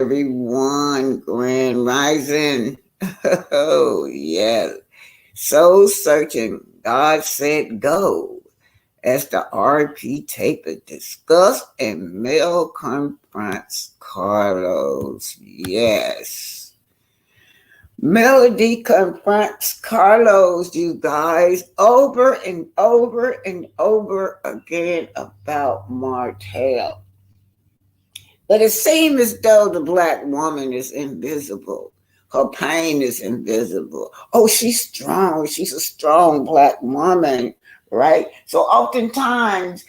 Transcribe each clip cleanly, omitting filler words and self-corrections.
Everyone, Grand Rising. Oh, yeah. Soul searching. God said go. As the RP taper discussed and Mel confronts Carlos. Yes. Melody confronts Carlos, you guys, over and over and over again about Martel. But it seems as though the black woman is invisible. Her pain is invisible. Oh, she's strong. She's a strong black woman, right? So oftentimes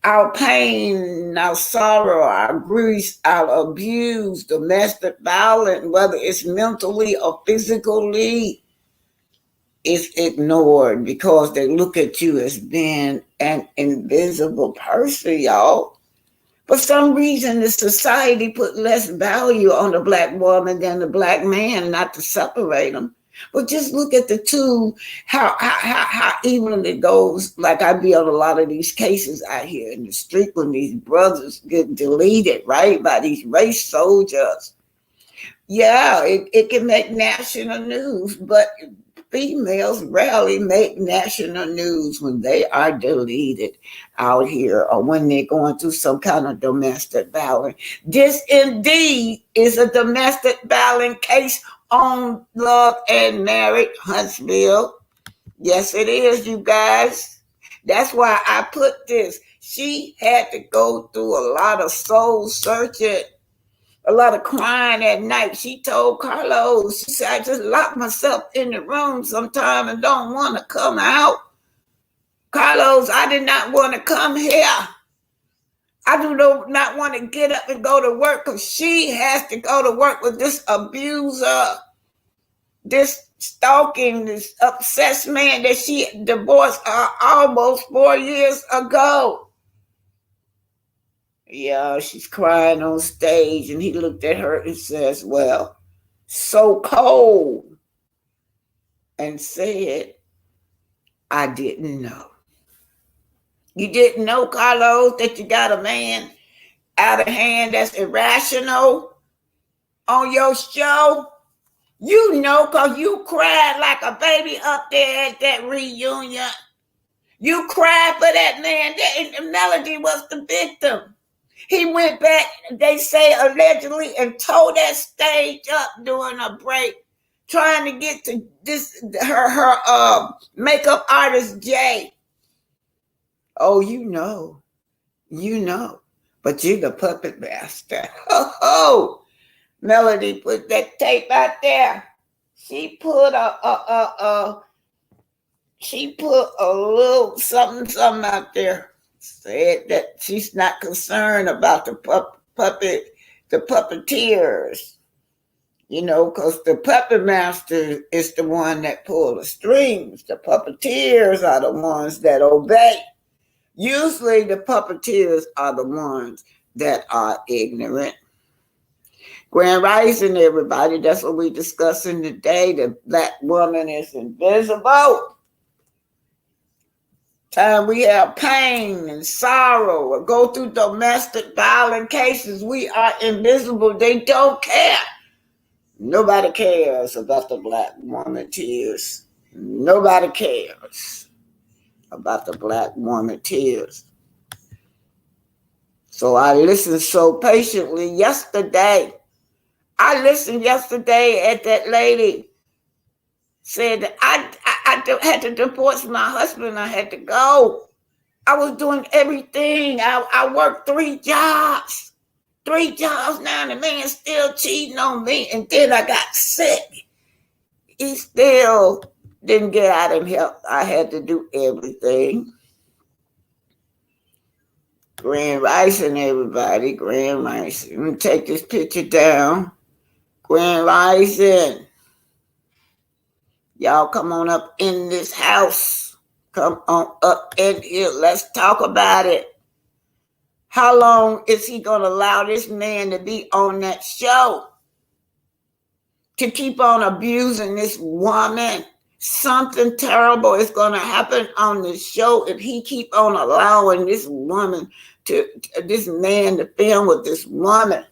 our pain, our sorrow, our grief, our abuse, domestic violence, whether it's mentally or physically, is ignored because they look at you as being an invisible person, y'all. For some reason, the society put less value on the black woman than the black man, not to separate them. But just look at the two, how even it goes. Like I be on a lot of these cases out here in the street when these brothers get deleted, right, by these race soldiers. Yeah, it can make national news, but females rarely make national news when they are deleted out here or when they're going through some kind of domestic violence. This indeed is a domestic violence case on Love and Marriage Huntsville. Yes, it is, you guys. That's why I put this. She had to go through a lot of soul searching, a lot of crying at night. She told Carlos, she said, I just lock myself in the room sometime and don't want to come out. Carlos, I did not want to come here. I do not want to get up and go to work because she has to go to work with this abuser, this stalking, this obsessed man that she divorced almost 4 years ago. Yeah, she's crying on stage, and he looked at her and says, well, so cold, and said, I didn't know. You didn't know, Carlos, that you got a man out of hand that's irrational on your show? You know, because you cried like a baby up there at that reunion. You cried for that man. That Melody was the victim. He went back, they say allegedly, and tore that stage up during a break, trying to get to her makeup artist Jay. Oh, you know, but you're the puppet master. Oh, Melody put that tape out there. She put a little something out there. Said that she's not concerned about the puppeteers, you know, because the puppet master is the one that pulls the strings. The puppeteers are the ones that obey. Usually the puppeteers are the ones that are ignorant. Grand Rising, everybody, that's what we're discussing today. The black woman is invisible. Time we have pain and sorrow or go through domestic violence cases, we are invisible. They don't care. Nobody cares about the black woman tears. Nobody cares about the black woman tears. So I listened so patiently yesterday. I listened yesterday at that lady said that I had to divorce my husband. I had to go. I was doing everything. I worked 3 jobs. 3 jobs now, and the man still cheating on me. And then I got sick. He still didn't get out and help. I had to do everything. Grand Rising, everybody. Grand Rising. Let me take this picture down. Grand Rising. Y'all come on up in this house. Come on up in here. Let's talk about it. How long is he going to allow this man to be on that show? To keep on abusing this woman? Something terrible is going to happen on the show if he keep on allowing this woman this man to film with this woman.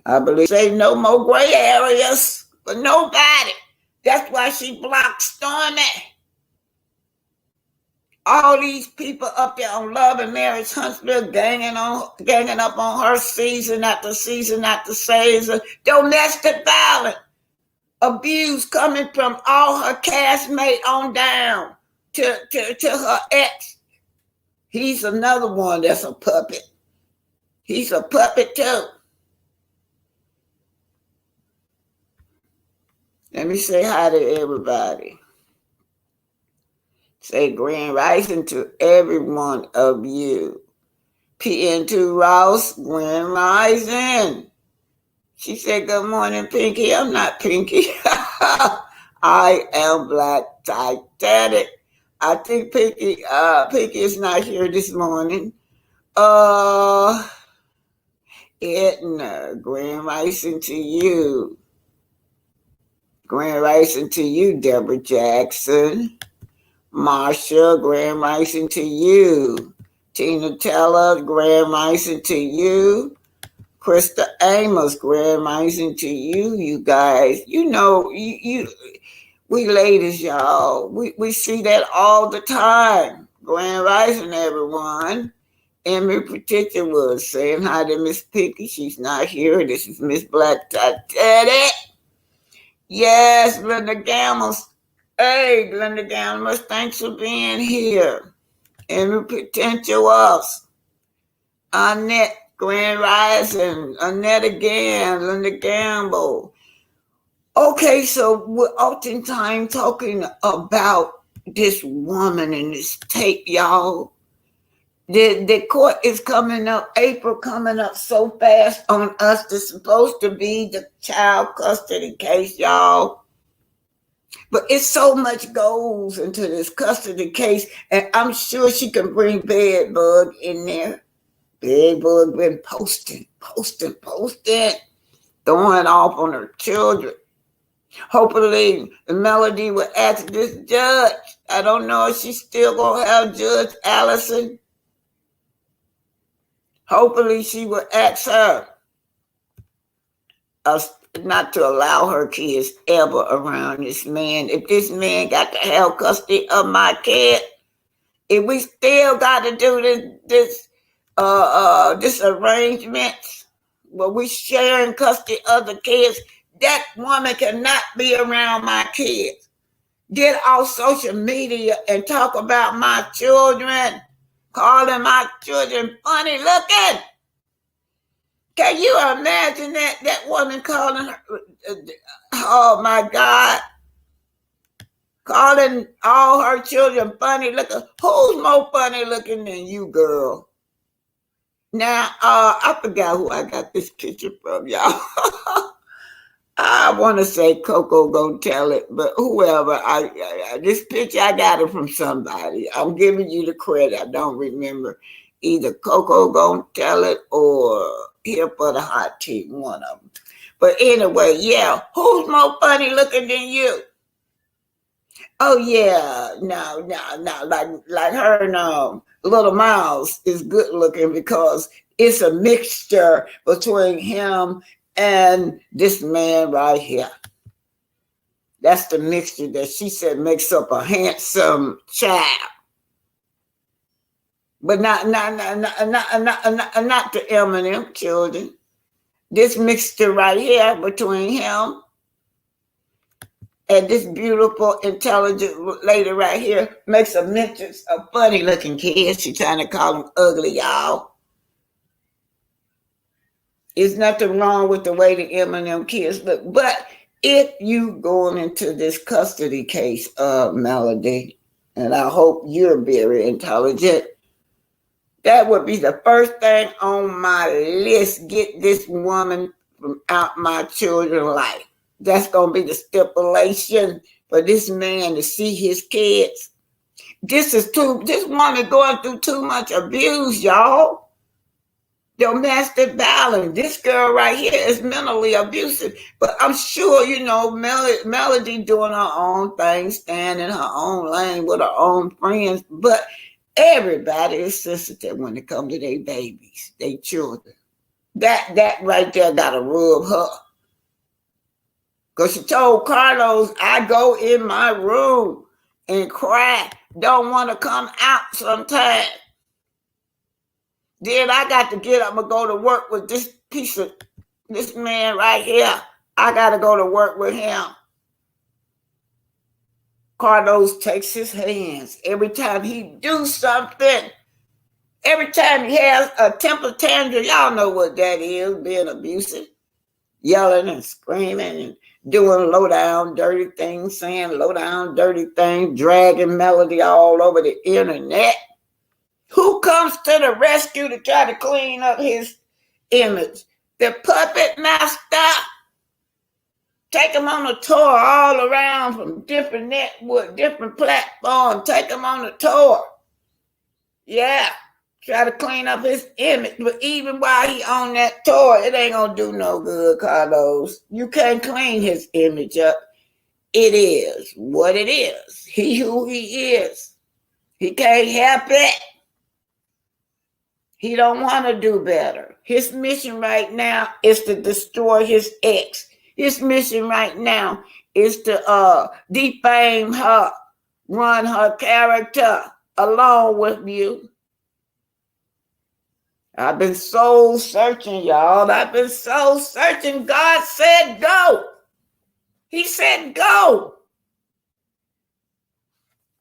I believe say no more gray areas for nobody. That's why she blocked Stormy. All these people up there on Love and Marriage Huntsville ganging up on her season after season after season. Domestic violence, abuse coming from all her castmates on down to her ex. He's another one that's a puppet. He's a puppet too. Let me say hi to everybody. Say grand rising to every one of you. PN2 Ross, grand rising. She said, good morning, Pinky. I'm not Pinky. I am Black Titanic. I think Pinky is not here this morning. Edna, grand rising to you. Grand rising to you, Deborah Jackson. Marsha, grand rising to you. Tina Teller, grand rising to you. Krista Amos, grand rising to you, you guys. You know, we ladies, y'all, we see that all the time. Grand rising, everyone. Emmy particular saying hi to Miss Pinky. She's not here. This is Miss Black Titanic. Yes, Linda Gamos. Hey, Glenda Gamblers, thanks for being here. And potential us. Annette, Grand Rising. Annette again, Linda Gamble. Okay, so we're oftentimes talking about this woman in this tape, y'all. The court is coming up, April coming up so fast on us. It's supposed to be the child custody case, y'all. But it's so much goes into this custody case, and I'm sure she can bring Bedbug in there. Bedbug been posting, throwing off on her children. Hopefully, the Melody will ask this judge. I don't know if she's still going to have Judge Allison. Hopefully, she will ask her not to allow her kids ever around this man. If this man got to have custody of my kid, if we still got to do this arrangement where we sharing custody of the kids, that woman cannot be around my kids. Get off social media and talk about my children, calling my children funny looking. Can you imagine that woman calling her, oh my God, calling all her children funny looking? Who's more funny looking than you, girl? Now, I forgot who I got this picture from, y'all. I want to say Coco gonna tell it, but whoever, this picture, I got it from somebody. I'm giving you the credit. I don't remember. Either Coco gonna tell it or Here for the Hot Tea, one of them. But anyway, yeah, who's more funny looking than you? Oh yeah, no, like her and Little Mouse is good looking because it's a mixture between him and this man right here. That's the mixture that she said makes up a handsome child. But not the Eminem children. This mixture right here between him and this beautiful, intelligent lady right here makes a mixture of funny looking kids. She's trying to call them ugly, y'all. There's nothing wrong with the way the Eminem kids look. But if you going into this custody case, Melody, and I hope you're very intelligent, that would be the first thing on my list. Get this woman from out my children's life. That's going to be the stipulation for this man to see his kids. This woman going through too much abuse, y'all. Domestic violence. This girl right here is mentally abusive. But I'm sure, Melody doing her own thing, staying in her own lane with her own friends. But everybody is sensitive when it comes to their babies, their children. That right there gotta rub her. Because she told Carlos, I go in my room and cry. Don't want to come out sometimes. Then I got to get up and go to work with this man right here. I got to go to work with him. Carlos takes his hands every time he do something. Every time he has a temper tantrum, y'all know what that is, being abusive. Yelling and screaming and doing low down dirty things, saying low down dirty things, dragging Melody all over the internet. Who comes to the rescue to try to clean up his image? The puppet master. Take him on a tour all around from different network, different platforms. Take him on a tour. Yeah. Try to clean up his image. But even while he on that tour, it ain't gonna do no good, Carlos. You can't clean his image up. It is what it is. He who he is. He can't help it. He don't want to do better. His mission right now is to destroy his ex. His mission right now is to defame her, run her character along with you. I've been soul searching, y'all. I've been soul searching. God said go. He said go.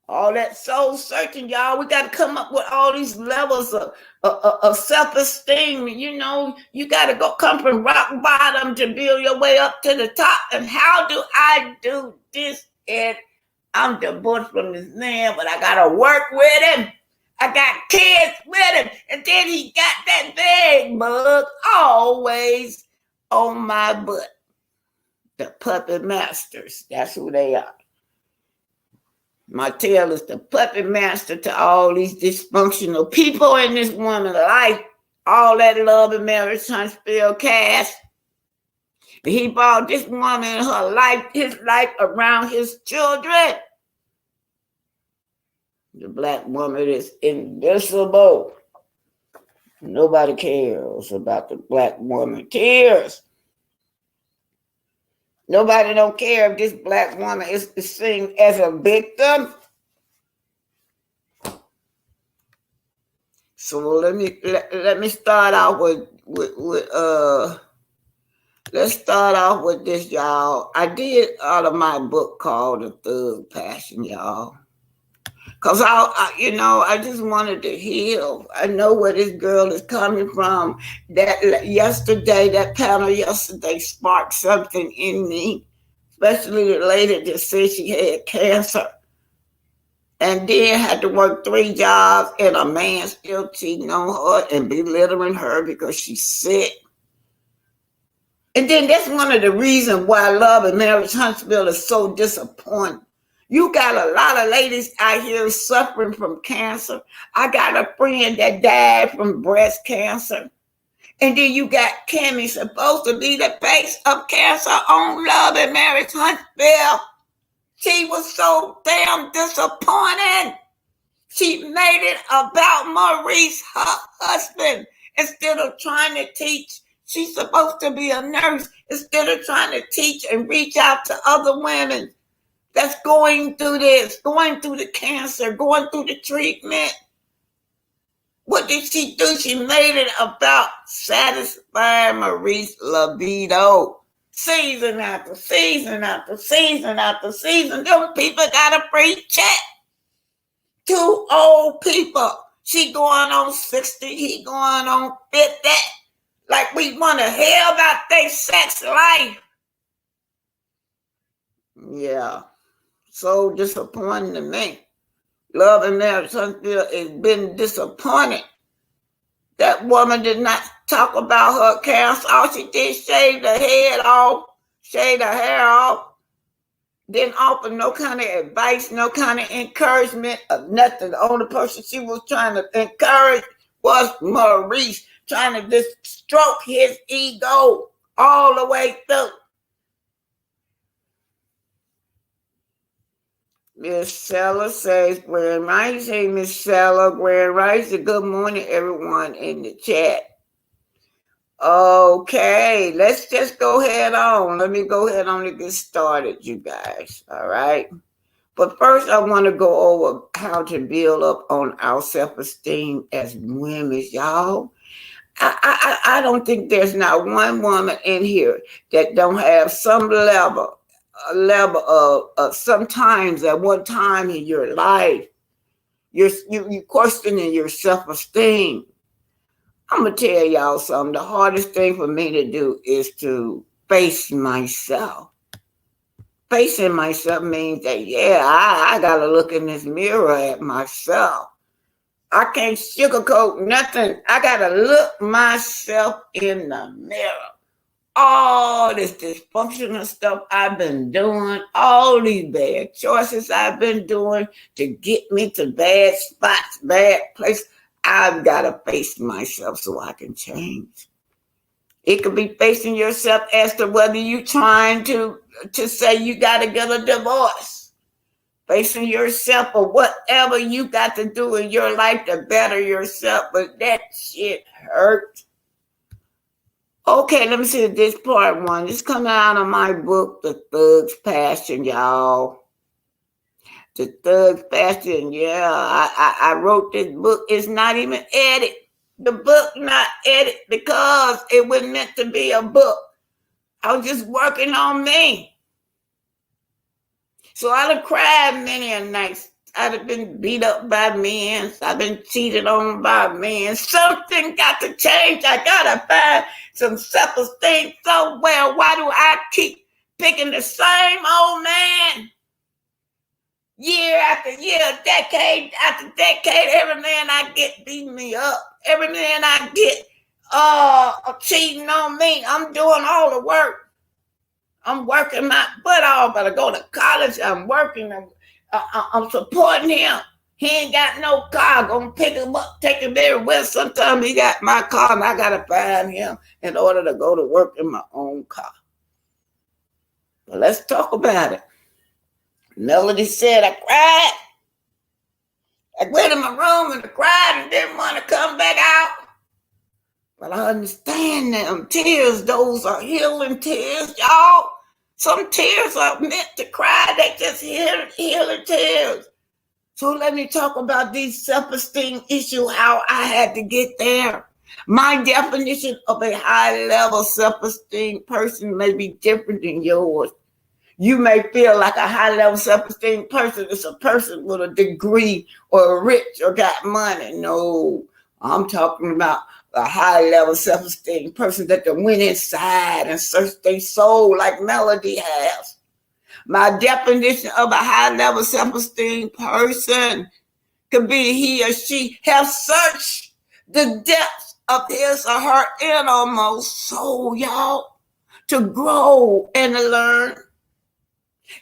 All that soul searching, y'all. We got to come up with all these levels of self-esteem. You know, you got to come from rock bottom to build your way up to the top. And how do I do this? And I'm divorced from this man, but I got to work with him. I got kids with him. And then he got that big bug always on my butt. The puppet masters. That's who they are. Martel is the puppet master to all these dysfunctional people in this woman's life. All that love and marriage Huntsville cast. He brought this woman in her life, his life around his children. The black woman is invisible. Nobody cares about the black woman. Tears. Nobody don't care if this black woman is seen as a victim. So let me start off with let's start off with this, y'all. I did out of my book called The Thug Passion, y'all. Because I just wanted to heal. I know where this girl is coming from. That panel yesterday sparked something in me, especially the lady that said she had cancer and then had to work 3 jobs and a man still cheating on her and belittling her because she's sick. And then that's one of the reasons why Love and Marriage Huntsville is so disappointing. You got a lot of ladies out here suffering from cancer. I got a friend that died from breast cancer. And then you got Kimmy, supposed to be the face of cancer on Love and Marriage Huntsville. She was so damn disappointed. She made it about Maurice, her husband, instead of trying to teach. She's supposed to be a nurse. Instead of trying to teach and reach out to other women that's going through this, going through the cancer, going through the treatment. What did she do? She made it about satisfying Maurice's libido. Season after season after season after season. Them people got a free check. 2 old people. She going on 60, he going on 50. Like we want to hear about their sex life. Yeah. So disappointing to me. Love and Marriage Huntsville has been disappointed. That woman did not talk about her cancer. All she did, shave her head off, shave her hair off. Didn't offer no kind of advice, no kind of encouragement of nothing. The only person she was trying to encourage was Maurice, trying to just stroke his ego all the way through. Miss Sella says, Grand Rising, Miss Sella, Grand Rising. Good morning, everyone in the chat. Okay, let's just go ahead on. Let me go ahead on and get started, you guys. All right. But first, I want to go over how to build up on our self-esteem as women, y'all. I don't think there's not one woman in here that don't have some level, a level of sometimes at one time in your life, you questioning your self-esteem. I'm gonna tell y'all something. The hardest thing for me to do is to face myself. Facing myself means that, yeah, I gotta look in this mirror at myself. I can't sugarcoat nothing. I gotta look myself in the mirror. All this dysfunctional stuff I've been doing, all these bad choices I've been doing to get me to bad spots, bad places, I've gotta face myself so I can change. It could be facing yourself as to whether you trying to say you gotta get a divorce. Facing yourself or whatever you got to do in your life to better yourself, but that shit hurts. Okay, let me see this part one. It's coming out of my book, The Thug's Passion, y'all. The Thug's Passion, yeah. I wrote this book. It's not even edited. The book not edited because it was meant to be a book. I was just working on me. So I'd have cried many a night. I'd have been beat up by men. I've been cheated on by men. Something got to change. I gotta find some self-esteem somewhere. Why do I keep picking the same old man? Year after year, decade after decade, every man I get beating me up. Every man I get cheating on me. I'm doing all the work. I'm working my butt off. I go to college. I'm working. I'm supporting him. He ain't got no car. Gonna pick him up, take him everywhere. Sometimes he got my car, and I gotta find him in order to go to work in my own car. But let's talk about it. Melody said, I cried. I went in my room and I cried and didn't want to come back out. But I understand them tears. Those are healing tears, y'all. Some tears are meant to cry. They just healing tears. So let me talk about these self-esteem issues, how I had to get there. My definition of a high-level self-esteem person may be different than yours. You may feel like a high-level self-esteem person is a person with a degree or rich or got money. No, I'm talking about a high-level self-esteem person that went inside and searched their soul like Melody has. My definition of a high-level self-esteem person could be he or she has searched the depths of his or her innermost soul, y'all, to grow and to learn.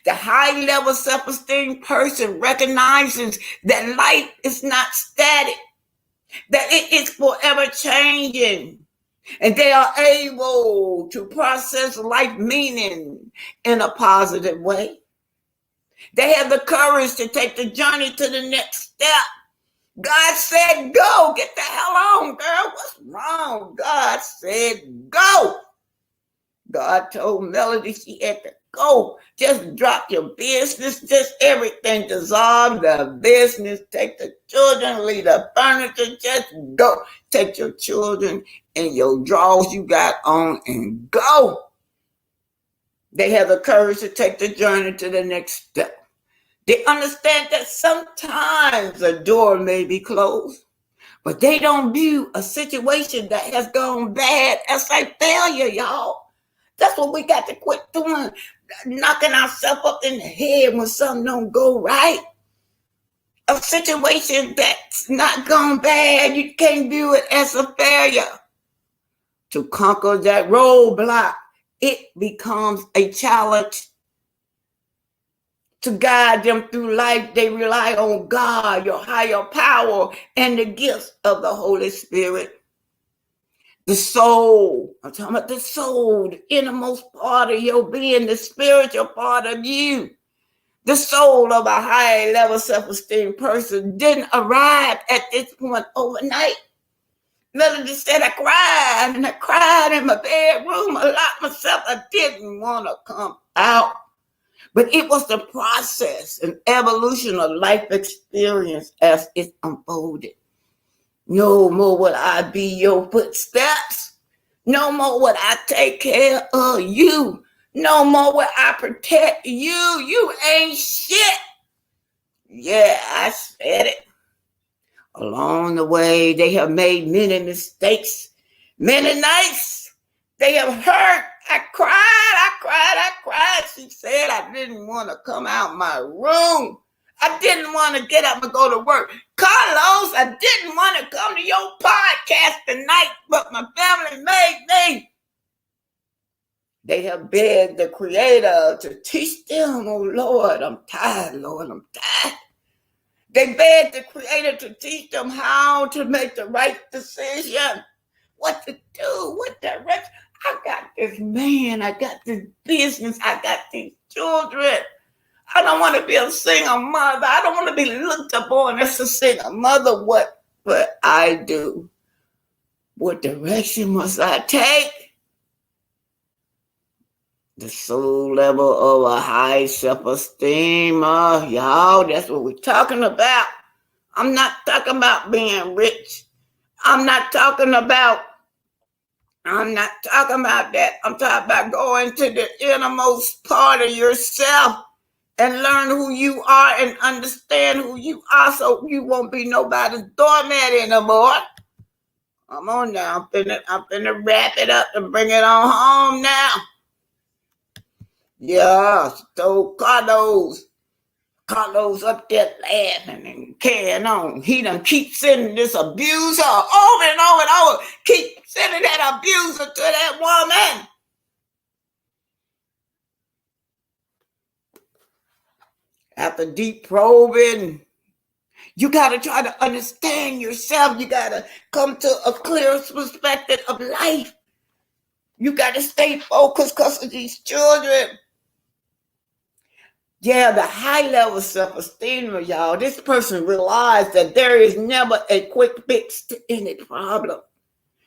The high-level self-esteem person recognizes that life is not static, that it is forever changing, and they are able to process life meaning in a positive way. They have the courage to take the journey to the next step. God said, go. Get the hell on, girl. What's wrong? God said, go. God told Melody she had to go. Just drop your business, just everything. Dissolve the business. Take the children, leave the furniture. Just go. Take your children and your drawers you got on and go. They have the courage to take the journey to the next step. They understand that sometimes a door may be closed, but they don't view a situation that has gone bad as a failure, y'all. That's what we got to quit doing, knocking ourselves up in the head when something don't go right. A situation that's not gone bad, you can't view it as a failure. To conquer that roadblock, it becomes a challenge. To guide them through life, they rely on God, your higher power, and the gifts of the Holy Spirit. The soul, I'm talking about the soul, the innermost part of your being, the spiritual part of you. The soul of a high-level self-esteem person didn't arrive at this point overnight. Melody said I cried, and I cried in my bedroom. I locked myself. I didn't want to come out. But it was the process and evolution of life experience as it unfolded. No more would I be your footsteps. No more would I take care of you. No more would I protect you. You ain't shit. Yeah, I said it. Along the way, they have made many mistakes, many nights. They have hurt. I cried. She said I didn't want to come out my room. I didn't want to get up and go to work. Carlos, I didn't want to come to your podcast tonight, but my family made me. They have begged the Creator to teach them, oh Lord, I'm tired, Lord, I'm tired. They begged the Creator to teach them how to make the right decision, what to do, what direction. I got this man, I got this business, I got these children. I don't want to be a single mother. I don't want to be looked upon as a single mother. What I do? What direction must I take? The soul level of a high self-esteem. Y'all, that's what we're talking about. I'm not talking about being rich. I'm not talking about that. I'm talking about going to the innermost part of yourself and learn who you are and understand who you are so you won't be nobody's doormat anymore. Come on now. I'm finna wrap it up and bring it on home now. Yeah, so Carlos up there laughing and carrying on. He done keep sending this abuser over and over and over. Keep sending that abuser to that woman. After deep probing, you got to try to understand yourself. You got to come to a clear perspective of life. You got to stay focused because of these children. Yeah, the high level self-esteem of y'all, this person realized that there is never a quick fix to any problem.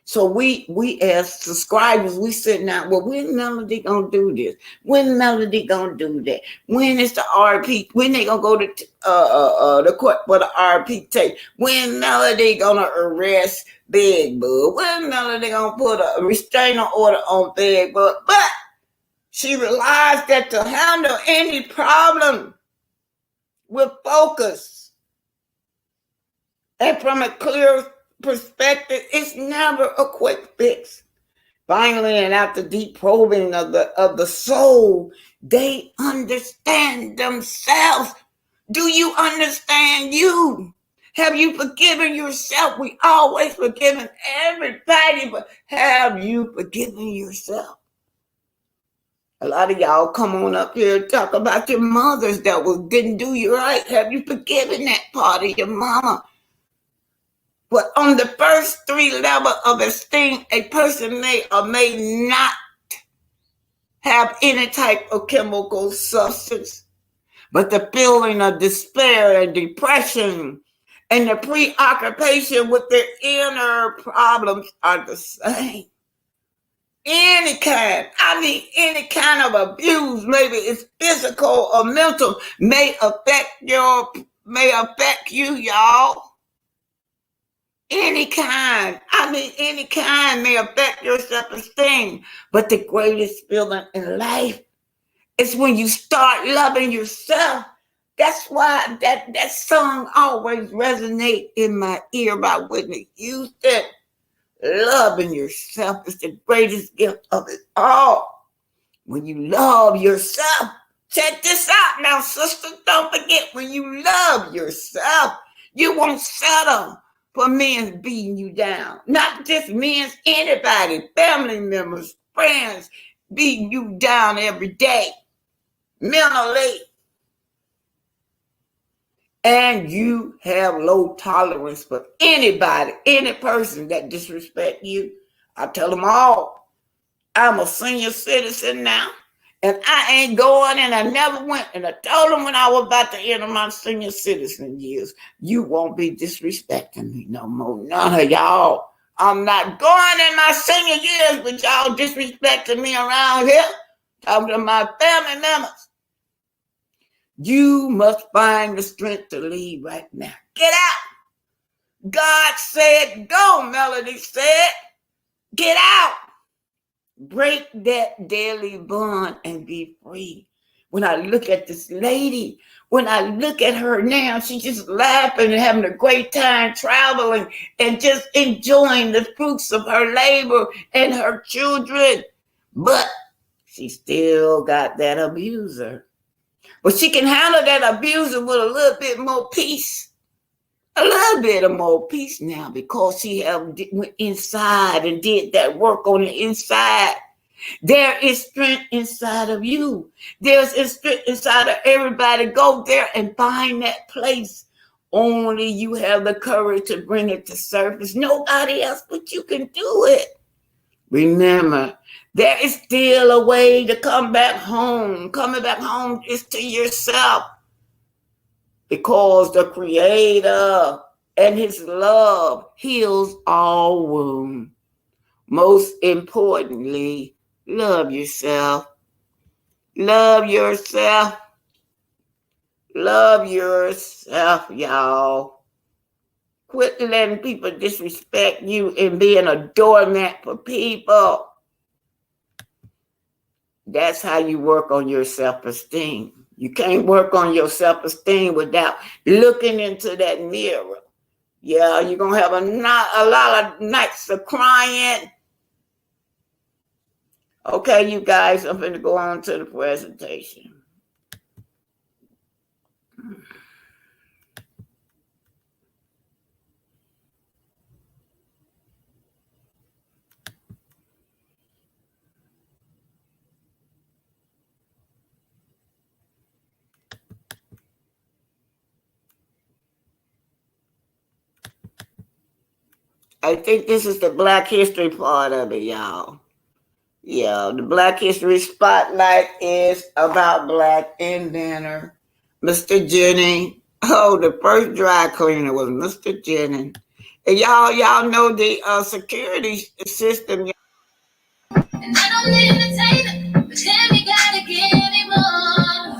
So we as subscribers, we sitting out, well, when Melody gonna do this? When Melody gonna do that? When is the RP? When they gonna go to the court for the RP tape? When Melody gonna arrest Big Bud? When Melody gonna put a restraining order on Big Bud? But she realized that to handle any problem with focus and from a clear perspective, it's never a quick fix. Finally, and after deep probing of the soul, they understand themselves. Do you understand you? Have you forgiven yourself? We always forgiven everybody, but have you forgiven yourself? A lot of y'all come on up here and talk about your mothers that didn't do you right. Have you forgiven that part of your mama? But on the first 3 levels of esteem, a person may or may not have any type of chemical substance. But the feeling of despair and depression and the preoccupation with their inner problems are the same. Any kind of abuse, maybe it's physical or mental, may affect you, y'all. Any kind may affect your self-esteem. But the greatest feeling in life is when you start loving yourself. That's why that song always resonates in my ear by Whitney Houston. Loving yourself is the greatest gift of it all. When you love yourself, check this out now, sister. Don't forget, when you love yourself, you won't settle for men beating you down. Not just men, anybody, family members, friends beating you down every day, mentally. And you have low tolerance for anybody, any person that disrespect you. I tell them all, I'm a senior citizen now, and I ain't going, and I never went. And I told them when I was about to enter my senior citizen years, you won't be disrespecting me no more. None of y'all. I'm not going in my senior years, but y'all disrespecting me around here, talking to my family members. You must find the strength to leave right now. Get out. God said, go, Melody said. Get out. Break that daily bond and be free. When I look at this lady, when I look at her now, she's just laughing and having a great time traveling and just enjoying the fruits of her labor and her children. But she still got that abuser. But she can handle that abuser with a little bit more peace. A little bit of more peace now because she went inside and did that work on the inside. There is strength inside of you. There's strength inside of everybody. Go there and find that place. Only you have the courage to bring it to surface. Nobody else but you can do it. Remember, there is still a way to come back home. Coming back home is to yourself. Because the Creator and His love heals all wounds. Most importantly, love yourself. Love yourself. Love yourself, y'all. Quit letting people disrespect you and being a doormat for people. That's how you work on your self-esteem. You can't work on your self-esteem without looking into that mirror. Yeah, you're going to have a lot of nights of crying. Okay, you guys, I'm going to go on to the presentation. I think this is the Black History part of it, y'all. Yeah, the Black History Spotlight is about Black inventor, Mr. Jennings. Oh, the first dry cleaner was Mr. Jennings. And y'all know the security system. And I don't entertain it, but then we gotta get him on.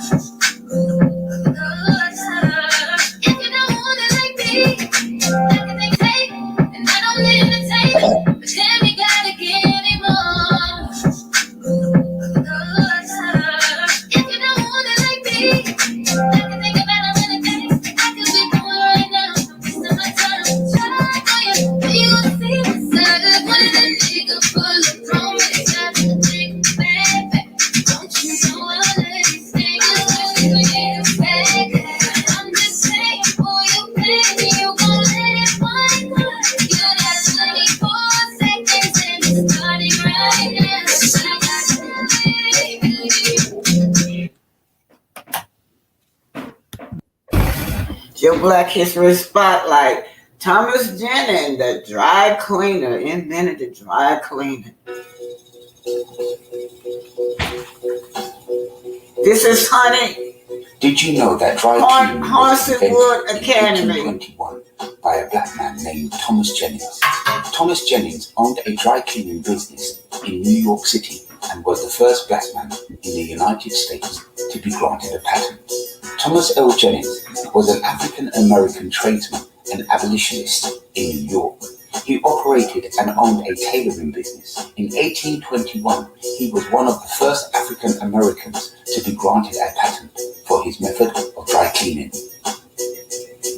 If you don't want it like me, I can take it. And I don't entertain it, but then we gotta get him on. If you don't want it like me, I can think about it in a day. I could be doing right now, I'm wasting my time. Try for you, but you gon' see what's up. One of them niggas full of romance, that's the thing, baby. Don't you know I let these niggas really bring it back? I'm just saying, boy, you baby, you gon' let it wind up. You got 24 seconds and it's starting right now. Your Black History Spotlight. Thomas Jennings, the dry cleaner, invented the dry cleaner. This is Honey. Did you know that dry cleaning was invented in 1821 by a black man named Thomas Jennings? Thomas Jennings owned a dry cleaning business in New York City and was the first black man in the United States to be granted a patent. Thomas L. Jennings was an African-American tradesman and abolitionist in New York. He operated and owned a tailoring business. In 1821, he was one of the first African Americans to be granted a patent for his method of dry cleaning.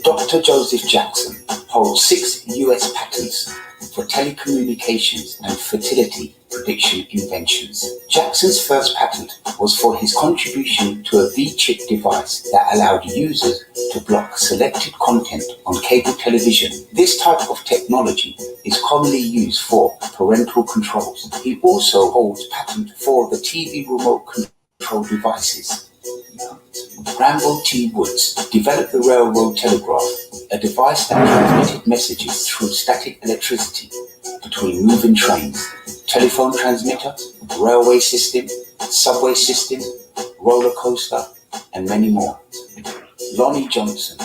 Dr. Joseph Jackson holds 6 U.S. patents for telecommunications and fertility prediction inventions. Jackson's first patent was for his contribution to a V-chip device that allowed users to block selected content on cable television. This type of technology is commonly used for parental controls. He also holds patent for the TV remote control devices. Ramble T. Woods developed the railroad telegraph, a device that transmitted messages through static electricity between moving trains, telephone transmitter, railway system, subway system, roller coaster, and many more. Lonnie Johnson,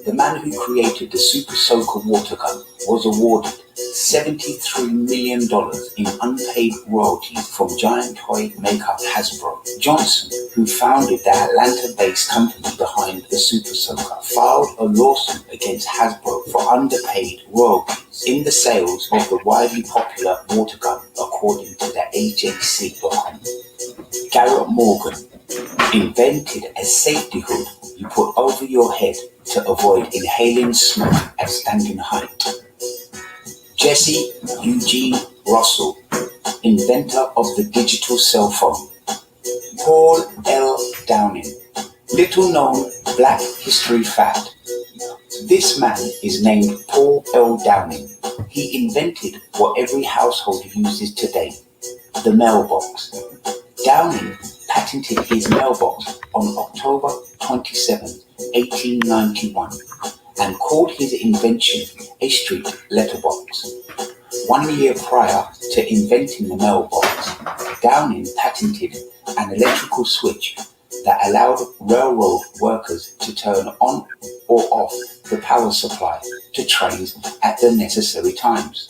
the man who created the Super Soaker water gun was awarded $73 million in unpaid royalties from giant toy maker Hasbro. Johnson, who founded the Atlanta-based company behind the Super Soaker, filed a lawsuit against Hasbro for underpaid royalties in the sales of the widely popular water gun, according to the AJC.com. Garrett Morgan invented a safety hood you put over your head to avoid inhaling smoke at standing height. Jesse Eugene Russell, inventor of the digital cell phone. Paul L. Downing, little known Black history fact. This man is named Paul L. Downing. He invented what every household uses today, the mailbox. Downing patented his mailbox on October 27, 1891, and called his invention a street letterbox. 1 year prior to inventing the mailbox, Downing patented an electrical switch that allowed railroad workers to turn on or off the power supply to trains at the necessary times.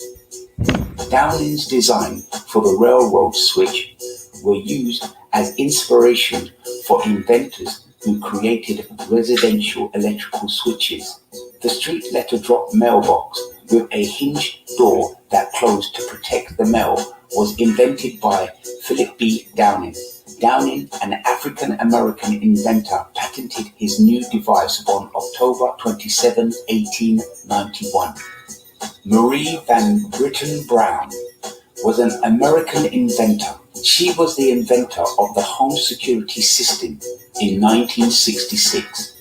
Downing's design for the railroad switch were used as inspiration for inventors who created residential electrical switches. The street letter drop mailbox with a hinged door that closed to protect the mail was invented by Philip B. Downing. Downing, an African-American inventor, patented his new device on October 27, 1891. Marie Van Britten Brown was an American inventor. She was the inventor of the home security system in 1966,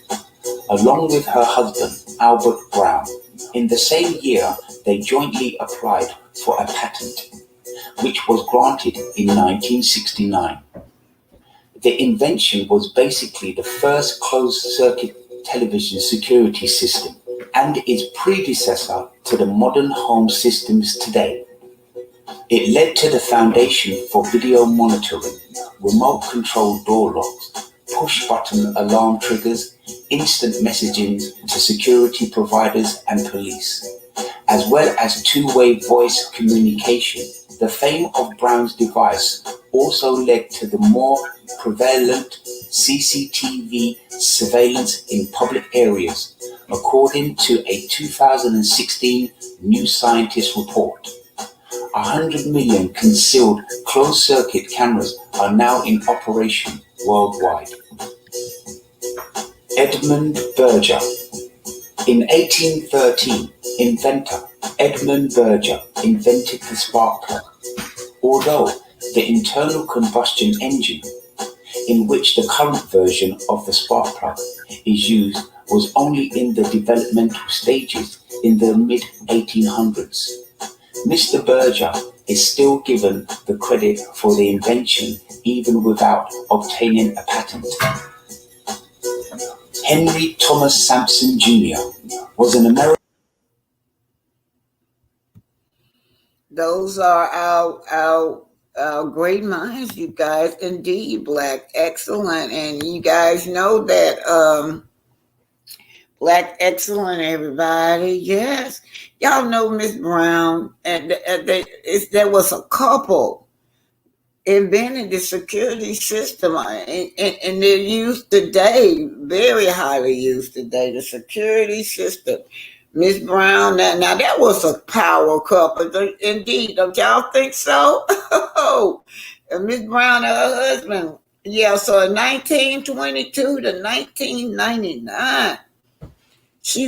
along with her husband, Albert Brown. In the same year, they jointly applied for a patent, which was granted in 1969. The invention was basically the first closed-circuit television security system and its predecessor to the modern home systems today. It led to the foundation for video monitoring, remote-controlled door locks, push-button alarm triggers, instant messaging to security providers and police, as well as two-way voice communication. The fame of Brown's device also led to the more prevalent CCTV surveillance in public areas, according to a 2016 New Scientist report. 100 million concealed closed-circuit cameras are now in operation worldwide. Edmund Berger. In 1813, inventor Edmund Berger invented the spark plug. Although the internal combustion engine, in which the current version of the spark plug is used, was only in the developmental stages in the mid-1800s. Mr. Berger is still given the credit for the invention even without obtaining a patent. Henry Thomas Sampson Jr. was an American. Those are our great minds, you guys. Indeed, Black excellent. And you guys know that Black excellent, everybody. Yes. Y'all know Miss Brown, and there was a couple invented the security system, and they're used today, very highly used today, the security system. Miss Brown, now that was a power couple, indeed. Don't y'all think so? And Miss Brown and her husband, yeah, so in 1922 to 1999, she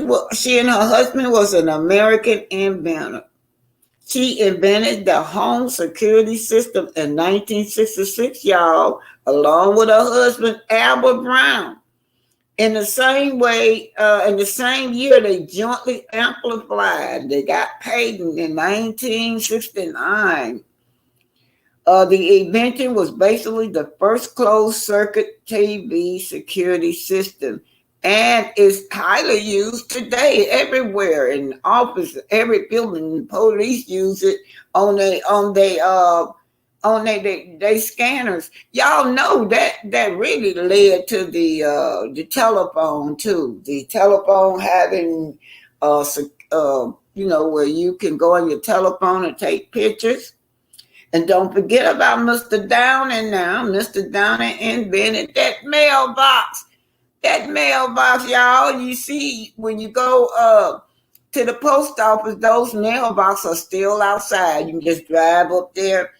and her husband was an American inventor. She invented the home security system in 1966, y'all, along with her husband, Albert Brown. In the same way, in the same year, they jointly amplified. They got patent in 1969. The invention was basically the first closed-circuit TV security system, and is highly used today everywhere in office, every building. Police use it on on they scanners. Y'all know that really led to the telephone too. The telephone having where you can go on your telephone and take pictures. And don't forget about Mr. Downing now. Mr. Downing invented that mailbox. That mailbox, y'all. You see, when you go to the post office, those mailboxes are still outside. You can just drive up there,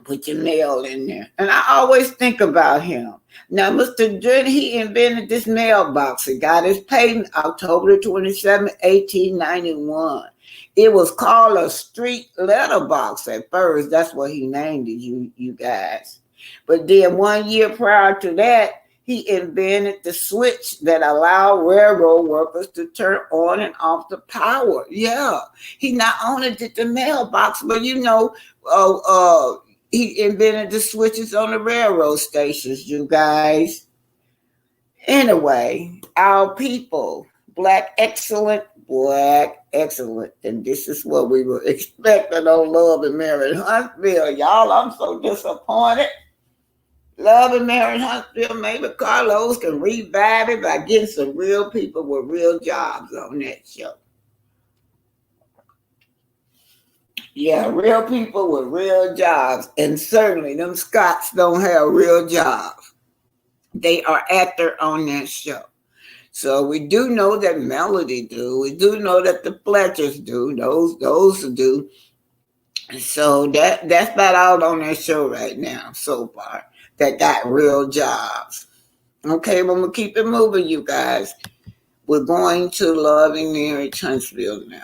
put your mail in there. And I always think about him. Now, Mr. Didnt, he invented this mailbox. He got his patent October 27, 1891. It was called a street letterbox at first. That's what he named it, you guys. But then 1 year prior to that, he invented the switch that allowed railroad workers to turn on and off the power. Yeah, he not only did the mailbox, but he invented the switches on the railroad stations, you guys. Anyway, our people, black excellent, and this is what we were expecting on Love and Mary Huntsville. Y'all, I'm so disappointed. Love and Mary Huntsville, maybe Carlos can revive it by getting some real people with real jobs on that show. Yeah, real people with real jobs. And certainly them Scots don't have real jobs. They are actor on that show. So we do know that Melody do. We do know that the Fletchers do. Those do. So that's about all on that show right now so far that got real jobs. Okay, well, I'm going to keep it moving, you guys. We're going to Love and Mary Huntsville now.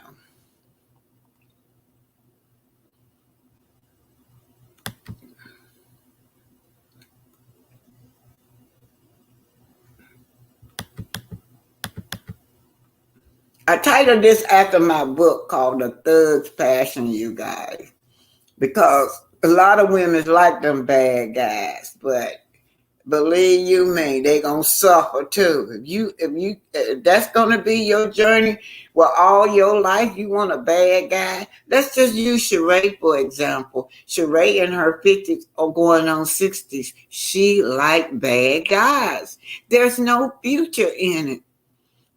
I titled this after my book called The Thug's Passion, you guys, because a lot of women like them bad guys, but believe you me, they gonna suffer too. If that's gonna be your journey, well, all your life you want a bad guy. Let's just use Sheree for example. Sheree in her 50s or going on 60s, she like bad guys. There's no future in it.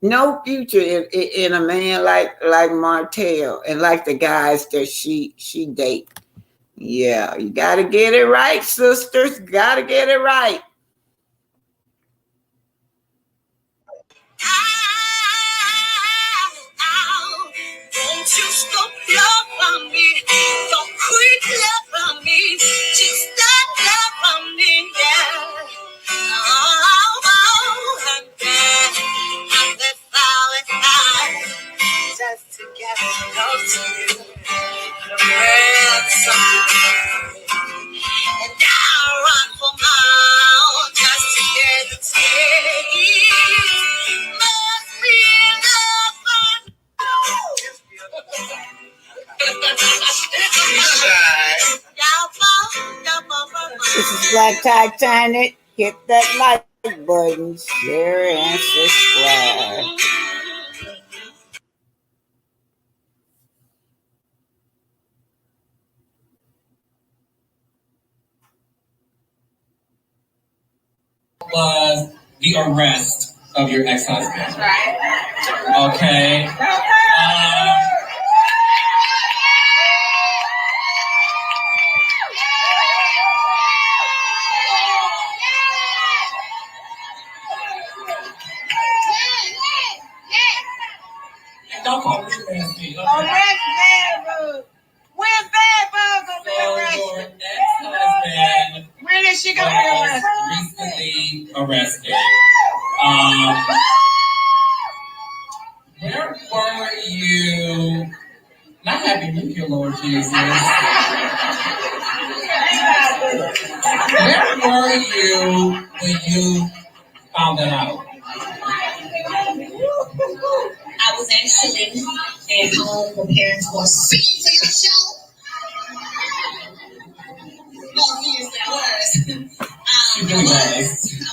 No future in a man like Martel and like the guys that she date. Yeah, you gotta get it right, sisters. Gotta get it right. Don't you stop love on me. Don't quit love on me. Just stop love on me, yeah. I'm dead. I'm the solid time. Just to get close to you. And I run for miles just to get the taste. Must be enough. This is Black Titanic. Hit that like button, share and subscribe. Was the arrest of your ex-husband. Right. Okay. Don't call me nasty. Arrest bad bug. Where's bad bug gonna be arrested? Your ex-husband. When is she gonna be arrested? Recently arrested. Where were you? Not Happy New Year, Lord Jesus. Where were you when you found that out? I was actually at home preparing for a scene for your show. Oh, yes, I was. I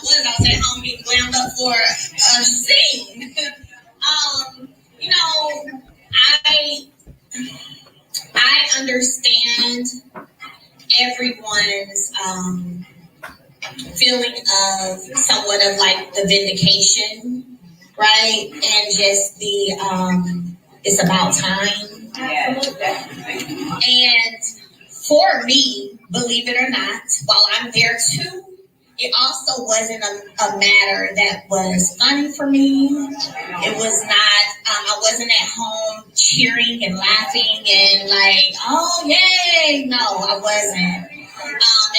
was at home getting glammed up for a scene. You know, I understand everyone's feeling of somewhat of like the vindication, right? And just the it's about time. Yeah. And for me, believe it or not, while I'm there too, it also wasn't a matter that was funny for me. It was not, I wasn't at home cheering and laughing and like, oh, yay. No, I wasn't.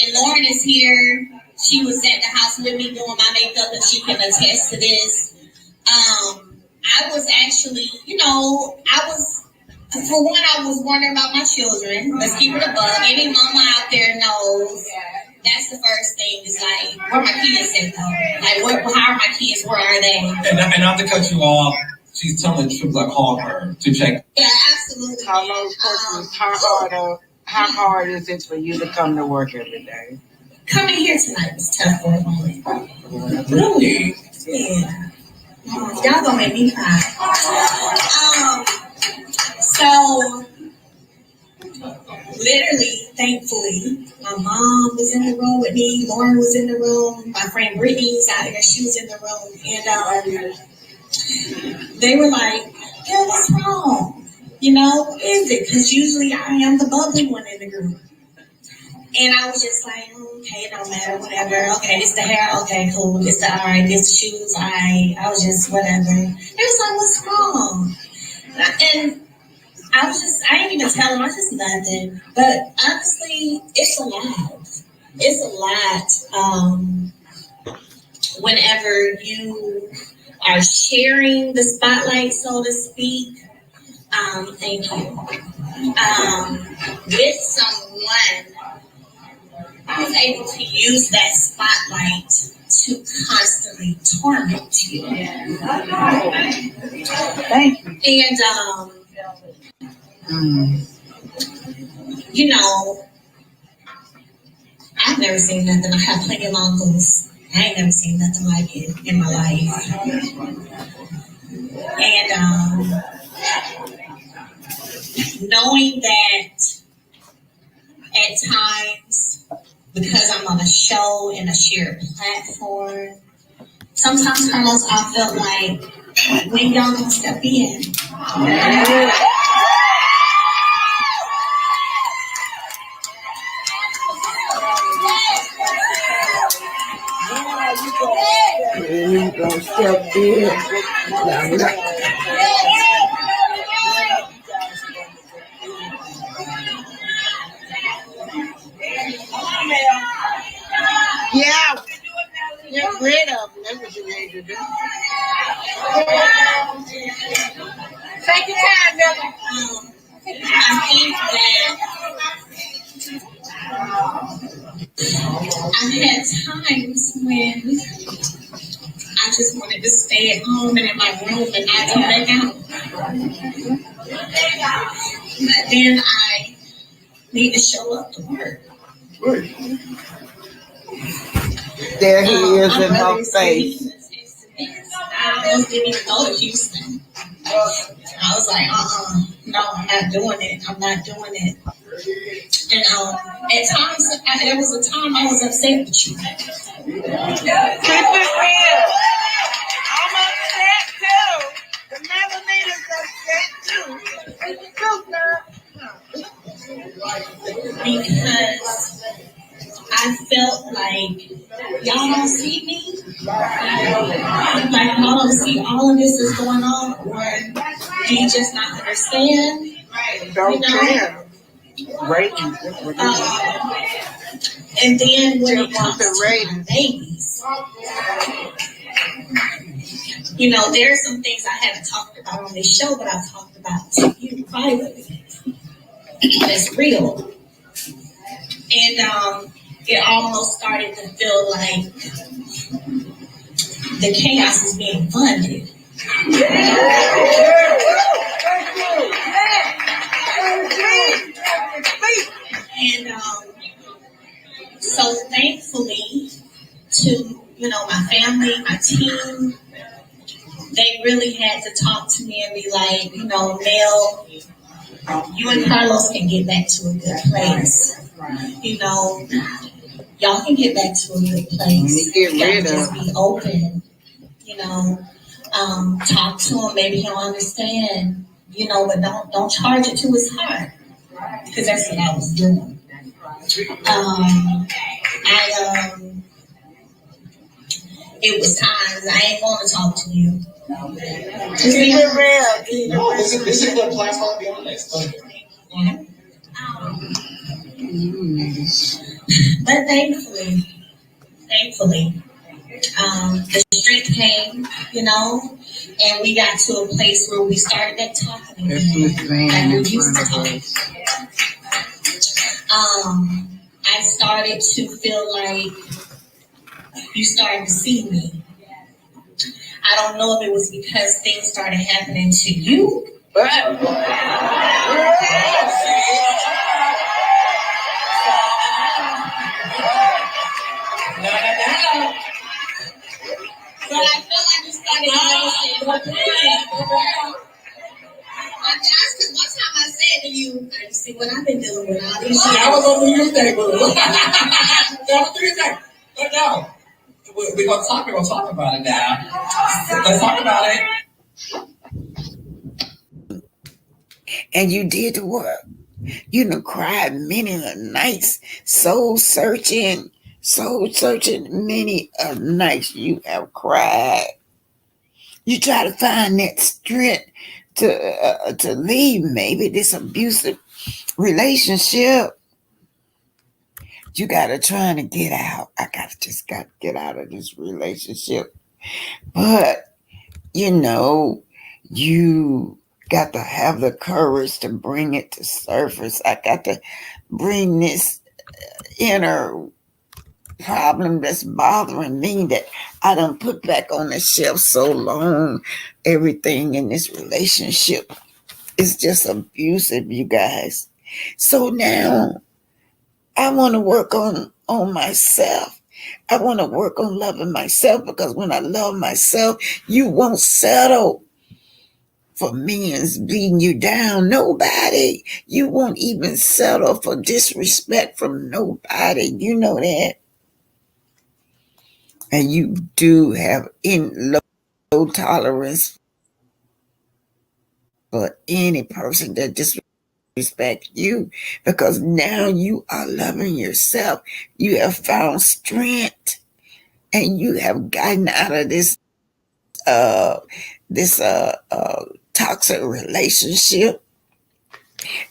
And Lauren is here. She was at the house with me doing my makeup and she can attest to this. I was actually, for one, I was wondering about my children. Let's keep it above. Any mama out there knows that's the first thing. Is like, where my kids at though? Like, how are my kids? Where are they? And not to cut you off, she's telling the truth. I called her to check. Yeah, absolutely. How hard is it for you to come to work every day? Coming here tonight was tough for a moment. Really? Yeah. Y'all gonna make me cry. So, literally, thankfully, my mom was in the room with me. Lauren was in the room. My friend Brittany's out here. She was in the room. And they were like, "Girl, what's wrong? Is it?" Because usually I am the bubbly one in the group. And I was just like, okay, it don't matter, whatever. Okay, it's the hair. Okay, cool. It's the, all right, it's the shoes. All right. I was just, whatever. It was like, what's wrong? And I didn't even tell him. I just nothing. But honestly, it's a lot. It's a lot. Whenever you are sharing the spotlight, so to speak, thank you, with someone who's able to use that spotlight to constantly torment you. Thank you. And, I've never seen nothing. I have plenty of uncles. I ain't never seen nothing like it in my life. And knowing that at times, because I'm on a show and a shared platform, sometimes, Carlos, I felt like, when y'all gonna step in? You gonna step in? Yeah, get rid of them. That's what you need to do. Take your time, Billy. I think that I've had times when I just wanted to stay at home and in my room and not come back out. But then I need to show up to work. There he is in her face. I almost didn't even go to Houston. I was like, no, I'm not doing it. I'm not doing it. And at times, there was a time I was upset with you. Keep it real. I'm upset too. The Melanina's upset too. It's the truth, girl. Because I felt like y'all don't see me. Like y'all don't see all of this is going on, or do you just not understand? Don't care. Ratings. And then when it comes to my babies, there are some things I haven't talked about on this show, but I've talked about to you privately. It's real. And it almost started to feel like the chaos is being funded. And so thankfully to, my family, my team, they really had to talk to me and be like, Mel, You and Carlos can get back to a good place. You know, y'all can get back to a good place. You gotta just be open. You know, talk to him. Maybe he'll understand. You know, but don't charge it to his heart because that's what I was doing. I It was times I ain't want to talk to you. Just be real. No, this is what class I'll be on next time. But thankfully, the strength came, you know, and we got to a place where we started that talking again. Like we used to talk. I started to feel like you started to see me. I don't know if it was because things started happening to you. But I felt like you started noticing more pain. I asked because one time I said to you, you see what I've been dealing with all these years. I was on New Year's Day, boo. That was New Year's Day. But no. We're gonna talk about it now. Let's talk about it. And you did the work. You done cried many a nights, soul searching, many a nights you have cried. You try to find that strength to leave maybe this abusive relationship. You gotta try to get out. I gotta get out of this relationship. But you know, you got to have the courage to bring it to surface. I got to bring this inner problem that's bothering me that I done put back on the shelf so long. Everything in this relationship is just abusive, you guys. So now I want to work on myself. I want to work on loving myself because when I love myself, you won't settle for men's beating you down. Nobody. You won't even settle for disrespect from nobody. You know that. And you do have low tolerance for any person that disrespect you because now you are loving yourself. You have found strength and you have gotten out of uh this toxic relationship.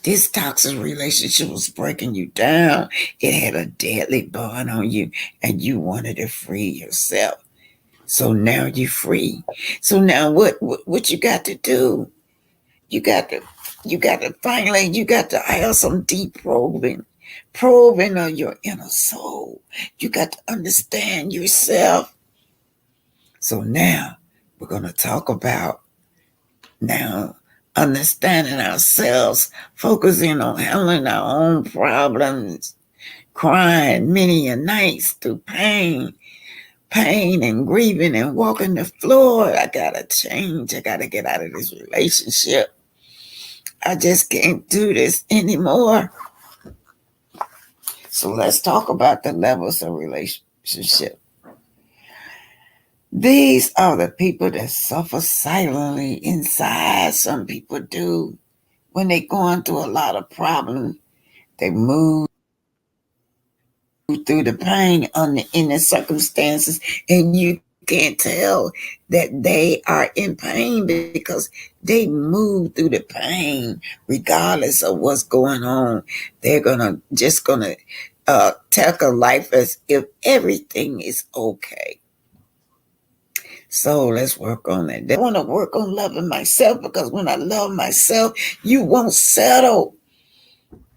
This toxic relationship was breaking you down. It had a deadly bond on you and you wanted to free yourself. So now you're free. So now what you got to do? You got to finally you got to have some deep probing of your inner soul. You got to understand yourself. So now we're gonna talk about now understanding ourselves, focusing on handling our own problems, crying many a nights through pain and grieving and walking the floor. I gotta change. I gotta get out of this relationship. I just can't do this anymore. So let's talk about the levels of relationship. These are the people that suffer silently inside. Some people do. When they're going through a lot of problems, they move through the pain in the circumstances, and you can't tell that they are in pain because they move through the pain regardless of what's going on. They're gonna tackle life as if everything is okay. So let's work on that. I want to work on loving myself because when I love myself, you won't settle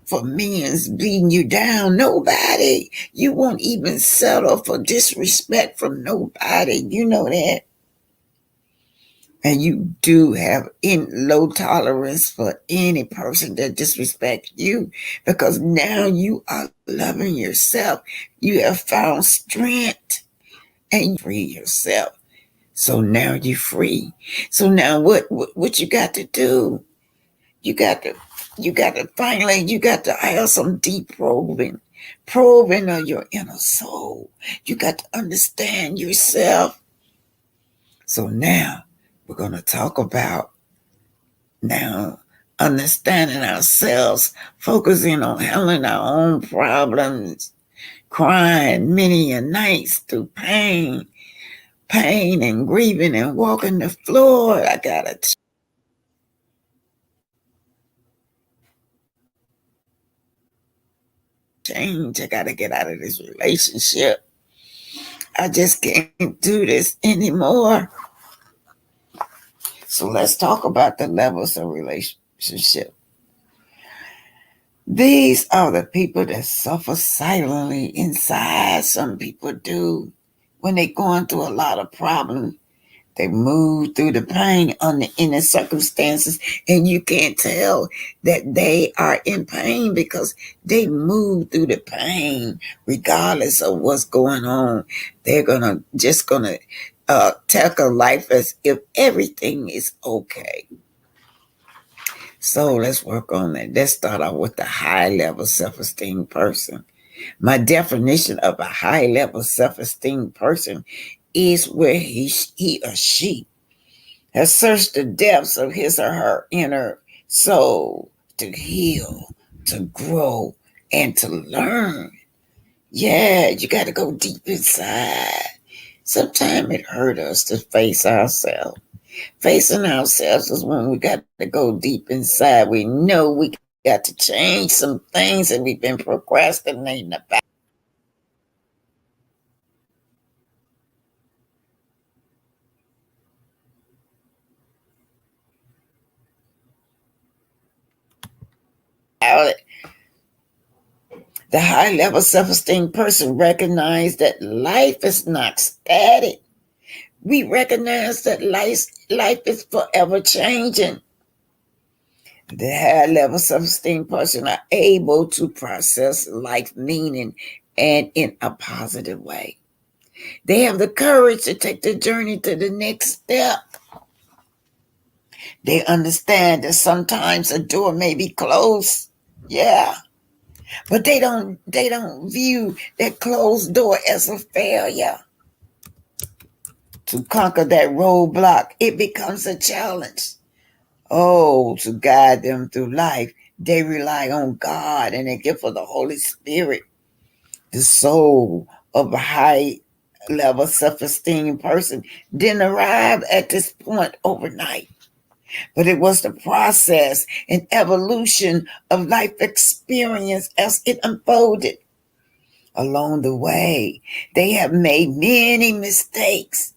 for men's beating you down. Nobody. You won't even settle for disrespect from nobody. You know that. And you do have low tolerance for any person that disrespect you because now you are loving yourself. You have found strength and you free yourself. So now you're free. So now what you got to do? You got to You got to have some deep probing of your inner soul. You got to understand yourself. So now we're going to talk about now understanding ourselves, focusing on handling our own problems, crying many a nights through pain and grieving and walking the floor. I gotta change. I gotta get out of this relationship. I just can't do this anymore. So let's talk about the levels of relationship. These are the people that suffer silently inside. Some people do. When they're going through a lot of problems, they move through the pain under any circumstances, and you can't tell that they are in pain because they move through the pain regardless of what's going on. They're gonna tackle life as if everything is okay. So let's work on that. Let's start out with the high level self-esteem person. My definition of a high level self-esteem person is where he or she has searched the depths of his or her inner soul to heal, to grow, and to learn. Yeah, you got to go deep inside. Sometimes it hurt us to face ourselves. Facing ourselves is when we got to go deep inside. We know we got to change some things that we've been procrastinating about. The high level self esteem person recognizes that life is not static. We recognize that life is forever changing. The high level self esteem person are able to process life meaning and in a positive way. They have the courage to take the journey to the next step. They understand that sometimes a door may be closed. Yeah. But they don't view that closed door as a failure. To conquer that roadblock, it becomes a challenge. Oh, to guide them through life, they rely on God and the gift of the Holy Spirit. The soul of a high level self esteem person didn't arrive at this point overnight, but it was the process and evolution of life experience as it unfolded. Along the way, they have made many mistakes.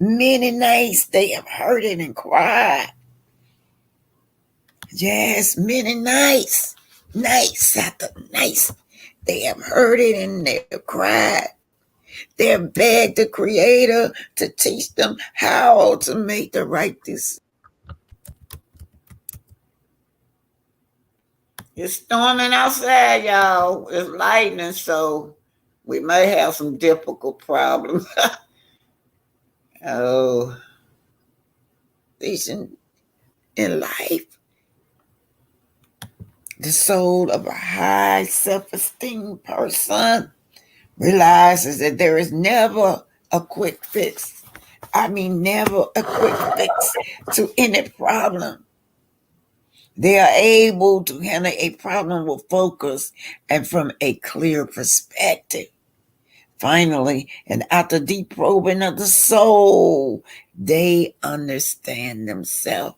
Many nights they have hurted and cried. Yes, many nights. Nights after nights. They have hurted and they have cried. They have begged the Creator to teach them how to make the right decision. It's storming outside, y'all. It's lightning, so we may have some difficult problems. Oh, in life. The soul of a high self-esteem person realizes that there is never a quick fix. I mean, never a quick fix to any problem. They are able to handle a problem with focus and from a clear perspective. Finally, and after deep probing of the soul, they understand themselves.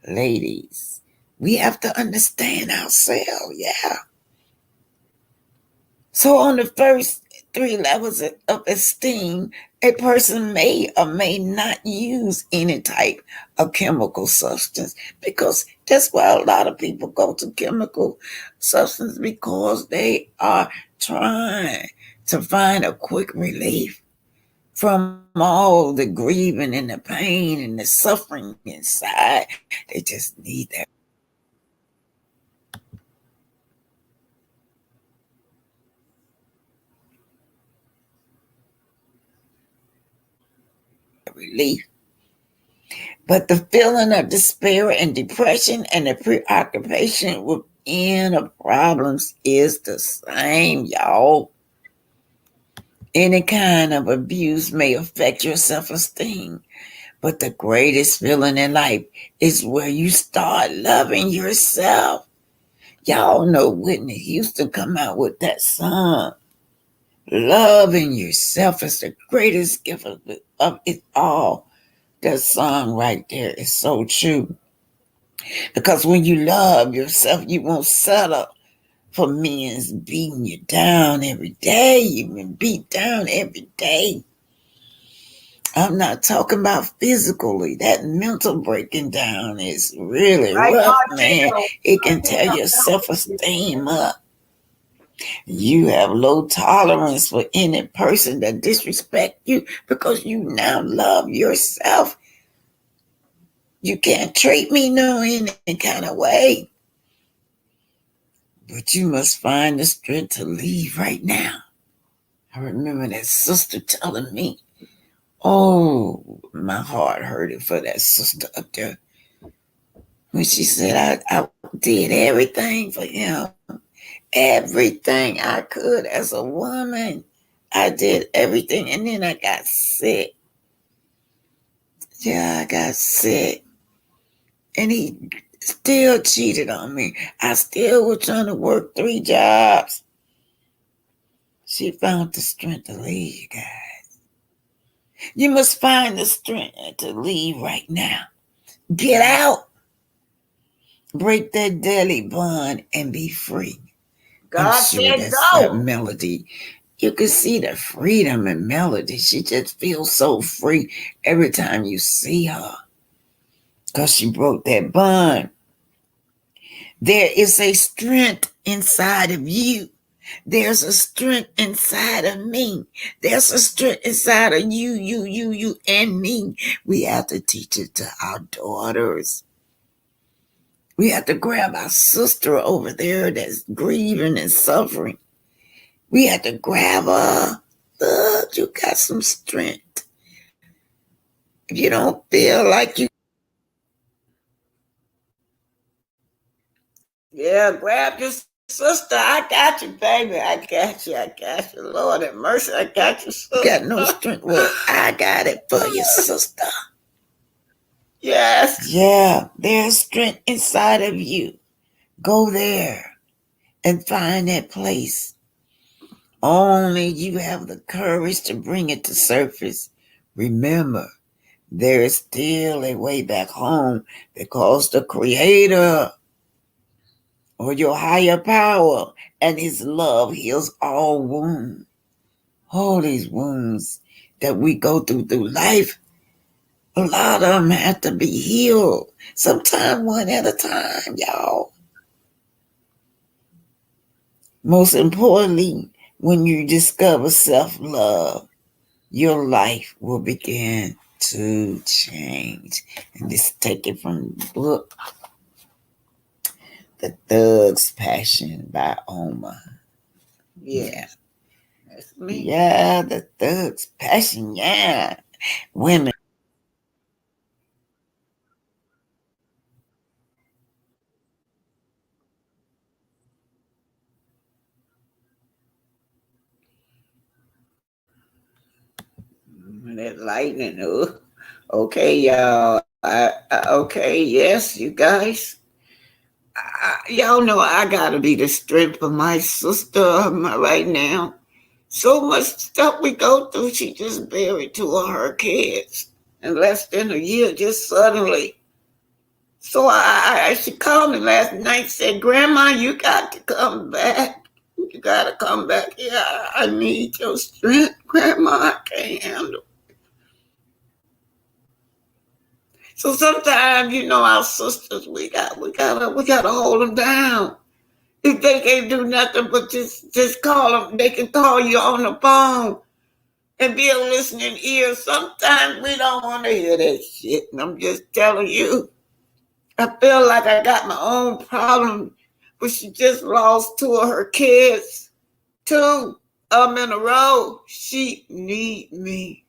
Ladies, we have to understand ourselves, yeah. So on the first three levels of esteem, a person may or may not use any type of chemical substance because that's why a lot of people go to chemical substance because they are trying to find a quick relief from all the grieving and the pain and the suffering inside. They just need that relief. But the feeling of despair and depression and the preoccupation with inner problems is the same, y'all. Any kind of abuse may affect your self esteem, but the greatest feeling in life is where you start loving yourself. Y'all know Whitney Houston come out with that song. Loving yourself is the greatest gift of it all. That song right there is so true. Because when you love yourself, you won't settle for men's beating you down every day. You've been beat down every day. I'm not talking about physically. That mental breaking down is really Right, rough, man. Martel. It can tear your self esteem up. You have low tolerance for any person that disrespect you because you now love yourself. You can't treat me no any kind of way. But you must find the strength to leave right now. I remember that sister telling me, oh, my heart hurted for that sister up there. When she said, I did everything for him, everything I could as a woman. I did everything. And then I got sick. Yeah, I got sick. And he still cheated on me. I still was trying to work 3 jobs. She found the strength to leave, guys. You must find the strength to leave right now. Get out. Break that deadly bond and be free. I'm God sure said that's that go. melody. You can see the freedom in melody. She just feels so free every time you see her. Because she broke that bond. There is a strength inside of you. There's a strength inside of me. There's a strength inside of you, and me. We have to teach it to our daughters. We have to grab our sister over there that's grieving and suffering. We have to grab her. Look, you got some strength. If you don't feel like you, yeah, grab your sister. I got you, baby. I got you. I got you. Lord have mercy. I got you, sister. You got no strength. Well, I got it for you, sister. Yes. Yeah, there's strength inside of you. Go there and find that place. Only you have the courage to bring it to surface. Remember, there is still a way back home because the Creator or your higher power and His love heals all wounds. All these wounds that we go through life, a lot of them have to be healed. Sometimes one at a time, y'all. Most importantly, when you discover self-love, your life will begin to change. And this is taken from the book, The Thug's Passion by Oma. Yeah. That's me. Yeah, The Thug's Passion, yeah. Women. That lightning. Okay, y'all. Okay, yes, you guys. Y'all know I gotta be the strength for my sister right now. So much stuff we go through. She just buried 2 of her kids in less than a year, just suddenly. So she called me last night. Said, "Grandma, you got to come back. You gotta come back. Yeah, I need your strength, Grandma. I can't handle." So sometimes, our sisters, we gotta hold them down. If they can't do nothing but just call them, they can call you on the phone and be a listening ear. Sometimes we don't want to hear that shit. And I'm just telling you, I feel like I got my own problem, but she just lost 2 of her kids, 2 in a row. She need me.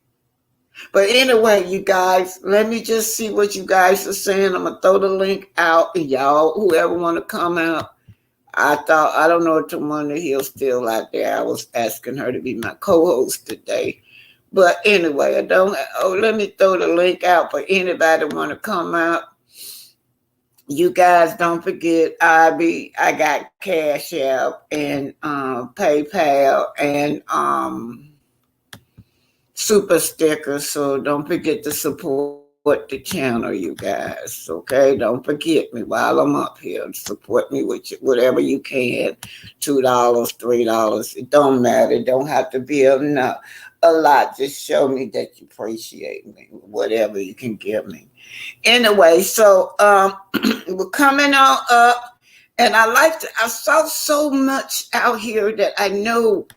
But anyway, you guys, let me just see what you guys are saying. I'm gonna throw the link out, and y'all, whoever want to come out. I don't know if Tawana Hill's still out there. I was asking her to be my co-host today. But anyway, I don't. Oh, let me throw the link out for anybody want to come out. You guys don't forget, I got Cash App and PayPal and super stickers. So don't forget to support the channel, you guys. Okay, don't forget me while I'm up here. Support me with whatever you can. $2, $3. It don't matter. It don't have to be a lot. Just show me that you appreciate me. Whatever you can give me. Anyway, so we're coming on up, and I saw so much out here that I know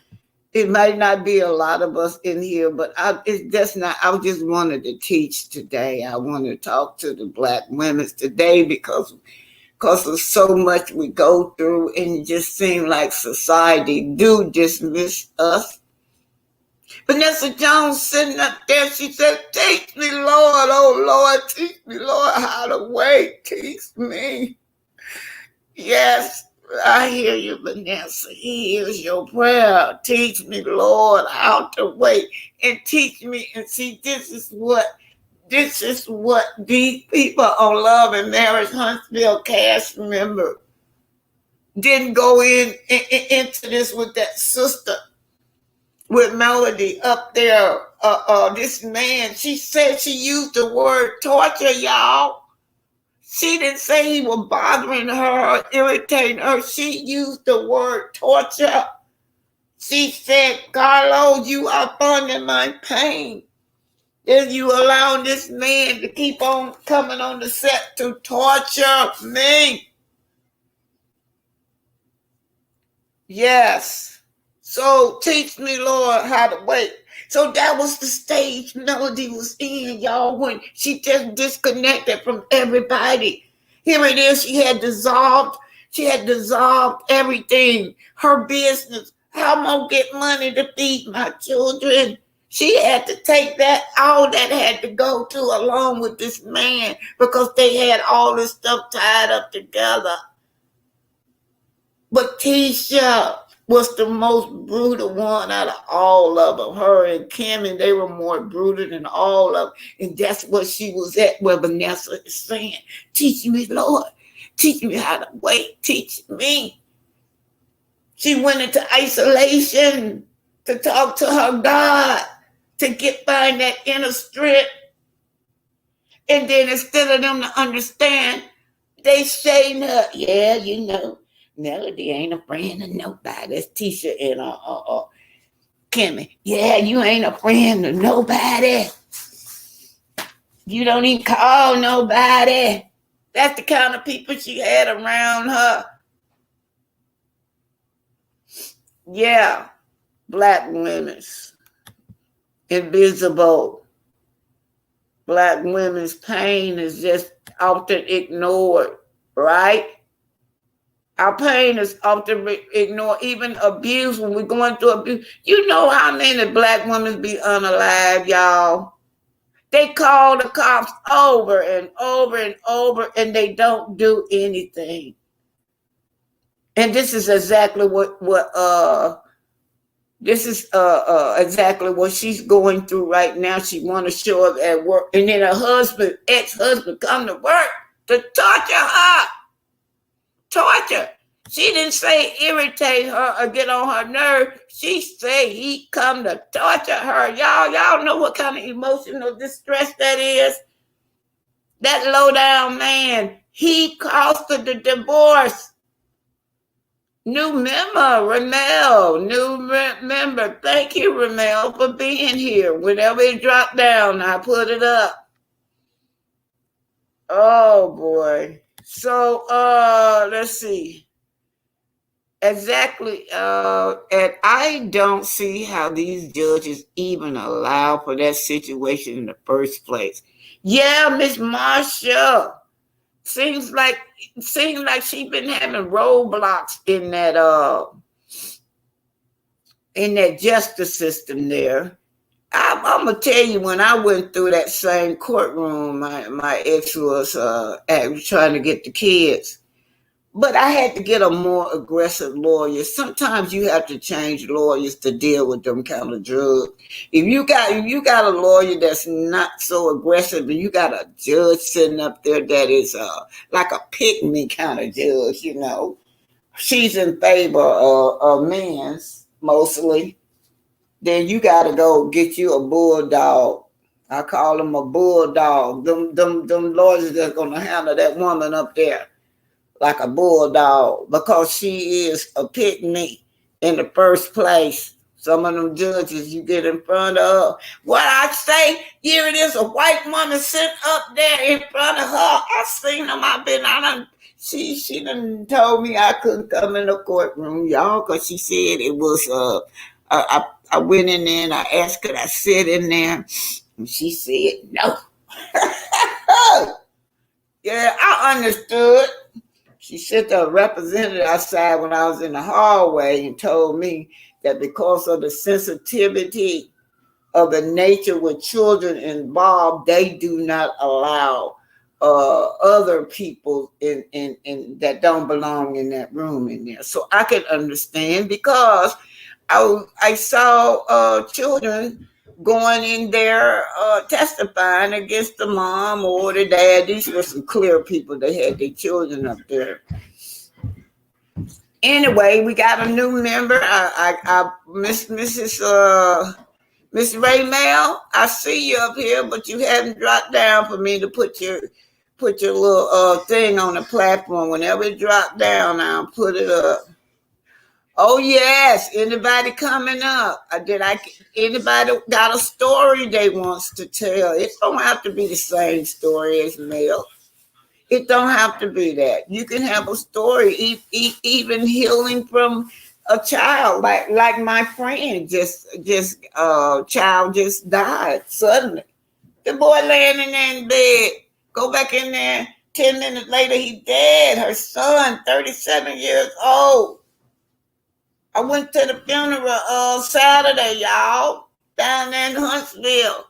it might not be a lot of us in here, but it's just not. I just wanted to teach today. I want to talk to the Black women today because of so much we go through, and it just seems like society do dismiss us. Vanessa Jones sitting up there, she said, teach me, Lord, oh Lord, teach me, Lord, how to wait, teach me. Yes, I hear you, Vanessa. He hears your prayer. Teach me, Lord, how to wait, and teach me. And see, this is what these people on Love and Marriage Huntsville cast member didn't go into this with that sister, with Melody up there. This man, she said she used the word torture, y'all. She didn't say he was bothering her or irritating her. She used the word torture. She said, Carlos, you are funding my pain. Then you allowing this man to keep on coming on the set to torture me. Yes. So teach me, Lord, how to wait. So that was the stage Melody was in, y'all, when she just disconnected from everybody. Here it is. She had dissolved everything. Her business. How am I going to get money to feed my children? She had to take that, all that had to go to along with this man because they had all this stuff tied up together. But Tisha was the most brutal one out of all of them. Her and Kim, and they were more brutal than all of them. And that's what she was at, where Vanessa is saying, teach me, Lord. Teach me how to wait. Teach me. She went into isolation to talk to her God, to find that inner strength. And then instead of them to understand, they shading her. Yeah, you know, Melody ain't a friend of nobody. That's Tisha and Kimmy. Yeah, you ain't a friend of nobody. You don't even call nobody. That's the kind of people she had around her. Yeah, Black women's invisible. Black women's pain is just often ignored, right? Our pain is often ignored, even abuse. When we're going through abuse, you know how many Black women be unalive, y'all. They call the cops over and over and over, and they don't do anything. And this is exactly exactly what she's going through right now. She want to show up at work, and then her ex-husband, come to work to torture her. Torture. She didn't say irritate her or get on her nerve. She said he come to torture her. Y'all know what kind of emotional distress that is? That low down man, he caused her the divorce. New member, Ramel. New member. Thank you, Ramel, for being here. Whenever it dropped down, I put it up. Oh, boy. So, let's see. Exactly. And I don't see how these judges even allow for that situation in the first place. Yeah, Miss Marsha. Seems like she's been having roadblocks in that justice system there. I'm gonna tell you, when I went through that same courtroom, my ex was trying to get the kids. But I had to get a more aggressive lawyer. Sometimes you have to change lawyers to deal with them kind of drugs. If you got a lawyer that's not so aggressive, and you got a judge sitting up there that is like a pick me kind of judge, she's in favor of men's mostly. Then you got to go get you a bulldog. I call them a bulldog. Them lawyers that's gonna handle that woman up there like a bulldog, because she is a pick me in the first place. Some of them judges you get in front of, what I say, here it is, a white woman sitting up there in front of her. I seen them. I done. She done told me I couldn't come in the courtroom, y'all, because she said it was I went in there and I asked could I sit in there, and she said no. Yeah, I understood. She sent a representative outside when I was in the hallway and told me that because of the sensitivity of the nature with children involved, they do not allow other people in that don't belong in that room in there. So I can understand, because I saw children going in there testifying against the mom or the dad. These were some clear people that had their children up there. Anyway, we got a new member. Miss Ray Mel, I see you up here, but you haven't dropped down for me to put your little thing on the platform. Whenever it drop down, I'll put it up. Oh yes, anybody coming up? Anybody got a story they wants to tell? It don't have to be the same story as Mel. It don't have to be that. You can have a story, even healing from a child, like my friend just child just died suddenly. The boy laying in there in bed. Go back in there. 10 minutes later, he dead. Her son, 37 years old. I went to the funeral Saturday, y'all, down there in Huntsville.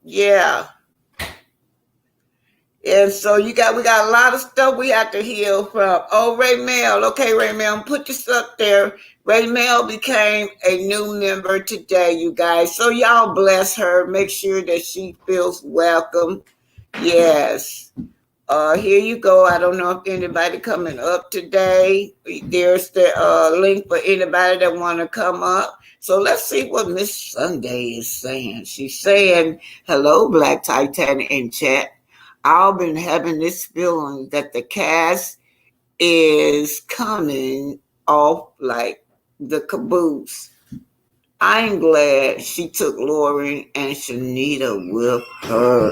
Yeah. And so we got a lot of stuff we have to heal from. Oh, Ray Mel. Okay, Ray Mel, put this up there. Ray Mel became a new member today, you guys. So y'all bless her. Make sure that she feels welcome. Yes. Here you go. I don't know if anybody coming up today. There's the link for anybody that want to come up. So let's see what Miss Sunday is saying. She's saying, hello, Black Titanic in chat. I've been having this feeling that the cast is coming off like the caboose. I'm glad she took Lauren and Shanita with her.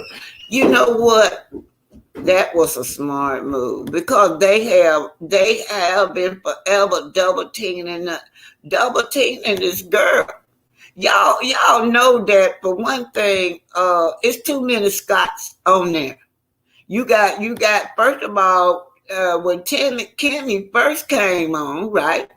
You know what? That was a smart move, because they have been forever double teaming this girl. Y'all know that for one thing, it's too many Scots on there. You got first of all, when Kimmy first came on, right?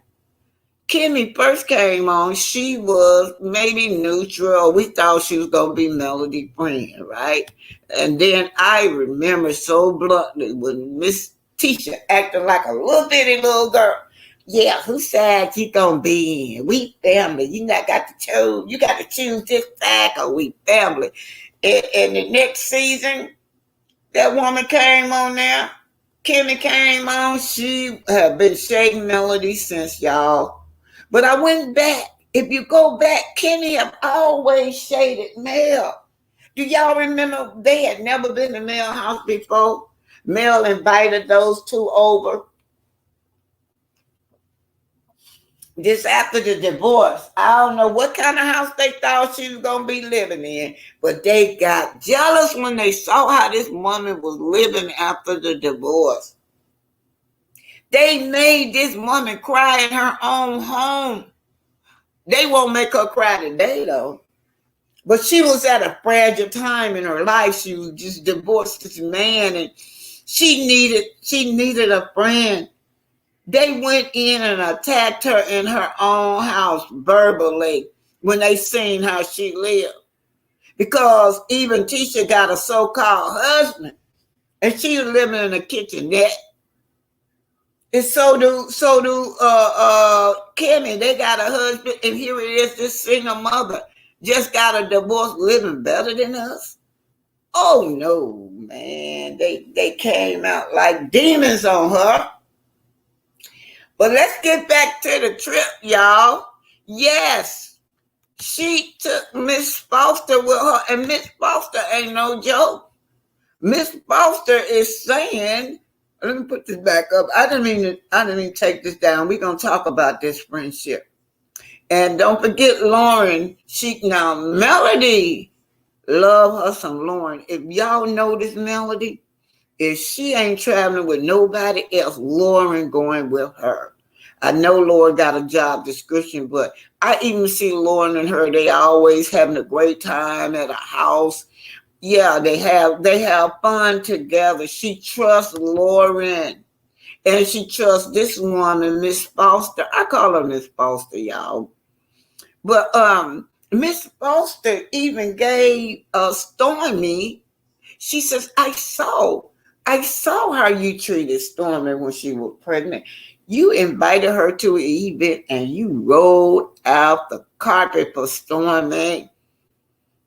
Kimmy first came on, she was maybe neutral. We thought she was gonna be Melody friend, right? And then I remember so bluntly when Miss Tisha acting like a little bitty little girl. Yeah, whose side you gonna be in? We family. You not got to choose. You got to choose this side, or we family. And the next season, that woman came on there. Kimmy came on. She have been shading Melody since, y'all. But I went back. If you go back, Kimmy have always shaded Mel. Do y'all remember they had never been to Mel house before? Mel invited those two over. Just after the divorce. I don't know what kind of house they thought she was going to be living in, but they got jealous when they saw how this woman was living after the divorce. They made this woman cry in her own home. They won't make her cry today, though. But she was at a fragile time in her life. She was just divorced this man, and she needed a friend. They went in and attacked her in her own house verbally. when they seen how she lived. Because even Tisha got a so-called husband, and she was living in a kitchenette. And so do Kimmy. They got a husband, and here it is, this single mother just got a divorce, living better than us. Oh no, man. They came out like demons on her. But let's get back to the trip, y'all. Yes, she took Miss Foster with her, and Miss Foster ain't no joke. Miss Foster is saying, let me put this back up. I didn't mean to take this down. We're gonna talk about this friendship. And don't forget Lauren. Now Melody, love her some Lauren. If y'all know this Melody, if she ain't traveling with nobody else, Lauren going with her. I know Lauren got a job description, but I even see Lauren and her, they always having a great time at a house. Yeah, they have fun together. She trusts Lauren, and she trusts this woman, Miss Foster. I call her Miss Foster, y'all. But Miss Foster even gave Stormy. She says, I saw how you treated Stormy when she was pregnant. You invited her to an event and you rolled out the carpet for Stormy.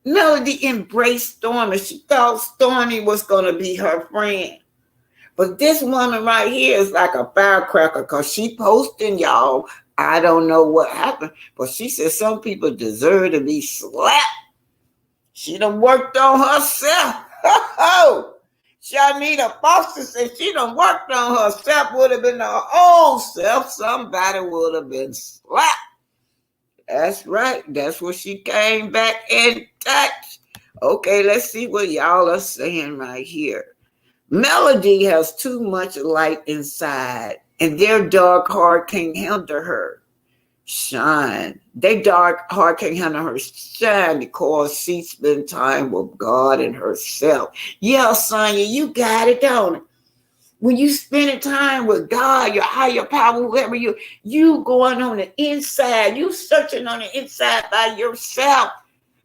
Melody embraced Stormy. She thought Stormy was going to be her friend. But this woman right here is like a firecracker because she posting, y'all. I don't know what happened, but she said some people deserve to be slapped. She done worked on herself. Shanita Foster said she done worked on herself, would have been her own self. Somebody would have been slapped. That's right. That's what she came back in touch. Okay, let's see what y'all are saying right here. Melody has too much light inside, and their dark heart can't handle her shine. They dark heart can't handle her shine because she spent time with God and herself. Yeah, Sonya, you got it, don't it? When you spending time with God, your higher power, whoever you going on the inside, you searching on the inside by yourself.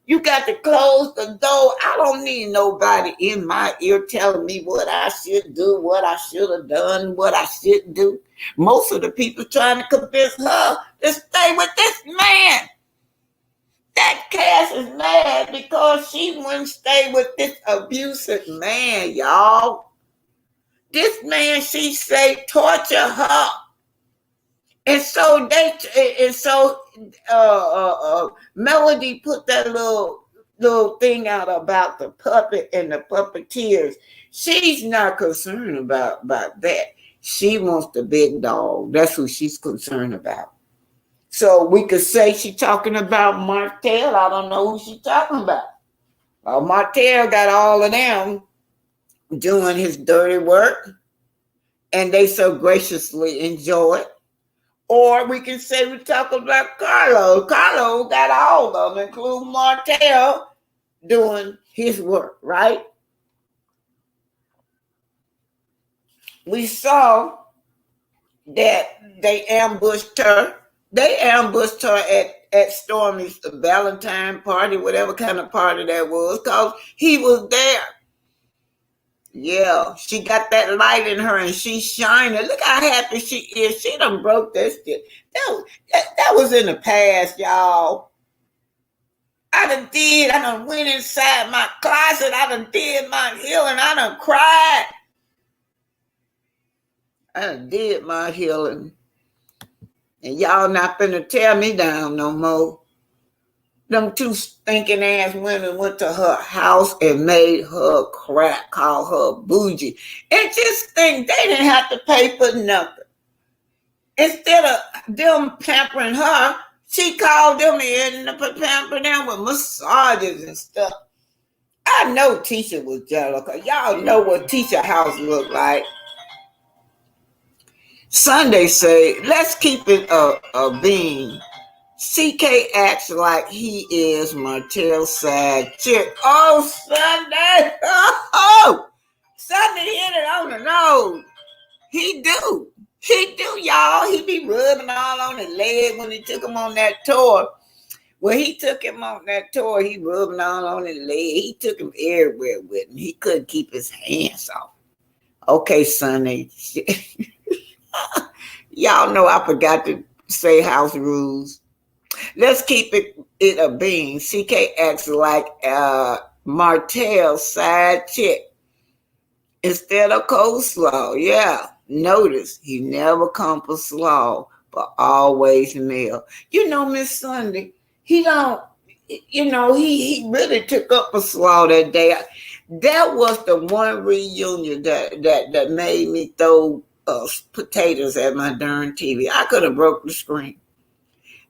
You got to close the door. I don't need nobody in my ear telling me what I should do, what I should have done, what I shouldn't do. Most of the people trying to convince her to stay with this man. That Cass is mad because she wouldn't stay with this abusive man, y'all. This man, she say, torture her. And so Melody put that little thing out about the puppet and the puppeteers. She's not concerned about that. She wants the big dog. That's who she's concerned about. So we could say she's talking about Martel. I don't know who she's talking about. Martel got all of them doing his dirty work, and they so graciously enjoy it. Or we can say we're talking about Carlo. Carlo got all of them, including Martel, doing his work, right? We saw that they ambushed her. They ambushed her at Stormy's Valentine party, whatever kind of party that was, because he was there. Yeah, she got that light in her and she's shining. Look how happy she is. She done broke that shit. That was in the past, y'all. I done went inside my closet. I done did my healing. I done cried. I done did my healing. And y'all not finna tear me down no more. Them two stinking ass women went to her house and made her crap, call her bougie. And just think they didn't have to pay for nothing. Instead of them pampering her, she called them in and pampered them with massages and stuff. I know Tisha was jealous because y'all know what Tisha's house looked like. Sunday say, let's keep it a bean. CK acts like he is Martel's side chick. Oh, Sunday. Oh, Sunday hit it on the nose. He do, y'all. He be rubbing all on his leg when he took him on that tour. When he took him on that tour, he rubbing on his leg. He took him everywhere with him. He couldn't keep his hands off. Okay, Sonny. Y'all know I forgot to say house rules. Let's keep it a being. CK acts like Martel's side chick instead of coleslaw. Yeah, notice he never come for slaw, but always meal. You know, Miss Sunday, he don't. He really took up for slaw that day. That was the one reunion that made me throw potatoes at my darn TV. I could have broke the screen.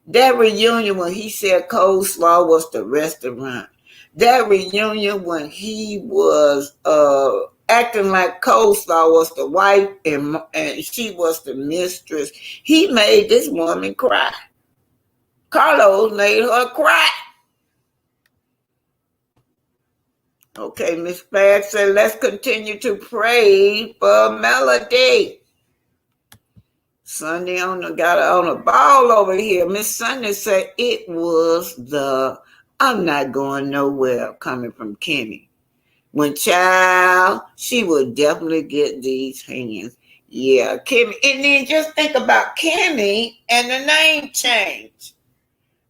That reunion when he said coleslaw was the restaurant. That reunion when he was acting like coleslaw was the wife and she was the mistress. He made this woman cry. Carlos made her cry. Okay, Miss Fad said, let's continue to pray for Melody. Sunday got on a ball over here. Miss Sunday said it was the I'm not going nowhere coming from Kimmy. When child, she would definitely get these hands. Yeah, Kimmy. And then just think about Kimmy and the name change.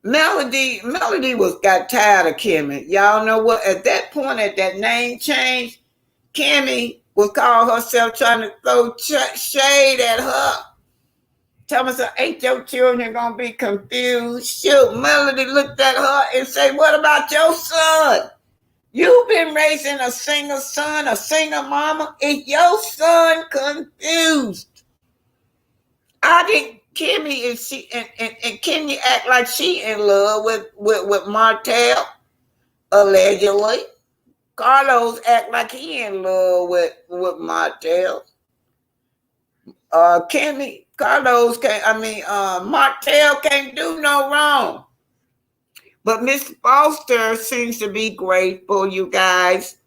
Melody got tired of Kimmy. Y'all know what? At that point, at that name change, Kimmy would call herself trying to throw shade at her. Tell me, ain't your children gonna be confused? Shoot, Melody looked at her and said, what about your son? You've been raising a single son, a single mama. Is your son confused? I think Kimmy and Kimmy act like she in love with Martel, allegedly. Carlos act like he in love with Martel. Martel can't do no wrong. But Miss Foster seems to be grateful, you guys.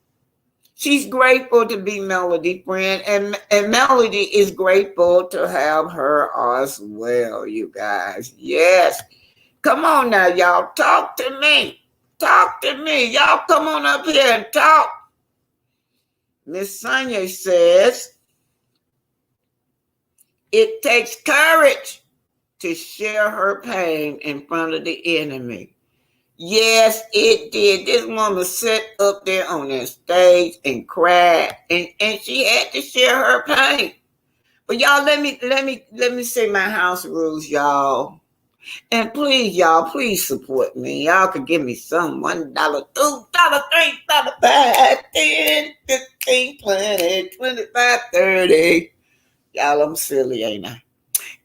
She's grateful to be Melody friend, and Melody is grateful to have her as well, you guys. Yes. Come on now, y'all. Talk to me. Talk to me. Y'all come on up here and talk. Miss Sonia says, it takes courage to share her pain in front of the enemy. Yes, it did. This woman sat up there on that stage and cried, and she had to share her pain. But y'all, let me say my house rules, y'all. And please, y'all, please support me. Y'all could give me some $1, $2, $3, $5, 10, 15, 20, 25, 30. Y'all, I'm silly, ain't I?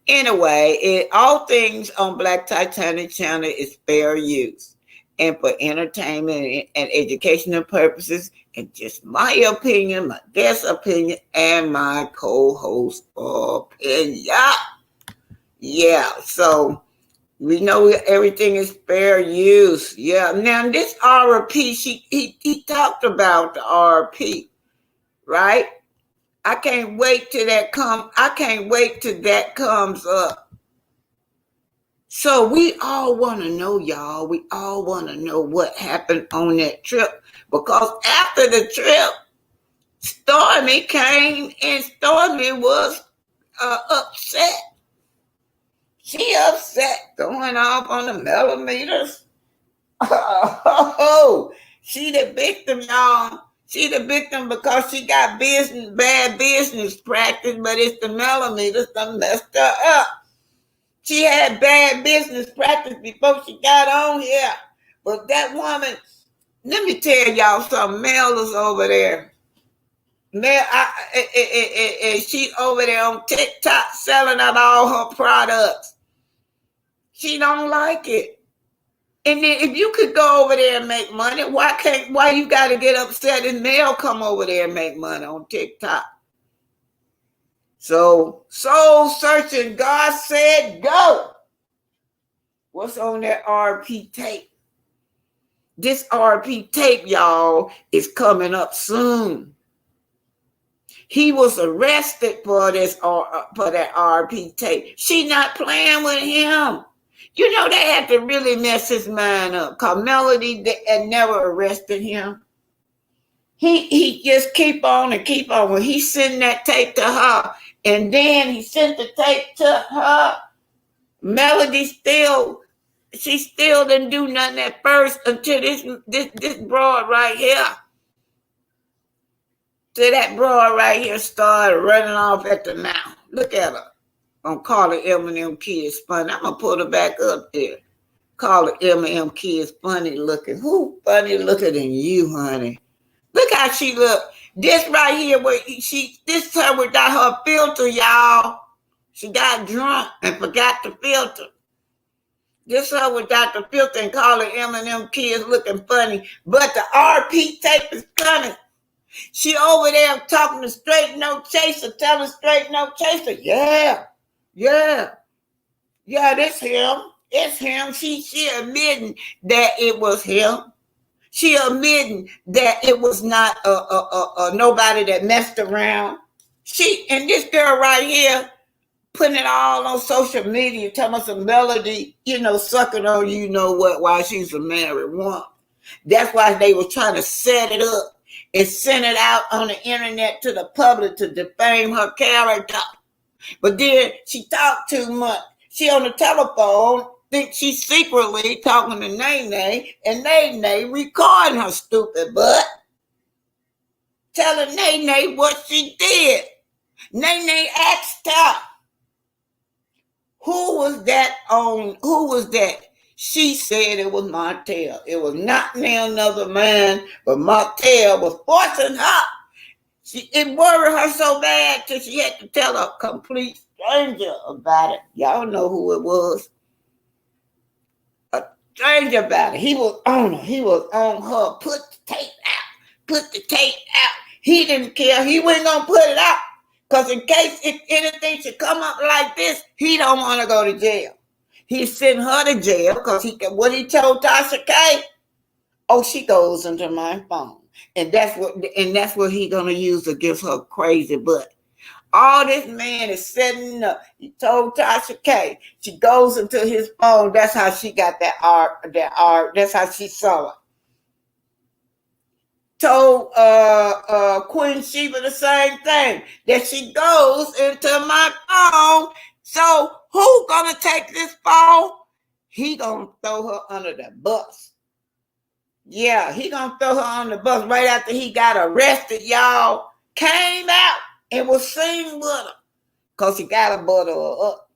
Anyway, all things on Black Titanic channel is fair use. And for entertainment and educational purposes, and just my opinion, my guest opinion, and my co-host opinion. Yeah, so we know everything is fair use. Yeah, now this RP, he talked about the RP, right? I can't wait till that comes up. So we all want to know, y'all. We all want to know what happened on that trip. Because after the trip, Stormy came and Stormy was upset. She upset, going off on the millimeters. Oh, she the victim, y'all. She the victim because she got bad business practice, but it's the millimeters that messed her up. She had bad business practice before she got on here. But that woman, let me tell y'all something. Mel is over there. She over there on TikTok selling out all her products. She don't like it. And then if you could go over there and make money, why you got to get upset and Mel come over there and make money on TikTok? So, soul searching, God said go. What's on that RP tape? This RP tape, y'all, is coming up soon. He was arrested for that RP tape. She not playing with him. You know, they had to really mess his mind up. Cause Melody had never arrested him. He just keep on and keep on. When he sent that tape to her, and then he sent the tape to her, Melody she still didn't do nothing at first until this broad right here. So that broad right here started running off at the mouth. Look at her. I'm calling Eminem kids funny. I'm gonna put her back up there. Call it Eminem kids funny looking. Who funny looking than you, honey? Look how she look. This right here, this her without her filter, y'all. She got drunk and forgot the filter. This her without the filter and calling Eminem kids looking funny. But the RP tape is coming. She over there talking to Straight No Chaser, telling Straight No Chaser, yeah, this him. It's him. She admitting that it was him. She admitting that it was not nobody that messed around. And this girl right here putting it all on social media, telling us a Melody, sucking on you know what while she's a married woman. That's why they were trying to set it up and send it out on the internet to the public to defame her character. But then she talked too much. She on the telephone, think she's secretly talking to Nene, and Nene recording her stupid butt, telling Nene what she did. Nene asked her, who was that? She said it was Martel. It was not none other man, but Martel was forcing her. It worried her so bad till she had to tell a complete stranger about it. Y'all know who it was. A stranger about it. He was on her. He was on her. Put the tape out. He didn't care. He wasn't going to put it out. Because in case if anything should come up like this, he don't want to go to jail. He's sending her to jail because what he told Tasha K, she goes into my phone. And that's what he gonna use against her crazy butt. All this man is setting up. He told Tasha K. She goes into his phone. That's how she got that art. That's how she saw it. Told Queen Sheba the same thing. That she goes into my phone. So who gonna take this phone? He gonna throw her under the bus. Yeah, he gonna throw her on the bus right after he got arrested, y'all. Came out and was seen with her. Because he gotta butter her up.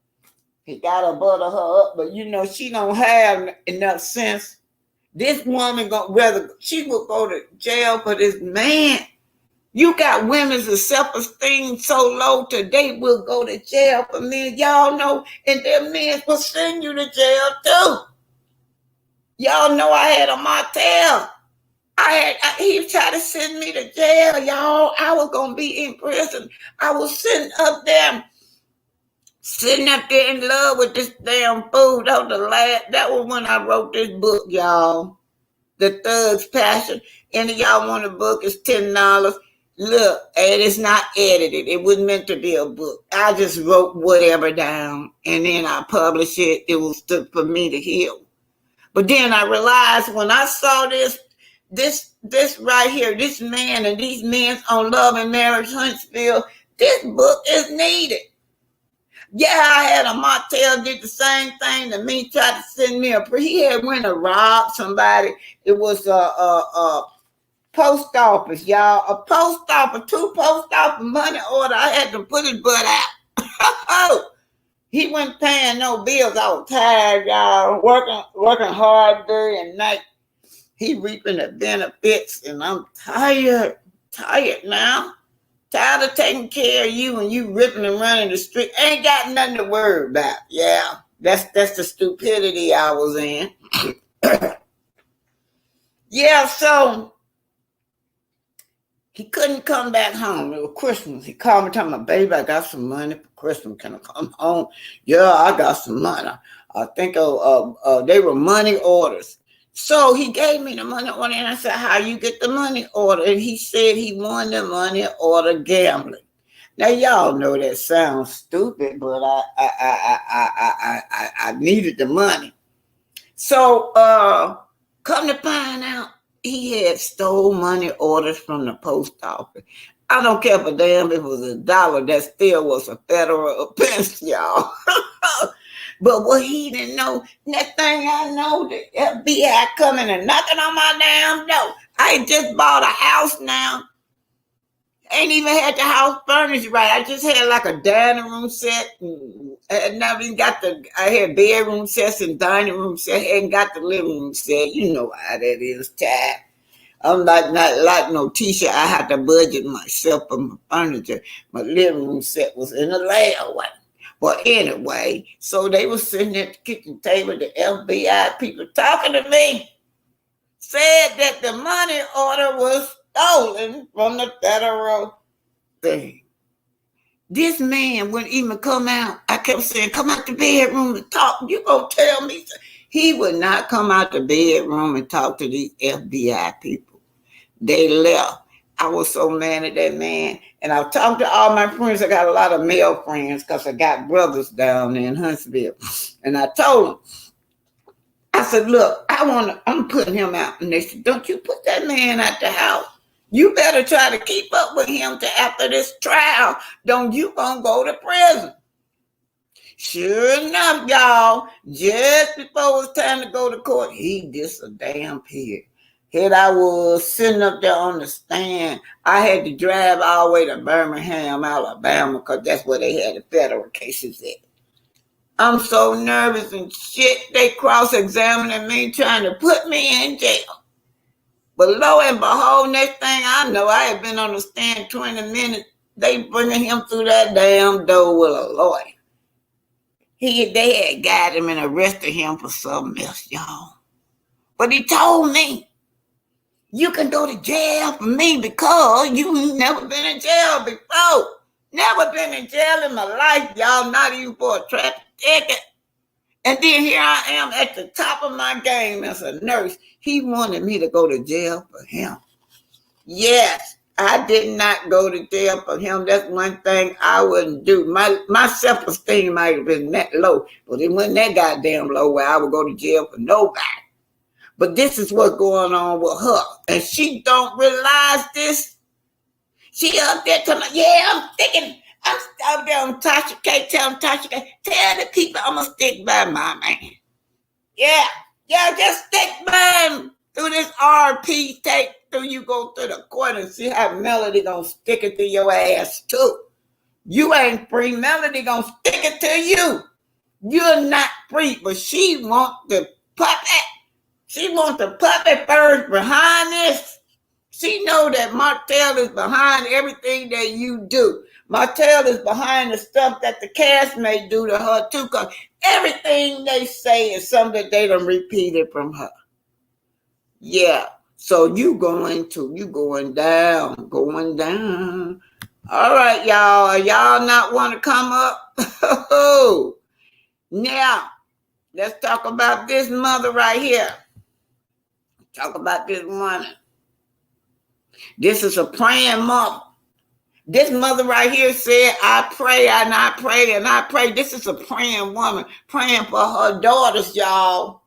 But she don't have enough sense. This woman she will go to jail for this man. You got women's self-esteem so low today will go to jail for men. Y'all know, and their men will send you to jail too. Y'all know I had a martel. He tried to send me to jail, y'all. I was gonna be in prison. I was sitting up there in love with this damn fool. That was when I wrote this book, y'all. The Thug's Passion. Any of y'all want a book? It's $10. Look, and it's not edited. It wasn't meant to be a book. I just wrote whatever down, and then I published it. It was for me to heal. But then I realized when I saw this right here, this man and these men on Love and Marriage Huntsville, this book is needed. Yeah, I had a Martel did the same thing to me, tried to send me he had went to rob somebody. It was a post office, y'all. A post office, 2 post office money order. I had to put his butt out. He wasn't paying no bills. I was tired, y'all. Working hard day and night. He reaping the benefits, and I'm tired now. Tired of taking care of you and you ripping and running the street. Ain't got nothing to worry about. Yeah, that's the stupidity I was in. Yeah, so he couldn't come back home. It was Christmas. He called me telling me, baby, I got some money for Christmas. Can I come home? Yeah, I got some money. I think they were money orders. So he gave me the money order, and I said, how you get the money order? And he said he won the money order gambling. Now y'all know that sounds stupid, but I needed the money. So come to find out, he had stole money orders from the post office. I don't care for damn if it was $1. That still was a federal offense, y'all. But what he didn't know, next thing I know, the FBI coming and knocking on my damn door. I just bought a house now. Ain't even had the house furnished right. I just had like a dining room set. And not even got I had bedroom sets and dining room set. Hadn't got the living room set. You know how that is, Tad. I'm not like no teacher. I had to budget myself for my furniture. My living room set was in a layaway. But anyway, so they were sitting at the kitchen table, the FBI people talking to me, said that the money order was stolen from the federal thing. This man wouldn't even come out. I kept saying, come out the bedroom and talk. You gonna tell me? He would not come out the bedroom and talk to these FBI people. They left. I was so mad at that man. And I've talked to all my friends. I got a lot of male friends because I got brothers down there in Huntsville. And I told them, I said, look, I'm putting him out. And they said, don't you put that man out the house. You better try to keep up with him till after this trial. Don't you gonna go to prison. Sure enough, y'all, just before it was time to go to court, he disappeared. Here I was sitting up there on the stand. I had to drive all the way to Birmingham, Alabama, because that's where they had the federal cases at. I'm so nervous and shit. They cross-examining me, trying to put me in jail. But lo and behold, next thing I know, I had been on the stand 20 minutes. They bringing him through that damn door with a lawyer. They had got him and arrested him for something else, y'all. But he told me, you can go to jail for me because you've never been in jail before. Never been in jail in my life, y'all, not even for a traffic ticket. And then here I am at the top of my game as a nurse. He wanted me to go to jail for him. Yes, I did not go to jail for him. That's one thing I wouldn't do. My self-esteem might have been that low, but it wasn't that goddamn low where I would go to jail for nobody. But this is what's going on with her. And she don't realize this. She up there telling me, I'm out there on Tasha K, telling Tasha K, tell the people I'm going to stick by my man. Yeah, just stick by him through this RP tape till you go through the court and see how Melody going to stick it to your ass too. You ain't free. Melody going to stick it to you. You're not free, but she want the puppet. She wants the puppet first behind this. She know that Martel is behind everything that you do. Martel is behind the stuff that the cast may do to her too, because everything they say is something that they done repeated from her. Yeah. So you going down. All right, y'all. Y'all not want to come up? Now, let's talk about this mother right here. Talk about this woman. This is a praying mother. This mother right here said, I pray and I pray and I pray. This is a praying woman, praying for her daughters, y'all.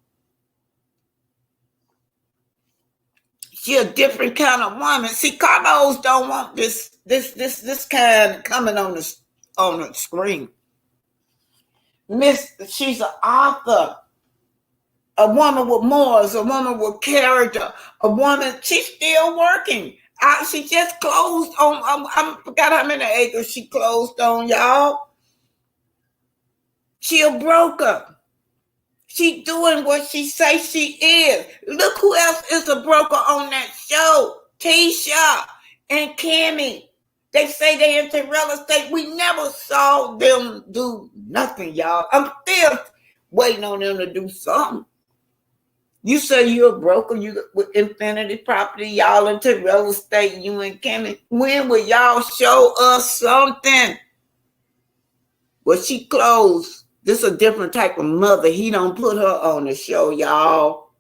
She a different kind of woman. See, Carlos don't want this kind coming on the screen. She's an author. A woman with morals, a woman with character, a woman, she's still working. She just closed on, I forgot how many acres she closed on, y'all. She a broker. She doing what she say she is. Look who else is a broker on that show. Tisha and Kimmy. They say they into real estate. We never saw them do nothing, y'all. I'm still waiting on them to do something. You say you're a broker, you with Infinity Property, y'all into real estate, you and Kimmy. When will y'all show us something? Well, she closed. This is a different type of mother. He don't put her on the show, y'all.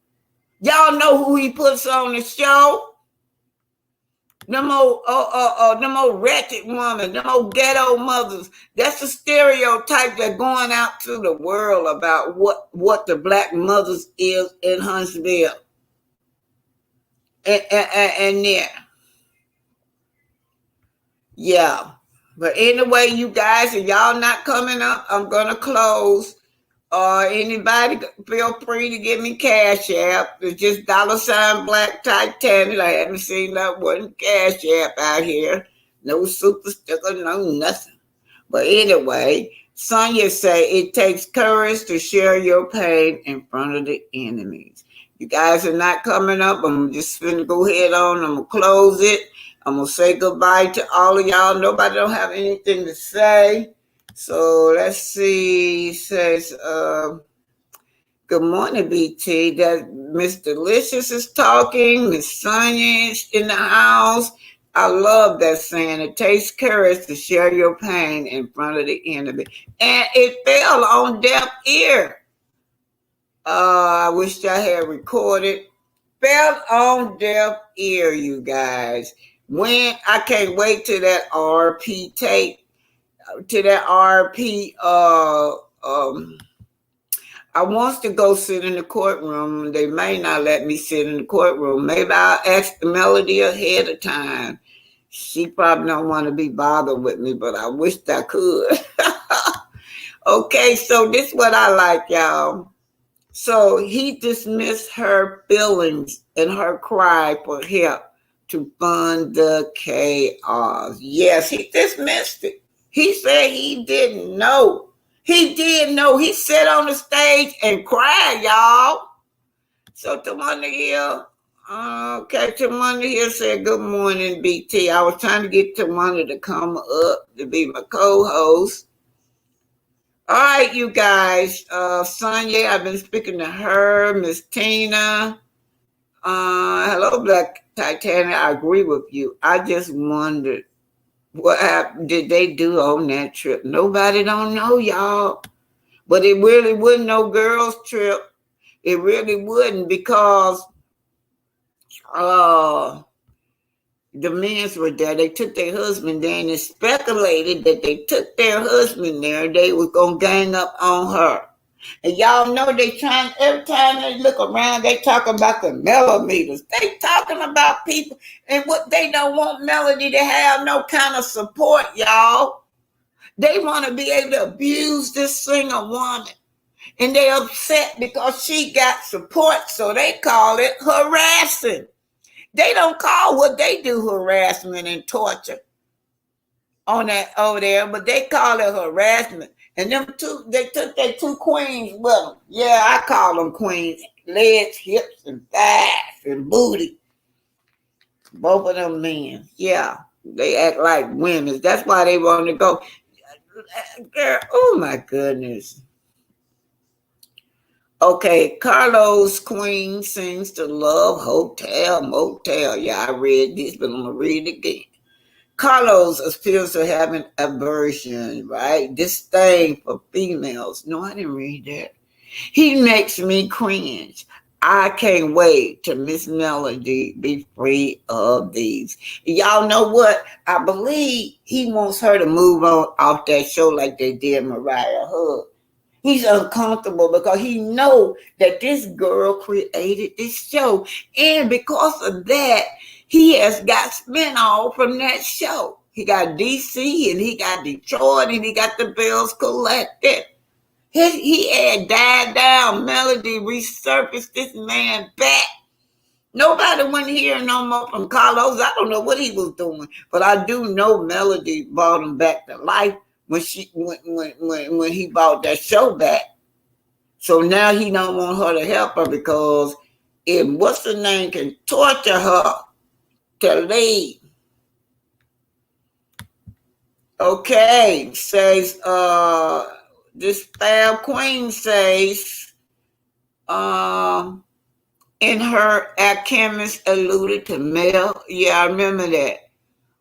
Y'all know who he puts on the show? Them old wretched women, them old ghetto mothers. That's the stereotype that's going out to the world about what the black mothers is in Huntsville. And yeah. But anyway, you guys, if y'all not coming up, I'm gonna close. Anybody feel free to give me cash app. It's just $Black Titanic. I haven't seen that one cash app out here. No super sticker, no nothing. But anyway, Sonia say it takes courage to share your pain in front of the enemies. You guys are not coming up. I'm just gonna go ahead on. I'm gonna close it. I'm gonna say goodbye to all of y'all. Nobody don't have anything to say. So let's see. It says, good morning, BT. That Miss Delicious is talking. Miss Sonia is in the house. I love that saying. It takes courage to share your pain in front of the enemy. And it fell on deaf ear. I wish I had recorded. Fell on deaf ear, you guys. When I can't wait to that RP tape, to that RP. I wants to go sit in the courtroom. They may not let me sit in the courtroom. Maybe I'll ask the Melody ahead of time. She probably don't want to be bothered with me, but I wish I could. Okay, so this is what I like, y'all. So he dismissed her feelings and her cry for help to fund the chaos. Yes, he dismissed it. He said he didn't know. He did know. He sat on the stage and cried, y'all. So Tawana Hill, Tawana Hill said, good morning, BT. I was trying to get Tawana to come up to be my co-host. All right, you guys. Sonia, I've been speaking to her. Miss Tina. Hello, Black Titanic. I agree with you. I just wondered what did they do on that trip. Nobody don't know, y'all. But it really wasn't no girls' trip. It really wouldn't, because the men were there. They took their husband there, and it speculated that they took their husband there. They was going to gang up on her. And y'all know they trying, every time they look around, they talking about the millimeters. They talking about people, and what they don't want Melody to have no kind of support, y'all. They want to be able to abuse this singer woman. And they upset because she got support, so they call it harassing. They don't call what they do harassment and torture on that over there, but they call it harassment. And them two, they took their two queens with them. Yeah, I call them queens. Legs, hips, and thighs, and booty. Both of them men. Yeah, they act like women. That's why they want to go. Girl, oh my goodness. Okay, Carlos Queen sings to Love Hotel Motel. Yeah, I read this, but I'm going to read it again. Carlos appears to have an aversion, right? Disdain for females. No, I didn't read that. He makes me cringe. I can't wait till Miss Melody be free of these. Y'all know what? I believe he wants her to move on off that show like they did Mariah Hood. He's uncomfortable because he knows that this girl created this show. And because of that, he has got spin-off from that show. He got DC and he got Detroit and he got the bills collected. He had died down. Melody resurfaced this man back. Nobody went here no more from Carlos. I don't know what he was doing, but I do know Melody brought him back to life when he bought that show back. So now he don't want her to help her because if what's the name can torture her to leave. Okay, says this Fab Queen says in her alchemist alluded to Mel. Yeah, I remember that.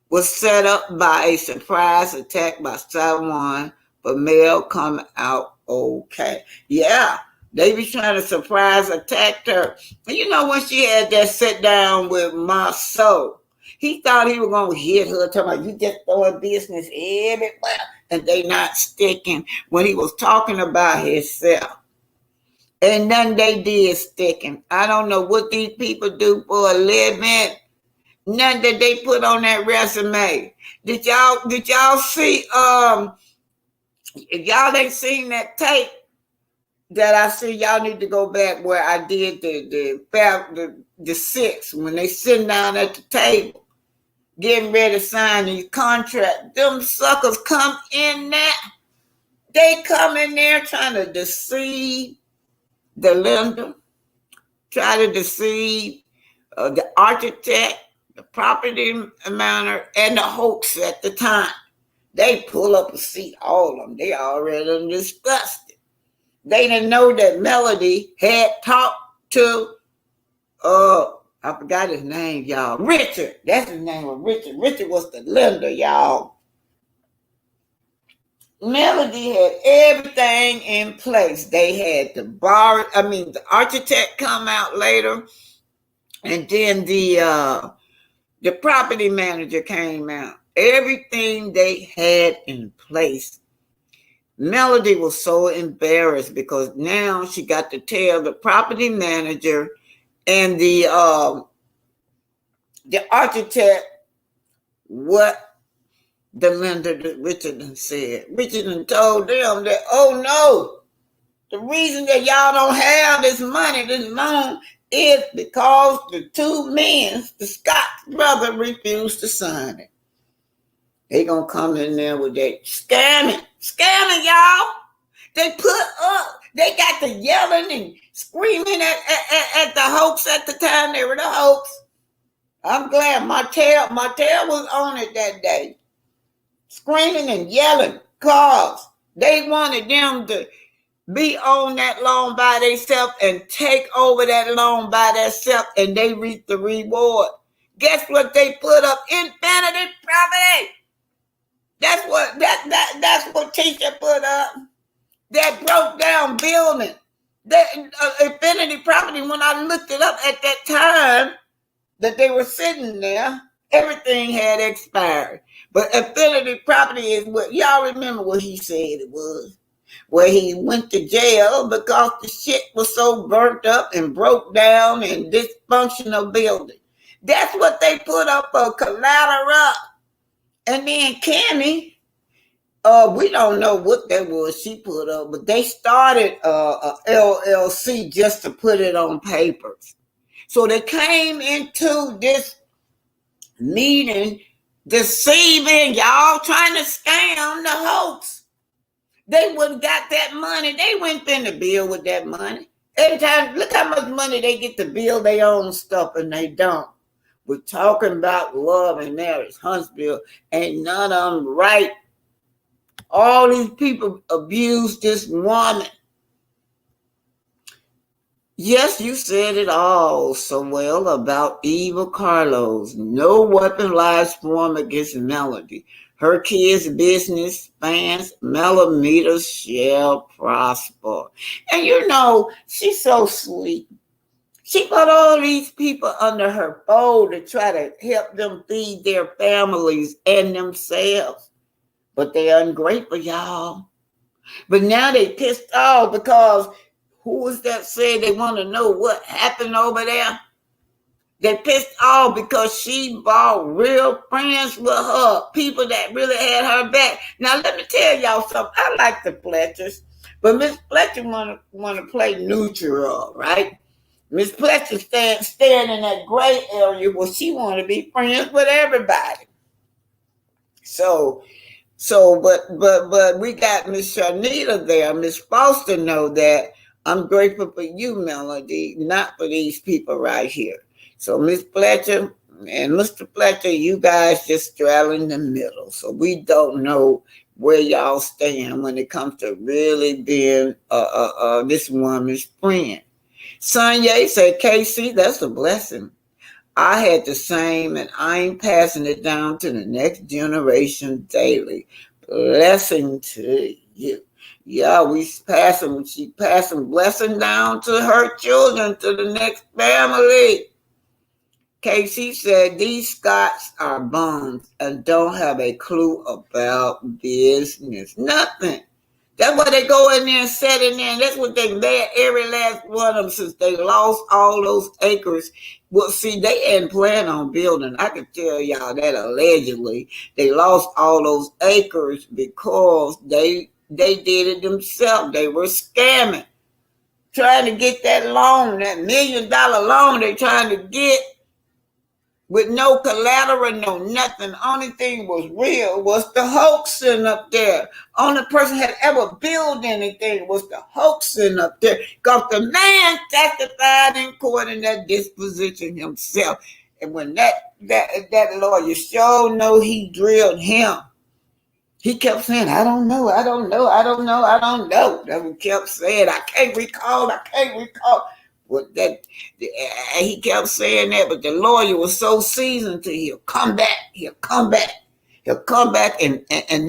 Was set up by a surprise attack by someone, but Mel come out okay. Yeah, they be trying to surprise attack her. And you know when she had that sit down with my soul, He thought he was gonna hit her, talking about you just throwing business everywhere, and they not sticking. When he was talking about himself, and none they did sticking. I don't know what these people do for a living. None that they put on that resume. Did y'all see? If y'all ain't seen that tape that I see, y'all need to go back where I did the six when they sitting down at the table getting ready to sign these contracts. Them suckers come in there. They come in there trying to deceive the lender, try to deceive the architect, the property manager, and the hoax at the time. They pull up a seat, all of them. They already discussed it. They didn't know that Melody had talked to, I forgot his name, y'all. Richard. That's his name was Richard. Richard was the lender, y'all. Melody had everything in place. They had the architect come out later, and then the property manager came out. Everything they had in place. Melody was so embarrassed because now she got to tell the property manager and the architect what the lender Richard said. Richard told them that, oh no, the reason that y'all don't have this money, this loan, is because the two men, the Scott brother, refused to sign it. They gonna come in there with that scamming, y'all. They put up, they got the yelling and screaming at the hoax at the time. They were the hoax. I'm glad Martel was on it that day. Screaming and yelling, cause they wanted them to be on that loan by themselves and take over that loan by themselves, and they reap the reward. Guess what they put up? Infinity property. That's what Tisha put up. That broke down building. That Infinity property, when I looked it up at that time that they were sitting there, everything had expired. But Infinity property is what y'all remember what he said it was. Where he went to jail because the shit was so burnt up and broke down and dysfunctional building. That's what they put up for collateral. And then Cammy, we don't know what that was she put up, but they started a LLC just to put it on papers. So they came into this meeting deceiving y'all, trying to scam the hoax. They wouldn't got that money. They wouldn't finna bill with that money. Every time, look how much money they get to build their own stuff, and they don't. We're talking about love and marriage, Huntsville. Ain't none of them right. All these people abuse this woman. Yes, you said it all so well about Eva Carlos. No weapon lies formed against Melody. Her kids' business, fans, millimeters shall prosper. And you know, she's so sweet. She put all these people under her fold to try to help them feed their families and themselves. But they're ungrateful, y'all. But now they pissed off because who was that said they want to know what happened over there? They pissed off because she bought real friends with her, people that really had her back. Now let me tell y'all something. I like the Fletchers, but Miss Fletcher want to play neutral, right? Miss Fletcher stand in that gray area where she want to be friends with everybody. But we got Miss Shanita there. Miss Foster know that I'm grateful for you, Melody, not for these people right here. So Miss Fletcher and Mr. Fletcher, you guys just straddle in the middle. So we don't know where y'all stand when it comes to really being this woman's friend. Sonya said, KC, that's a blessing. I had the same, and I ain't passing it down to the next generation daily. Blessing to you. Yeah, she passing blessing down to her children, to the next family. Casey said these Scots are bums and don't have a clue about business. Nothing. That's why they go in there and set in there, and that's what they mad every last one of them since they lost all those acres. Well, see, they hadn't planned on building. I can tell y'all that allegedly they lost all those acres because they did it themselves. They were scamming, trying to get that loan, that $1 million loan they trying to get with no collateral, no nothing. Only thing was real was the hoaxing up there. Only person had ever built anything was the hoaxing up there. Because the man testified in court in that disposition himself. And when that lawyer sure know he drilled him, he kept saying, I don't know. That's what he kept saying. I can't recall. Well, he kept saying that, but the lawyer was so seasoned to he'll come back, and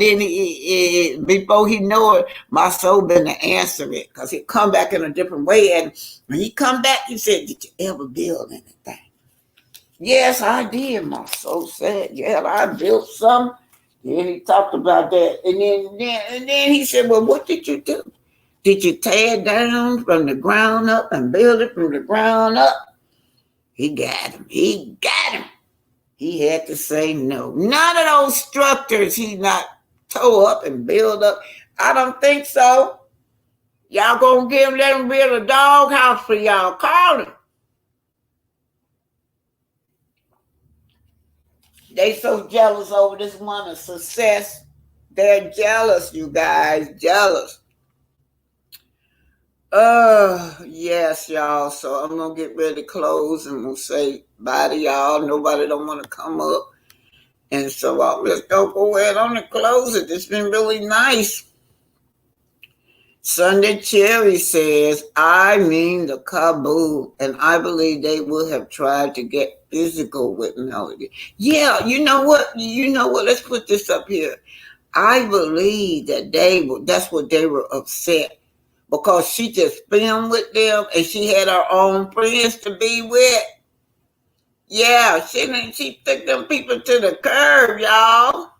then before he know it, my soul been to answer it, because he'll come back in a different way. And when he come back, he said, did you ever build anything? Yes, I did, my soul said. Yeah, I built some. Then he talked about that, and then he said, well, what did you do? Did you tear it down from the ground up and build it from the ground up? He got him. He had to say no. None of those structures he not tore up and build up. I don't think so. Y'all gonna let him build a doghouse for y'all. Call him. They so jealous over this woman's success. They're jealous, you guys, jealous. Yes, y'all. So I'm gonna get ready to close, and we'll say bye to y'all. Nobody don't want to come up, and so I'll just go ahead on and close it. It's been really nice. Sunday Cherry says, I mean the Kabul, and I believe they would have tried to get physical with Melody. Yeah, you know what? Let's put this up here. I believe that that's what they were upset, because she just filmed with them and she had her own friends to be with. Yeah, she took them people to the curb, y'all.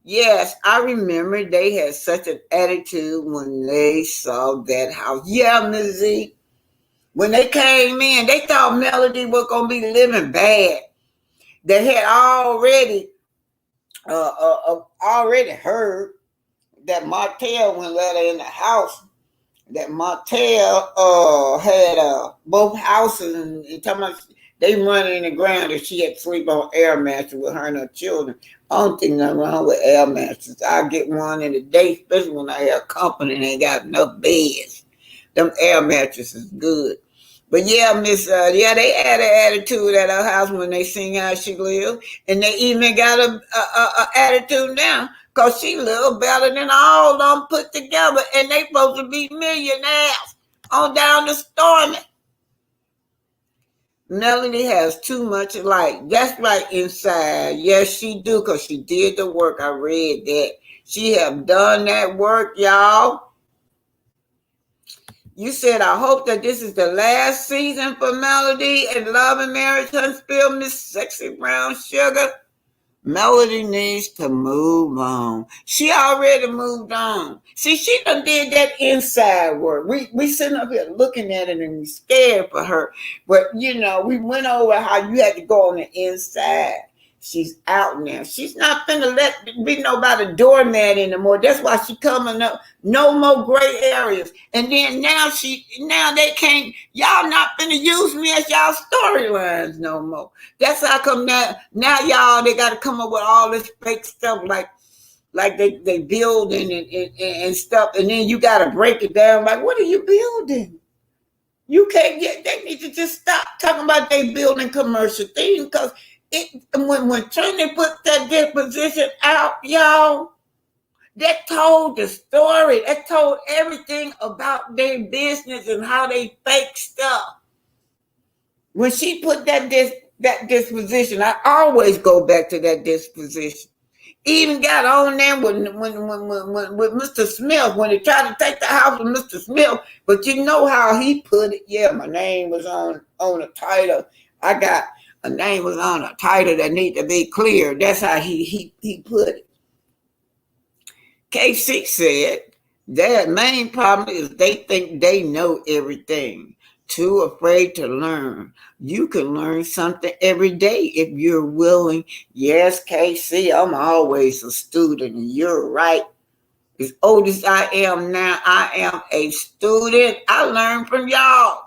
Yes, I remember they had such an attitude when they saw that house. Yeah, Ms. Z. When they came in, they thought Melody was going to be living bad. They had already heard that martel when let her in the house. That martel had both houses, and talking about they running in the ground, and she had to sleep on air mattress with her and her children. I don't think nothing wrong with air mattresses. I get one in the day, especially when I have company and ain't got enough beds. Them air mattresses is good. But yeah, they had an attitude at her house when they seen how she lived, and they even got a attitude now, because she lived better than all of them put together, and they supposed to be millionaires on down the Stormy. Melody has too much light. That's right, inside. Yes, she do, because she did the work. I read that. She have done that work, y'all. You said, I hope that this is the last season for Melody and Love and Marriage Huntsville, Miss Sexy Brown Sugar. Melody needs to move on. She already moved on. See, she done did that inside work. We sitting up here looking at it and we scared for her. But, we went over how you had to go on the inside. She's out now. She's not finna be nobody doormat anymore. That's why she coming up. No more gray areas. And then now they can't, y'all not finna use me as y'all storylines no more. That's how come now y'all, they got to come up with all this fake stuff like they building and stuff. And then you got to break it down. Like, what are you building? You can't they need to just stop talking about they building commercial things, because when Trini put that disposition out, y'all, that told the story. That told everything about their business and how they fake stuff. When she put that disposition, I always go back to that disposition. Even got on there with Mr. Smith when they tried to take the house with Mr. Smith. But you know how he put it. Yeah, my name was on the title. I got a name was on a title that need to be clear. That's how he put it. K6 said their main problem is they think they know everything, too afraid to learn. You can learn something every day if you're willing. Yes, KC, I'm always a student, and you're right. As old as I am now, I am a student. I learn from y'all.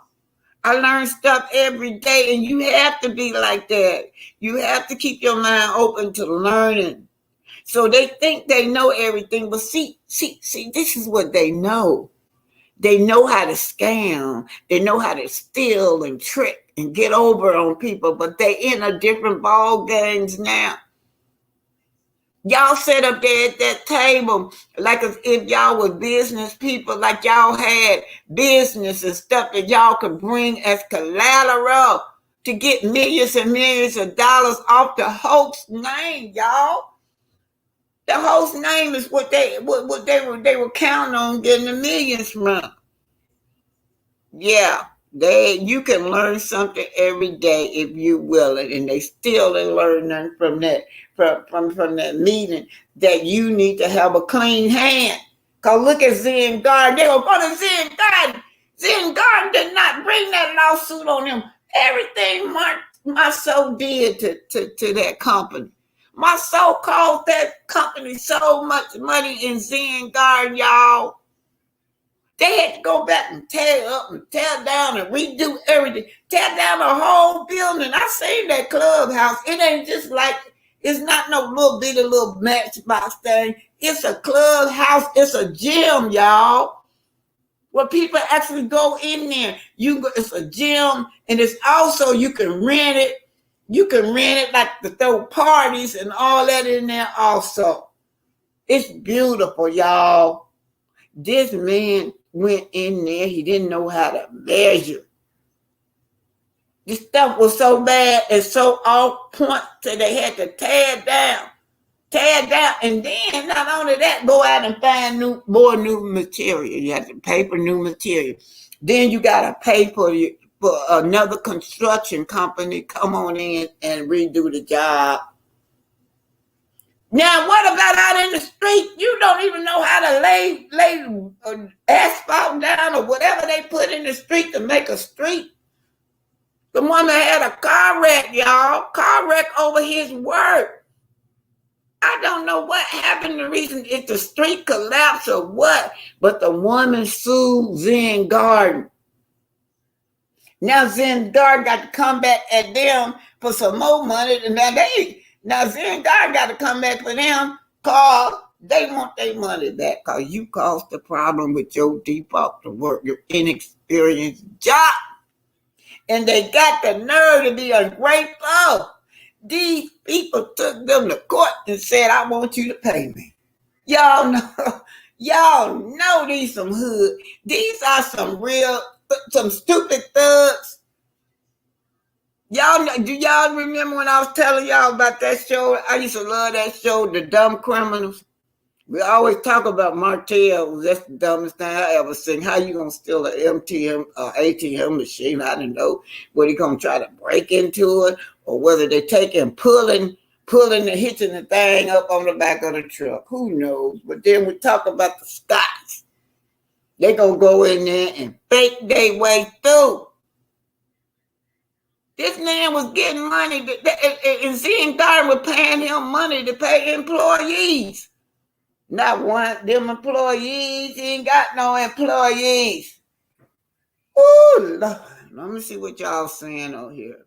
I learn stuff every day, and you have to be like that. You have to keep your mind open to learning. So they think they know everything, but see, this is what they know. They know how to scam. They know how to steal and trick and get over on people, but they in a different ball games now. Y'all sit up there at that table like as if y'all were business people, like y'all had business and stuff that y'all could bring as collateral to get millions and millions of dollars off the hoax name, y'all. The host name is what they were counting on getting the millions from. Yeah, you can learn something every day if you will it, and they still ain't learning from that from that meeting that you need to have a clean hand. Cause look at Zen Garden. They were going to Zen Garden. Zen Garden did not bring that lawsuit on him. Everything my soul did to that company. My soul called that company so much money in Zen Garden, y'all. They had to go back and tear up and tear down and redo everything. Tear down the whole building. I seen that clubhouse. It ain't just like, it's not no little bitty little matchbox thing. It's a clubhouse. It's a gym, y'all. Where people actually go in there. It's a gym, and it's also, you can rent it. You can rent it like to throw parties and all that in there also. It's beautiful, y'all. This man went in there. He didn't know how to measure. This stuff was so bad and so off point that they had to tear it down. Tear it down. And then not only that, go out and find more new material. You have to pay for new material. Then you got to pay for another construction company come on in and redo the job. Now, what about out in the street? You don't even know how to lay asphalt down or whatever they put in the street to make a street. The woman had a car wreck, y'all. Car wreck over his work. I don't know what happened. The reason if the street collapsed or what, but the woman sued Zen Garden. Now Zen Garden got to come back at them for some more money. And now Zen Garden got to come back for them because they want their money back because you caused the problem with your default to work, your inexperienced job. And they got the nerve to be ungrateful. These people took them to court and said, I want you to pay me. Y'all know these some hood. These are some stupid thugs. Y'all know, do y'all remember when I was telling y'all about that show? I used to love that show, The Dumb Criminals. We always talk about martel. That's the dumbest thing I ever seen. How you gonna steal an ATM machine? I don't know. Whether you gonna try to break into it or whether they taking pulling and hitching the thing up on the back of the truck. Who knows? But then we talk about the Scots. They gonna go in there and fake their way through. This man was getting money, and Zen Garden was paying him money to pay employees. Not one them employees. He ain't got no employees. Ooh, Lord. Let me see what y'all saying on here.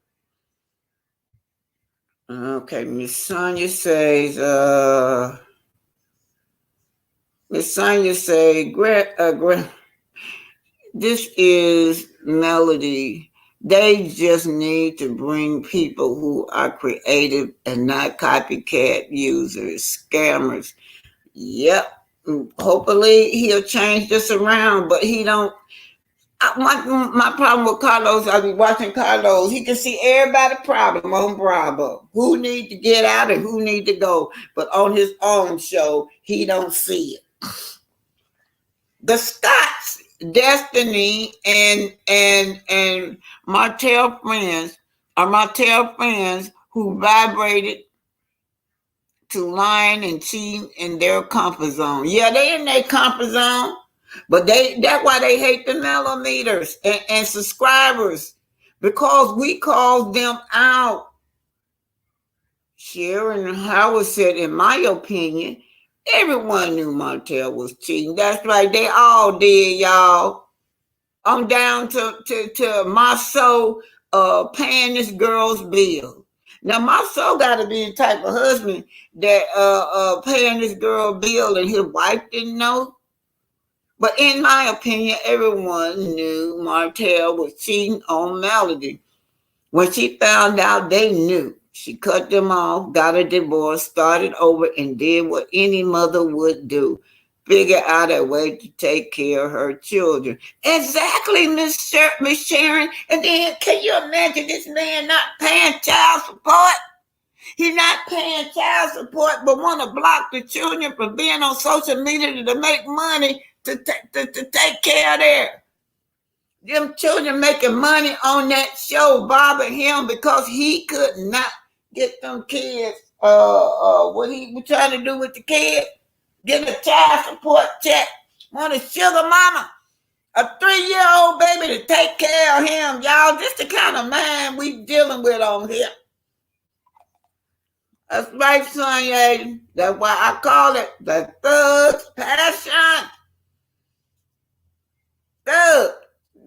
Okay, Miss Sonia says, this is Melody. They just need to bring people who are creative and not copycat users, scammers. Yep. Hopefully he'll change this around, but he don't. My problem with Carlos, I be watching Carlos. He can see everybody's problem on Bravo. Who need to get out and who need to go. But on his own show, he don't see it. The Scots, Destiny, and Martel friends are martel friends who vibrated to lying and cheating in their comfort zone. Yeah, they in their comfort zone, but that's why they hate the millimeters and subscribers, because we called them out. Sharon Howard said, in my opinion, everyone knew Martel was cheating. That's right, they all did, y'all. I'm down to my soul paying this girl's bill. Now my soul gotta be the type of husband that paying this girl bill and his wife didn't know. But in my opinion, everyone knew Martel was cheating on Melody. When she found out, they knew. She cut them off, got a divorce, started over, and did what any mother would do. Figure out a way to take care of her children. Exactly, Miss Sharon. And then, can you imagine this man not paying child support? He's not paying child support, but want to block the children from being on social media to make money to take care of them children, making money on that show, bothering him because he could not get them kids. What he was trying to do with the kids? Get a child support check. Want a sugar mama, a 3-year-old baby to take care of him, y'all. This the kind of man we dealing with on here. That's right, Sonya. That's why I call it the thug's passion. Thug.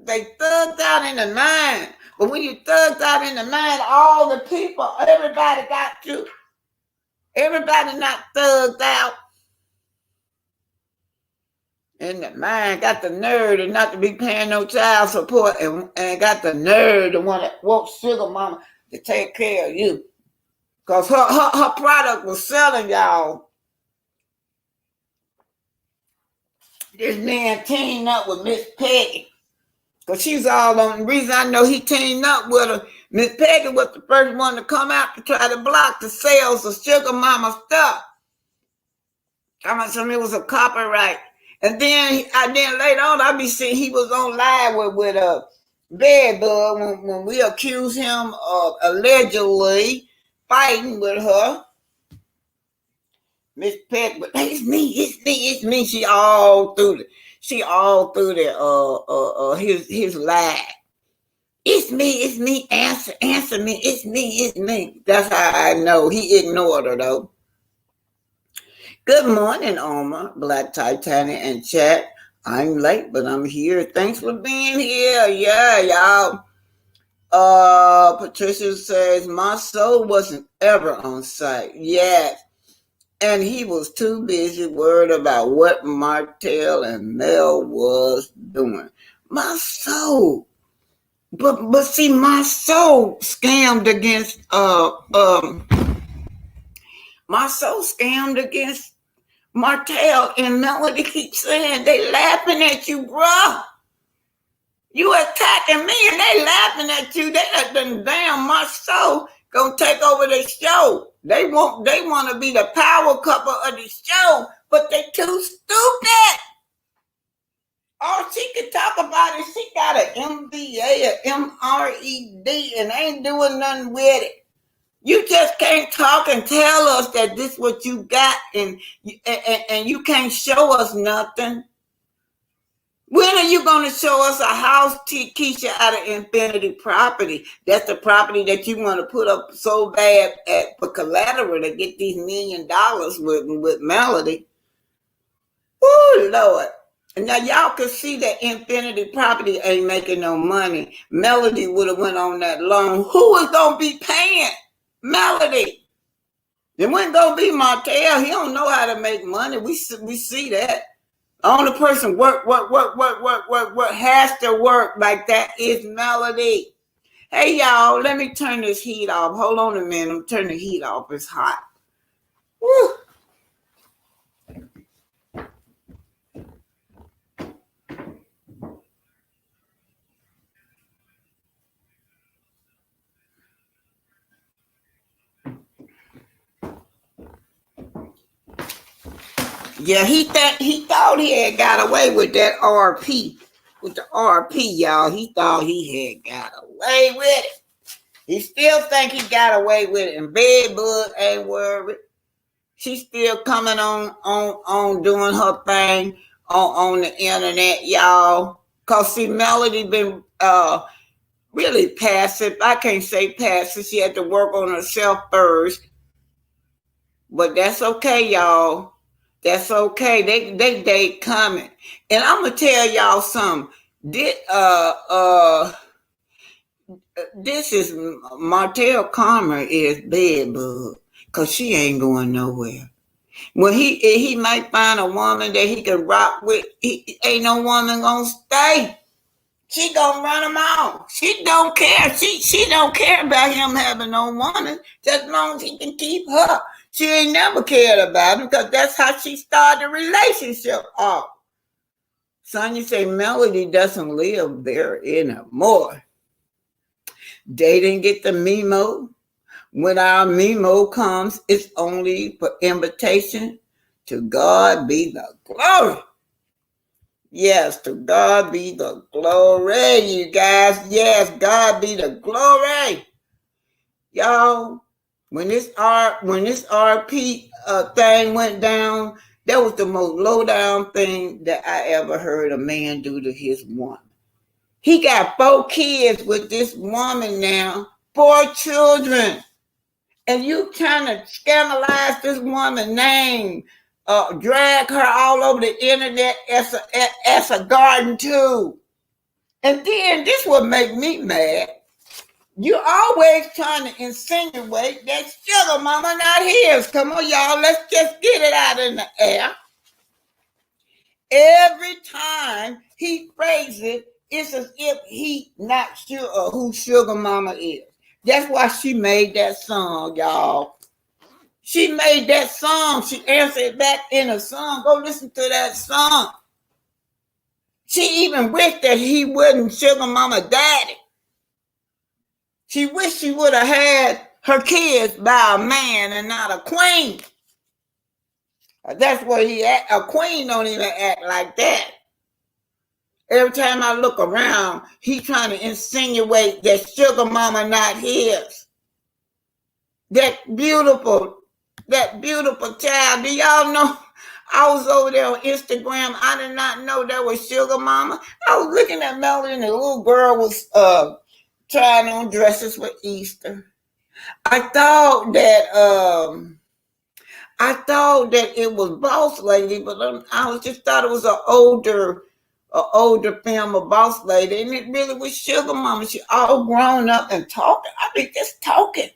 They thugged out in the mind. But when you thugged out in the mind, all the people, everybody got you. Everybody not thugged out. And the mind got the nerve and not to be paying no child support and got the nerve to want sugar mama to take care of you. Because her product was selling, y'all. This man teamed up with Miss Peggy. Because she's all on the reason I know he teamed up with her. Miss Peggy was the first one to come out to try to block the sales of sugar mama stuff. I mean, it was a copyright. And then later on, I be seeing he was on live with a Bedbug when we accused him of allegedly fighting with her. Miss Peck, but hey, it's me. She all through his lie. It's me. Answer me. It's me. That's how I know. He ignored her though. Good morning, Omar, Black Titanic, and chat. I'm late, but I'm here. Thanks for being here. Yeah, y'all. Patricia says, my soul wasn't ever on site. Yes. And he was too busy worried about what Martel and Mel was doing. My soul. But see, my soul scammed against Martel, and Melody keeps saying they laughing at you, bruh. You attacking me and they laughing at you. They let them damn my soul gonna take over the show. They want to be the power couple of the show, but they too stupid. All she can talk about is she got an MBA, an MRED, and ain't doing nothing with it. You just can't talk and tell us that this is what you got and you can't show us nothing. When are you going to show us a house, Keisha, out of Infinity Property? That's the property that you want to put up so bad for collateral to get these $1 million with Melody. Oh, Lord. And now y'all can see that Infinity Property ain't making no money. Melody would have went on that loan. Who is going to be paying Melody? It wasn't going to be Martel. He don't know how to make money. We see that. The only person work has to work like that is Melody. Hey, y'all, let me turn this heat off. Hold on a minute. I'm turning the heat off. It's hot. Woo. Yeah, he thought he had got away with that RP, with the RP, y'all. He thought he had got away with it. He still think he got away with it. And Bedbug ain't worried. She's still coming on doing her thing on the internet, y'all. Cause see, Melody been really passive. I can't say passive. She had to work on herself first. But that's okay, y'all. That's okay. They coming. And I'm gonna tell y'all something. This is Martel Karma is Bedbug. Cause she ain't going nowhere. When he might find a woman that he can rock with, ain't no woman gonna stay. She gonna run him off. She don't care. She don't care about him having no woman, just as long as he can keep her. She ain't never cared about him because that's how she started the relationship off. Sonya say Melody doesn't live there anymore. They didn't get the memo. When our memo comes, it's only for invitation. To God be the glory. Yes, to God be the glory, you guys. Yes, God be the glory. Y'all, when this RP thing went down, that was the most low down thing that I ever heard a man do to his woman. He got 4 kids with this woman now, 4 children. And you trying to scandalize this woman's name, drag her all over the internet as a garden tool. And then this would make me mad. You always trying to insinuate that sugar mama not his. Come on, y'all, let's just get it out in the air. Every time he phrases it, it's as if he not sure who sugar mama is. That's why she made that song, y'all. She made that song. She answered back in a song. Go listen to that song. She even wished that he wasn't sugar mama daddy. She wished she would have had her kids by a man and not a queen. That's where he at. A queen don't even act like that. Every time I look around, he trying to insinuate that sugar mama not his. That beautiful child. Do y'all know? I was over there on Instagram. I did not know that was sugar mama. I was looking at Melody and the little girl was trying on dresses for Easter. I thought that it was Boss Lady, but I just thought it was an older film of Boss Lady, and it really was sugar mama. She all grown up and talking. I mean, just talking.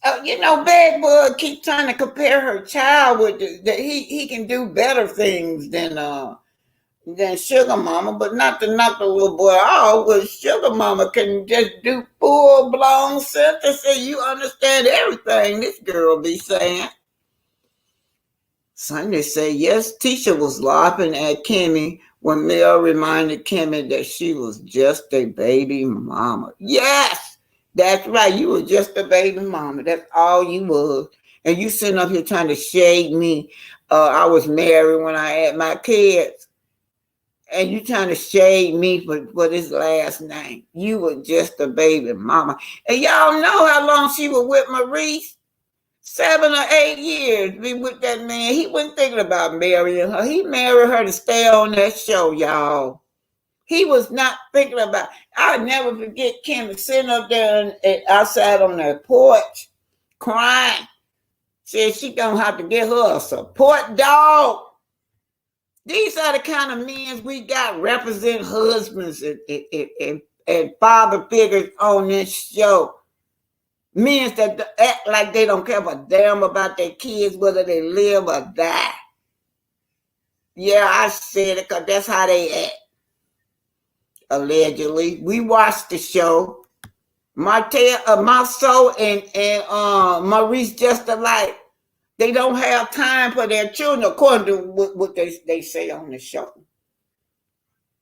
Bedbug keep trying to compare her child with that he can do better things than Sugar Mama, but not to knock the little boy off. But Sugar Mama can just do full blown sentences. You understand everything this girl be saying. Sunday say yes. Tisha was laughing at Kimmy when Mel reminded Kimmy that she was just a baby mama. Yes. That's right. You were just a baby mama. That's all you was. And you sitting up here trying to shade me. I was married when I had my kids. And you trying to shade me for this last name. You were just a baby mama. And y'all know how long she was with Maurice? 7 or 8 years be with that man. He wasn't thinking about marrying her. He married her to stay on that show, y'all. He was not thinking about. I'll never forget Kim sitting up there outside on that porch, crying. Said she gonna have to get her a support dog. These are the kind of men we got represent husbands and father figures on this show. Men that act like they don't care a damn about their kids, whether they live or die. Yeah, I said it because that's how they act. Allegedly, we watched the show. Marceau and Maurice just alike. They don't have time for their children, according to what they say on the show.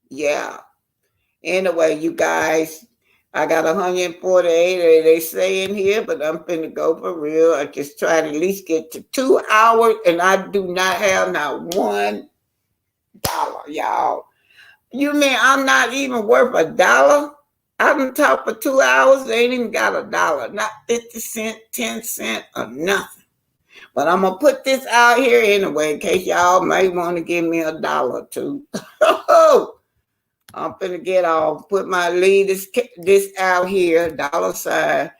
Yeah. Anyway, you guys, I got 148, they say in here, but I'm finna go for real. I just try to at least get to 2 hours, and I do not have not $1, y'all. You mean I'm not even worth $1? I've been talking for 2 hours. They ain't even got $1, not 50 cents, 10 cents, or nothing. But I'm gonna put this out here anyway, in case y'all may want to give me $1 or two. I'm finna get off. Put my lead this out here. $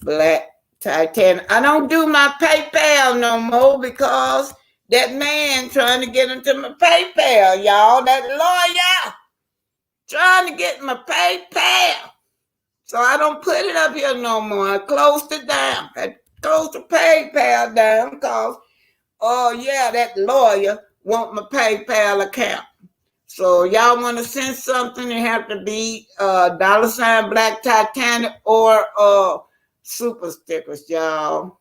Black Titanic. I don't do my PayPal no more because that man trying to get into my PayPal, y'all. That lawyer trying to get my PayPal. So I don't put it up here no more. I closed it down. I closed the PayPal down because, oh yeah, that lawyer want my PayPal account. So y'all want to send something, it have to be $ Black Titanic or super stickers, y'all.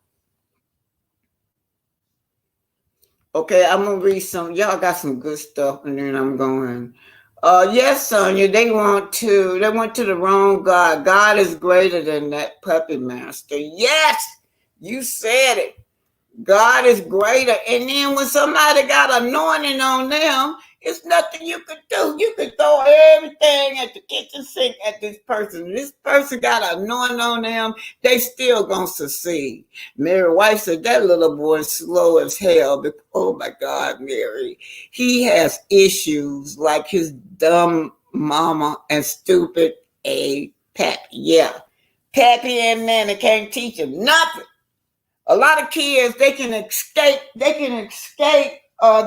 Okay, I'm gonna read some. Y'all got some good stuff, and then I'm going. Yes, Sonia, they went to the wrong God. God is greater than that puppy master. Yes, you said it. God is greater. And then when somebody got anointing on them, it's nothing you could do. You could throw everything at the kitchen sink at this person. This person got anointing on them, they still gonna succeed. Mary White said that little boy is slow as hell. Oh my God, Mary. He has issues like his dumb mama and stupid Pappy. Yeah. Pappy and Nanny can't teach him nothing. A lot of kids they can escape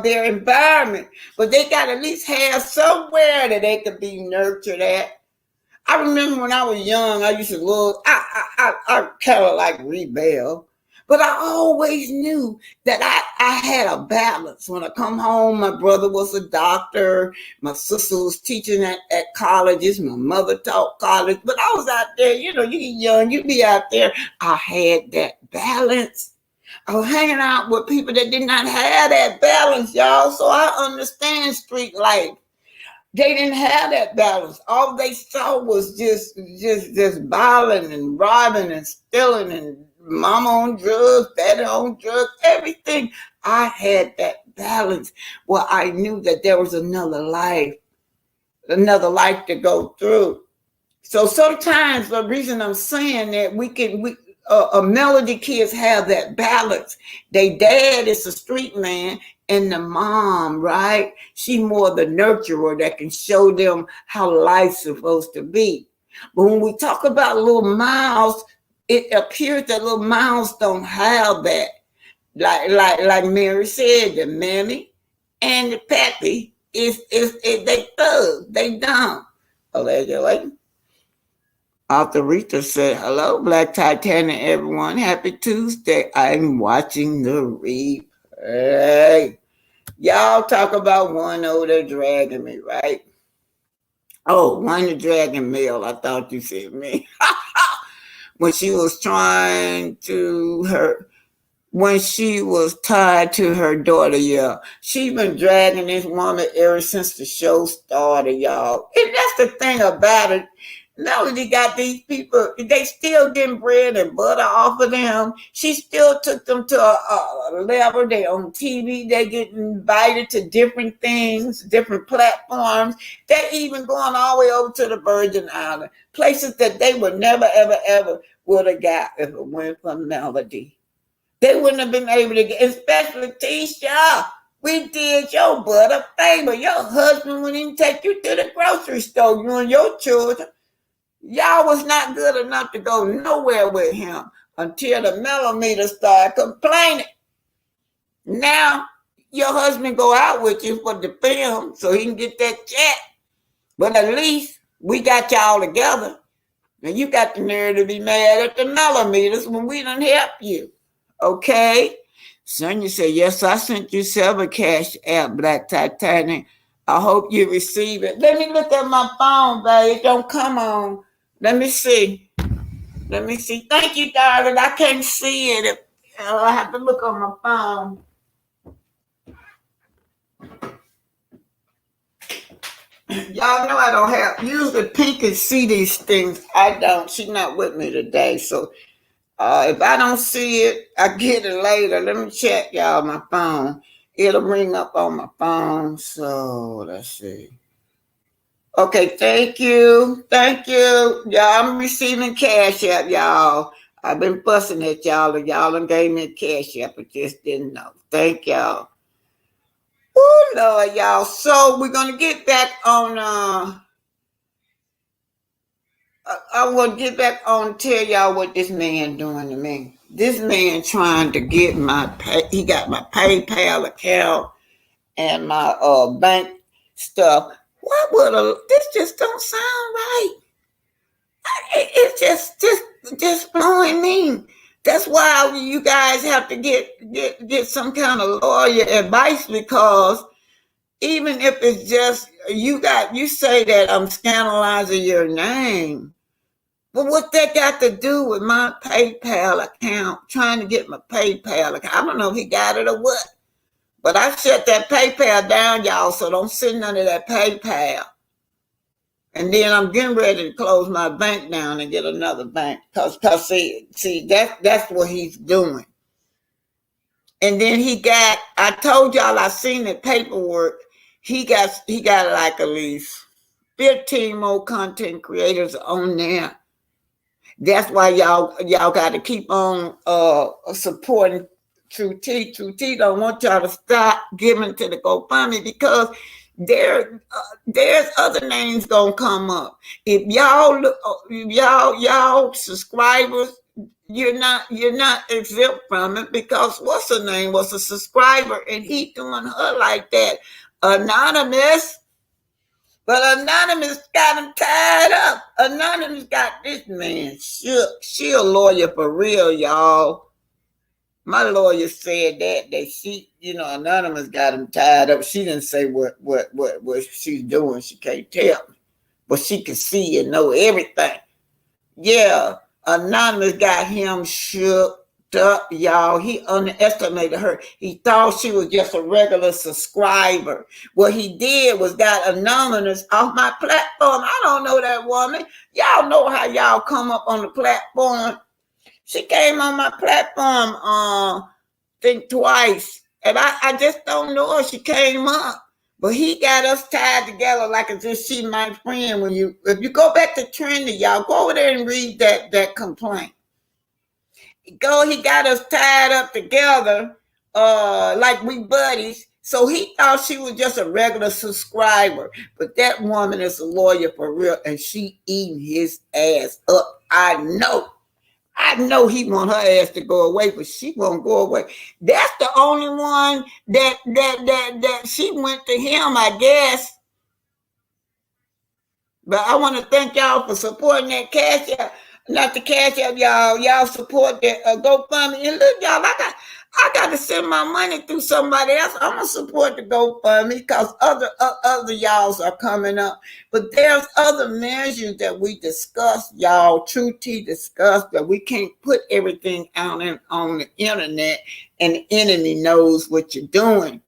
their environment, but they got to at least have somewhere that they could be nurtured at. I remember when I was young, I used to love, I kind of like rebel, but I always knew that I had a balance. When I come home, my brother was a doctor, my sister was teaching at colleges, my mother taught college, but I was out there, you get young, you be out there. I had that balance. I was hanging out with people that did not have that balance, y'all, so I understand street life. They didn't have that balance. All they saw was just violence and robbing and stealing and mama on drugs, daddy on drugs, everything. I had that balance. Well, I knew that there was another life to go through. So sometimes the reason I'm saying that Melody kids have that balance. They dad is a street man, and the mom, right? She more the nurturer that can show them how life's supposed to be. But when we talk about little Miles, it appears that little Miles don't have that. Like Mary said, the mammy and the pappy is they thugs, they dumb. Allegedly. Author Rita said, hello, Black Titanic, everyone. Happy Tuesday. I'm watching the replay. Y'all talk about one over there dragging me, right? Oh, one dragging Mel. I thought you said me. When she was when she was tied to her daughter, yeah. She been dragging this woman ever since the show started, y'all. And that's the thing about it. Melody got these people, they still getting bread and butter off of them. She still took them to a level. They on TV. They get invited to different things, different platforms. They even going all the way over to the Virgin Island, places that they would never, ever, ever would have got if it went for Melody. They wouldn't have been able to get, especially Tisha. We did your butt a favor. Your husband wouldn't even take you to the grocery store, you and your children. Y'all was not good enough to go nowhere with him until the millimeter started complaining. Now, your husband go out with you for the film so he can get that check. But at least we got y'all together. And you got the nerve to be mad at the millimeters when we done help you. Okay? Sonia said, yes, I sent you several cash app, Black Titanic. I hope you receive it. Let me look at my phone, babe. It don't come on. Let me see. Thank you, darling. I can't see it. I have to look on my phone. Y'all know I don't have. Usually Pink can see these things. I don't. She's not with me today. So if I don't see it, I get it later. Let me check, y'all, my phone. It'll ring up on my phone. So let's see. Okay, thank you. Thank you. Y'all, I'm receiving cash app, y'all. I've been fussing at y'all, and y'all done gave me a cash app, but just didn't know. Thank y'all. Oh Lord, y'all. So we're gonna get back on I want to get back on tell y'all what this man doing to me. This man trying to get my he got my PayPal account and my bank stuff. What would this just don't sound right? It's just blowing me. That's why you guys have to get some kind of lawyer advice, because even if it's just you say that I'm scandalizing your name. But what that got to do with my PayPal account, trying to get my PayPal account? I don't know if he got it or what. But I shut that PayPal down, y'all, so don't send none of that PayPal. And then I'm getting ready to close my bank down and get another bank. Cause see, that's what he's doing. And then I told y'all I seen the paperwork. He got like at least 15 more content creators on there. That's why y'all got to keep on supporting True T. True T don't want y'all to stop giving to the GoFundMe, because there's other names gonna come up. If y'all subscribers, you're not exempt from it, because what's her name was a subscriber and he doing her like that. Anonymous. But Anonymous got him tied up. Anonymous got this man shook. She a lawyer for real, y'all. My lawyer said that she, Anonymous got him tied up. She didn't say what she's doing. She can't tell me. But she can see and know everything. Yeah, Anonymous got him shook up, y'all. He underestimated her. He thought she was just a regular subscriber. What he did was got Anonymous off my platform. I don't know that woman. Y'all know how y'all come up on the platform. She came on my platform, think twice. And I just don't know if she came up. But he got us tied together like as if she my friend. If you go back to Trinity, y'all, go over there and read that complaint. He got us tied up together, like we buddies. So he thought she was just a regular subscriber. But that woman is a lawyer for real, and she eating his ass up. I know he want her ass to go away, but she won't go away. That's the only one that she went to him, I guess. But I want to thank y'all for supporting that cash app. Not the cash app, y'all. Y'all support that GoFundMe. And look, y'all, I got to send my money through somebody else. I'm gonna support the GoFundMe because other y'alls are coming up. But there's other measures that we discussed, y'all. True T discussed that we can't put everything out on the internet, and the enemy knows what you're doing.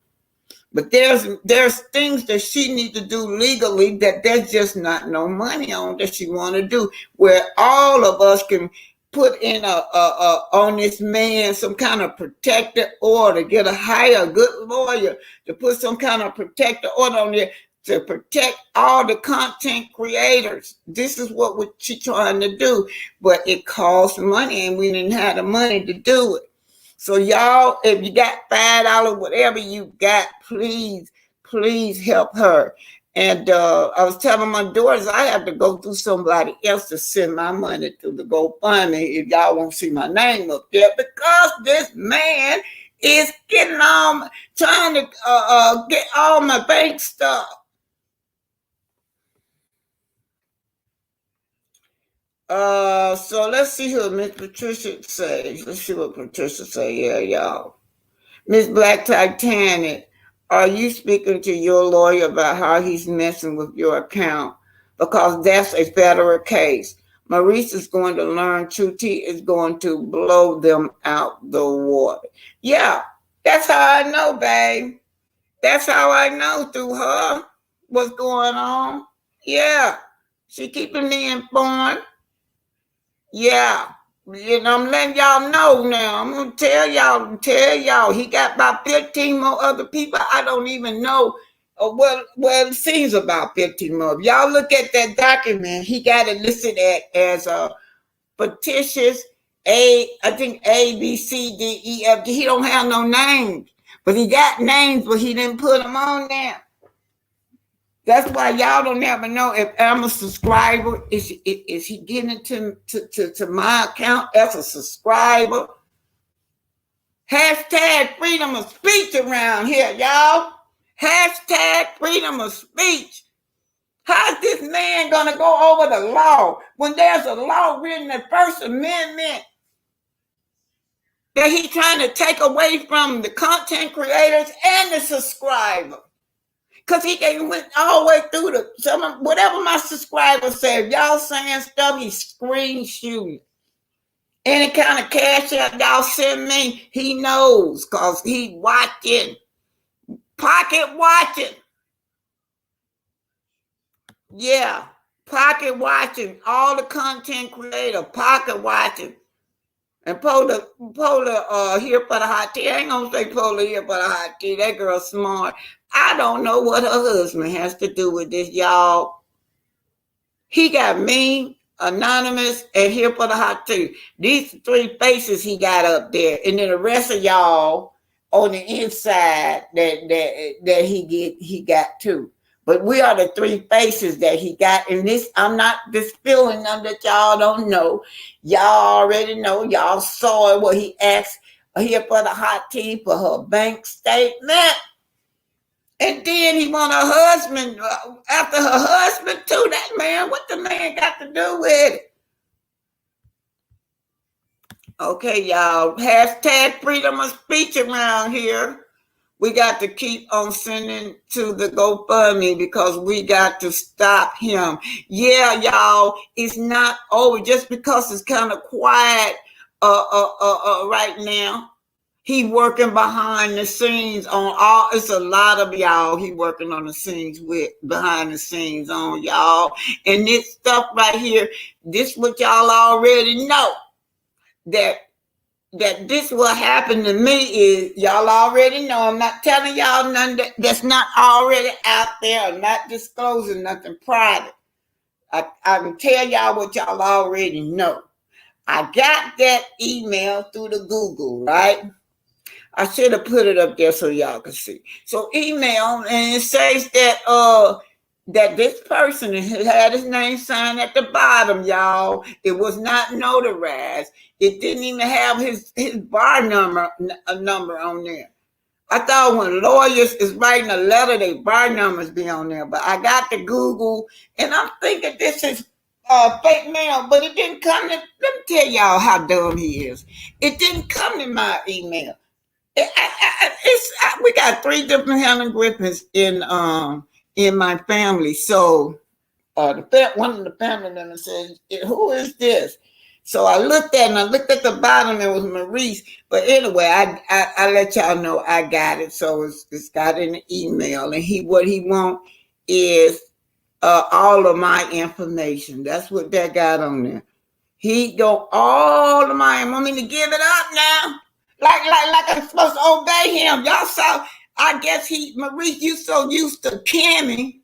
But there's things that she need to do legally that there's just not no money on that she want to do, where all of us can put in on this man some kind of protective order, hire a good lawyer to put some kind of protective order on there to protect all the content creators. This is what she's trying to do, but it costs money, and we didn't have the money to do it. So y'all, if you got $5, whatever you got, please help her. And I was telling my daughters I have to go through somebody else to send my money to the GoFundMe if y'all won't see my name up there, because this man is getting on, trying to get all my bank stuff. So let's see what Miss Patricia says. Let's see what Patricia say. Yeah, y'all. Miss Black Titanic, are you speaking to your lawyer about how he's messing with your account? Because that's a federal case. Maurice is going to learn. True T is going to blow them out the water. Yeah, that's how I know, babe. That's how I know through her what's going on. Yeah, she keeping me informed. Yeah. I'm letting y'all know now. I'm gonna tell y'all. He got about 15 more other people I don't even know well, it seems about 15 more. If y'all look at that document, he got it listed as fictitious I think A, B, C, D, E, F, G. He don't have no names, but he got names, but he didn't put them on there. That's why y'all don't ever know if I'm a subscriber. Is he getting it to my account as a subscriber? Hashtag freedom of speech around here, y'all. Hashtag freedom of speech. How's this man going to go over the law when there's a law written in the First Amendment that he's trying to take away from the content creators and the subscriber? Because he went all the way through whatever my subscribers say. If y'all saying stuff, he's screen shooting. Any kind of cash out y'all send me, he knows because he watching. Pocket watching. Yeah. Pocket watching. All the content creator, pocket watching. And Pola here for the hot tea. I ain't gonna say Pola here for the hot tea. That girl's smart. I don't know what her husband has to do with this, y'all. He got me, Anonymous, and here for the hot tea. These 3 faces he got up there, and then the rest of y'all on the inside that he got too. But we are the 3 faces that he got. And this, I'm not distilling them that y'all don't know. Y'all already know. Y'all saw it, what he asked here for the hot tea for her bank statement. And then he want her husband, after her husband too. That man, what the man got to do with it? Okay, y'all. Hashtag freedom of speech around here. We got to keep on sending to the GoFundMe because we got to stop him. Yeah, y'all, it's not over just because it's kind of quiet right now. He working behind the scenes on all. It's a lot of y'all he working on the scenes with, behind the scenes on, y'all. And this stuff right here, this what y'all already know. That this will happen to me is, y'all already know. I'm not telling y'all nothing that's not already out there. I'm not disclosing nothing private. I can tell y'all what y'all already know. I got that email through the Google, right? I should have put it up there so y'all can see. So email, and it says that this person had his name signed at the bottom, y'all. It was not notarized. It didn't even have his bar number on there. I thought when lawyers is writing a letter, their bar numbers be on there. But I got the Google, and I'm thinking this is fake mail, but it didn't come to. Let me tell y'all how dumb he is. It didn't come to my email. We got 3 different Helen Griffins in my family. So one of the family members said, "Who is this?" So I looked at the bottom. It was Maurice. But anyway, I let y'all know I got it. So it's got in the email, and what he want is all of my information. That's what that got on there. He got all of my. Want me to give it up now? Like I'm supposed to obey him. Y'all saw, I guess Maurice, you so used to Cammy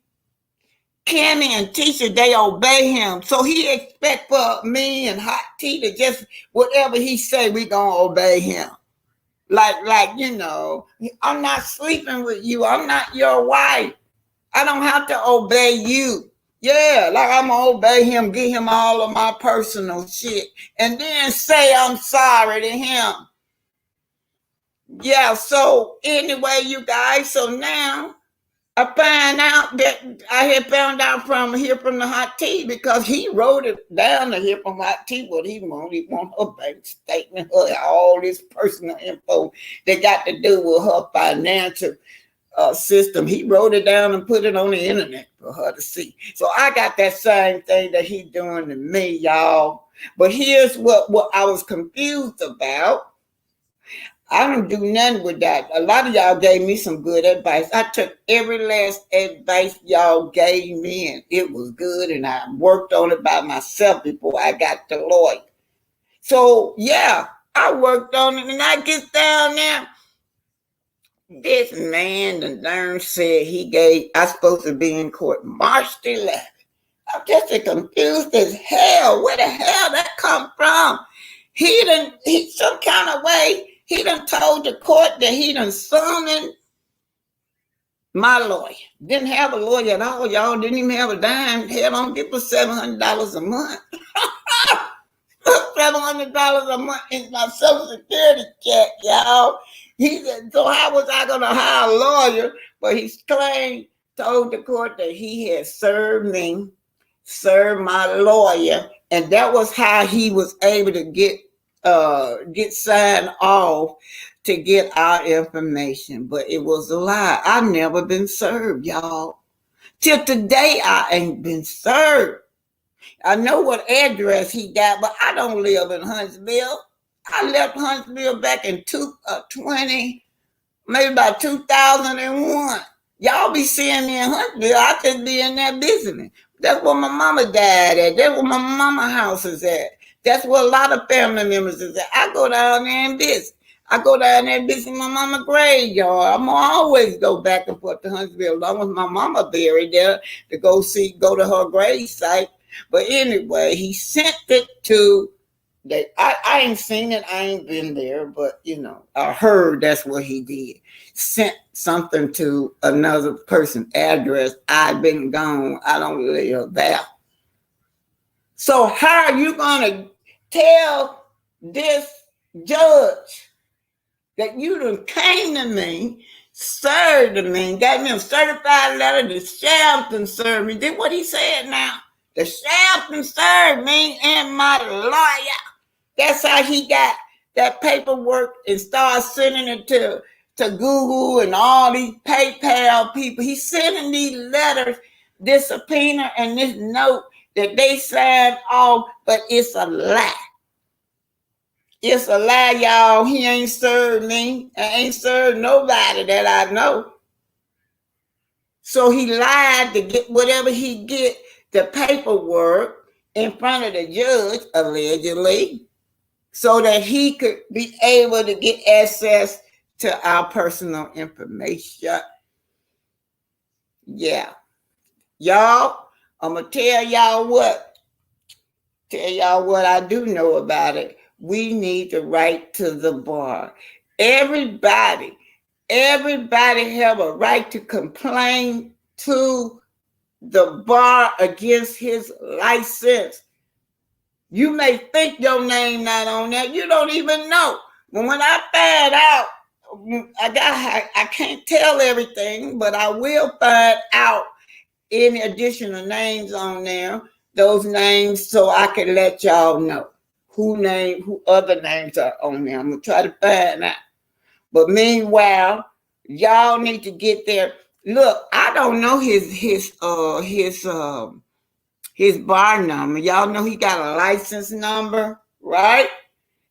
and Tisha, they obey him. So he expect for me and Hot Tea to just, whatever he say, we gonna obey him. Like, you know, I'm not sleeping with you. I'm not your wife. I don't have to obey you. Yeah, like I'm gonna obey him, give him all of my personal shit, and then say I'm sorry to him. Yeah, so anyway, you guys, so now I find out that I had found out from the Hot Tea because he wrote it down to hear from Hot Tea what he want. He want her bank statement, all this personal info that got to do with her financial system. He wrote it down and put it on the internet for her to see. So I got that same thing that he doing to me, y'all. But here's what I was confused about. I don't do nothing with that. A lot of y'all gave me some good advice. I took every last advice y'all gave me, and it was good, and I worked on it by myself before I got the lawyer. So, yeah, I worked on it, and I get down there. This man, the darn said I supposed to be in court March the 11th. I'm just as confused as hell. Where the hell that come from? He some kind of way, he done told the court that he done summoned my lawyer. Didn't have a lawyer at all, y'all. Didn't even have a dime. Hell, don't give us $700 a month. $700 a month in my Social Security check, y'all. He said, so how was I going to hire a lawyer? But he told the court that he had served my lawyer, and that was how he was able to get signed off to get our information. But it was a lie. I've never been served, y'all. Till today, I ain't been served. I know what address he got, but I don't live in Huntsville. I left Huntsville back in maybe about 2001. Y'all be seeing me in Huntsville. I just be in that business. That's where my mama died at. That's where my mama house is at. That's where a lot of family members is at. I go down there and visit. I go down there and visit my mama graveyard. I'm gonna always go back and forth to Huntsville as long as my mama buried there to go to her grave site. But anyway, he sent it to I ain't seen it, I ain't been there, but I heard that's what he did. Sent something to another person's address. I've been gone. I don't live there. So how are you gonna tell this judge that you done came to me, served me, got me a certified letter, the sheriff done served me? Did what he said now? The sheriff done served me and my lawyer. That's how he got that paperwork and started sending it to Google and all these PayPal people. He's sending these letters, this subpoena and this note that they signed off, but it's a lie. It's a lie, y'all. He ain't served me. I ain't served nobody that I know. So he lied to get whatever he get, the paperwork in front of the judge, allegedly, so that he could be able to get access to our personal information. Yeah. Y'all, I'm going to tell y'all what I do know about it. We need the right to the bar. Everybody have a right to complain to the bar against his license. You may think your name not on there. You don't even know. But when I find out, I can't tell everything, but I will find out any additional names on there, those names, so I can let y'all know who other names are on there. I'm gonna try to find out. But meanwhile, y'all need to get there. Look, I don't know his bar number. Y'all know he got a license number, right?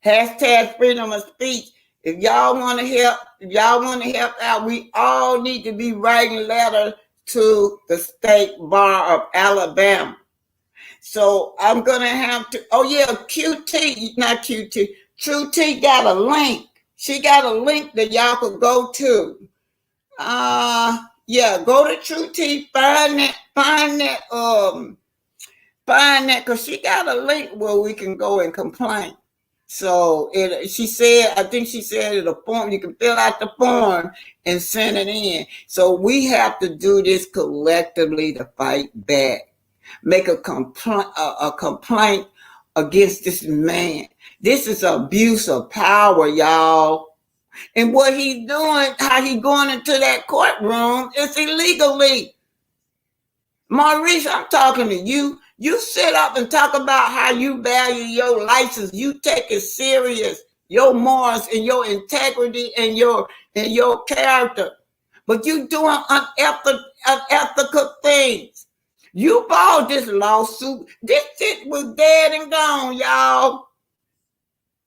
Hashtag freedom of speech. If y'all want to help out, we all need to be writing letters to the state bar of Alabama. So I'm gonna have to. Oh yeah, not QT. True T got a link. She got a link that y'all could go to. Yeah, go to True T. Find that. Because she got a link where we can go and complain. So I think she said it a form. You can fill out the form and send it in. So we have to do this collectively to fight back. Make a complaint against this man. This is abuse of power, y'all. And what he's doing, how he going into that courtroom, is illegally. Maurice, I'm talking to you. You sit up and talk about how you value your license. You take it serious, your morals and your integrity and your character. But you doing unethical things. You bought this lawsuit. This shit was dead and gone, y'all.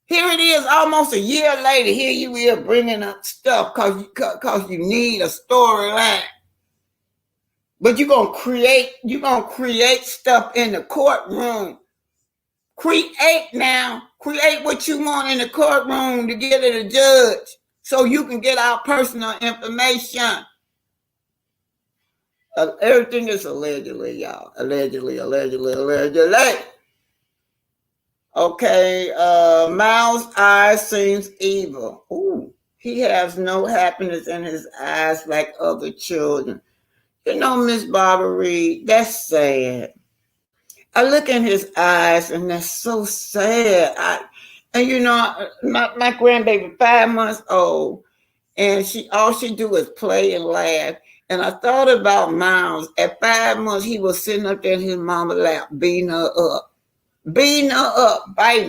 Here it is, almost a year later. Here you are bringing up stuff because you need a storyline. But you're gonna create stuff in the courtroom. Create what you want in the courtroom to get to the judge. so you can get our personal information. Everything is allegedly, y'all. Allegedly. Okay, Miles' eyes seems evil. Ooh, he has no happiness in his eyes like other children. You know, Miss Barbara Reed, that's sad. I look in his eyes and that's so sad. And you know, my grandbaby 5 months old, and all she do is play and laugh. And I thought about Miles. At 5 months, he was sitting up there in his mama's lap, beating her up, biting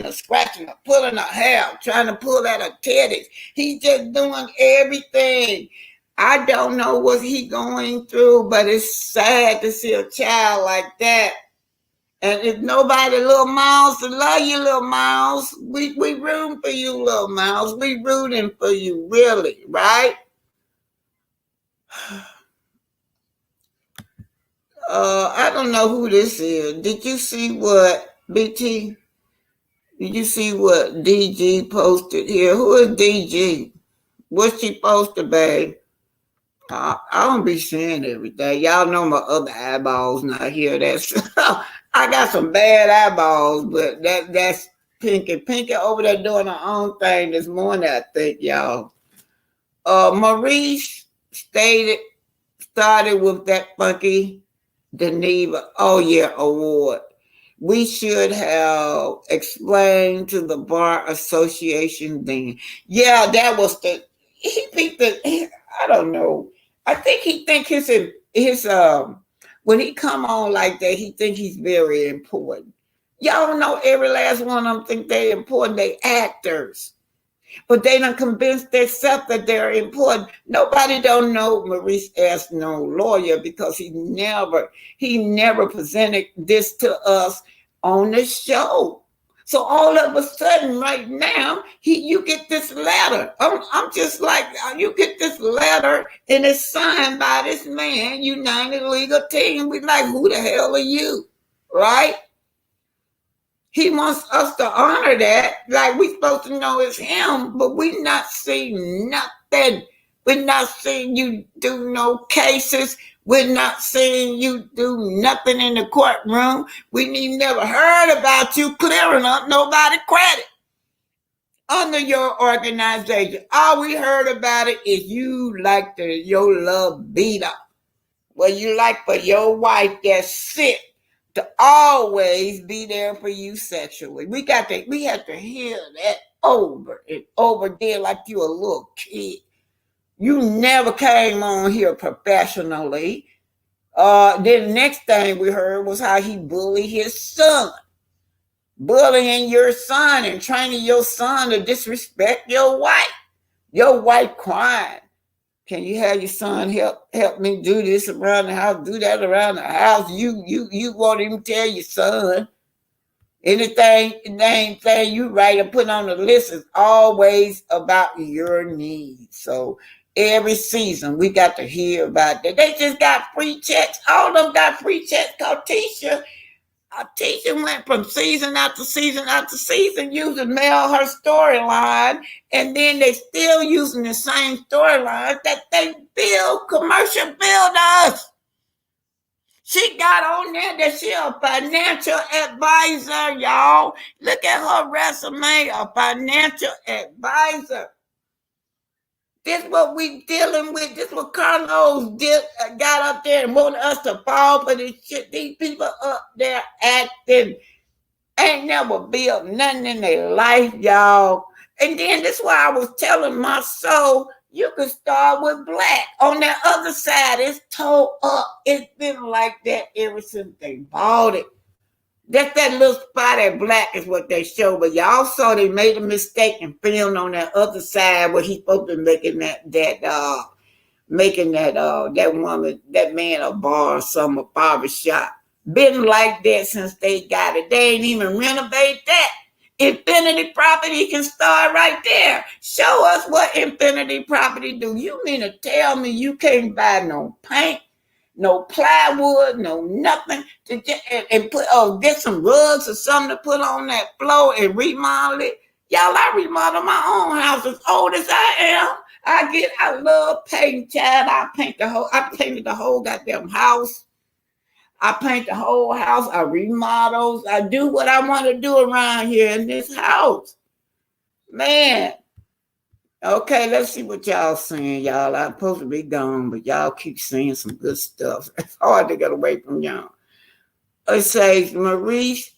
her, scratching her, pulling her hair, trying to pull at her titties. He's just doing everything. I don't know what he's going through, but it's sad to see a child like that. And if nobody, little Miles, to love you, little Miles, we rooting for you, little Miles. We rooting for you, really, right? I don't know who this is. Did you see what, BT? Did you see what DG posted here? Who is DG? What she posted, babe? I don't be seeing everything. Y'all know my other eyeballs not here. That's I got some bad eyeballs, but that's Pinky. Pinky over there doing her own thing this morning, I think, y'all. Maurice started with that funky Geneva, award. We should have explained to the Bar Association then. Yeah, that was I don't know. I think he think his when he come on like that, he think he's very important. Y'all know every last one of them think they're important. They actors. But they done convinced themselves that they're important. Nobody don't know Maurice as no lawyer because he never presented this to us on the show. So all of a sudden, right now, you get this letter. I'm just like, you get this letter and it's signed by this man, United Legal Team. We like, who the hell are you? Right? He wants us to honor that, like we supposed to know it's him, but we not seeing nothing. We're not seeing you do no cases. We're not seeing you do nothing in the courtroom. We never heard about you clearing up nobody credit under your organization. All we heard about it is you like your love beat up. Well, you like for your wife that's sick to always be there for you sexually. We have to hear that over and over again like you a little kid. You never came on here professionally. Then the next thing we heard was how he bullied his son. Bullying your son and training your son to disrespect your wife. Your wife crying. Can you have your son help me do this around the house, do that around the house? You won't even tell your son. Anything you write and put on the list is always about your needs. So every season we got to hear about that. They just got free checks. All of them got free checks called Tisha. Tisha went from season after season after season using Mel her storyline, and then they still using the same storyline that they commercial builders. She got on there that she a financial advisor, y'all. Look at her resume, a financial advisor. This what we dealing with. This what Carlos got up there and wanted us to fall for this shit. These people up there acting ain't never built nothing in their life, y'all. And then this is why I was telling my soul, you can start with Black. On that other side, it's tore up. It's been like that ever since they bought it. That little spot at Black is what they show, but y'all saw they made a mistake and filmed on that other side where he's supposed to be making that woman, that man a bar or some a barber shop. Been like that since they got it. They ain't even renovate that. Infinity Property can start right there. Show us what Infinity Property do. You mean to tell me you can't buy no paint, no plywood, no nothing to and put get some rugs or something to put on that floor and remodel it? Y'all, I remodeled my own house as old as I am. I love painting, child. I painted the whole goddamn house. I paint the whole house. I remodels. I do what I want to do around here in this house. Man. Okay, let's see what y'all saying, y'all. I'm supposed to be gone, but y'all keep saying some good stuff. It's hard to get away from y'all. It says Maurice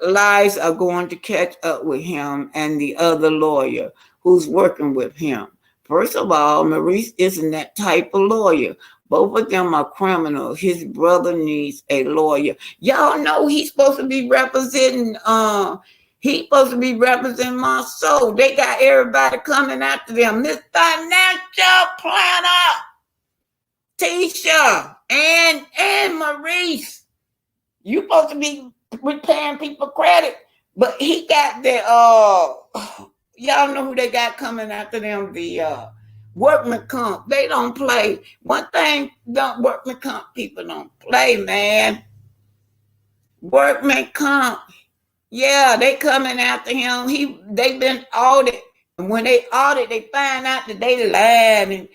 lies are going to catch up with him and the other lawyer who's working with him. First of all, Maurice isn't that type of lawyer. Both of them are criminals. His brother needs a lawyer. Y'all know he's supposed to be representing my soul. They got everybody coming after them. This financial planner, Tisha and Maurice. You supposed to be repaying people credit, but he got the y'all know who they got coming after them, the workman comp. They don't play. One thing don't workman comp people don't play, man. Workman comp. Yeah, they coming after him. They been audited. And when they audit, they find out that they lying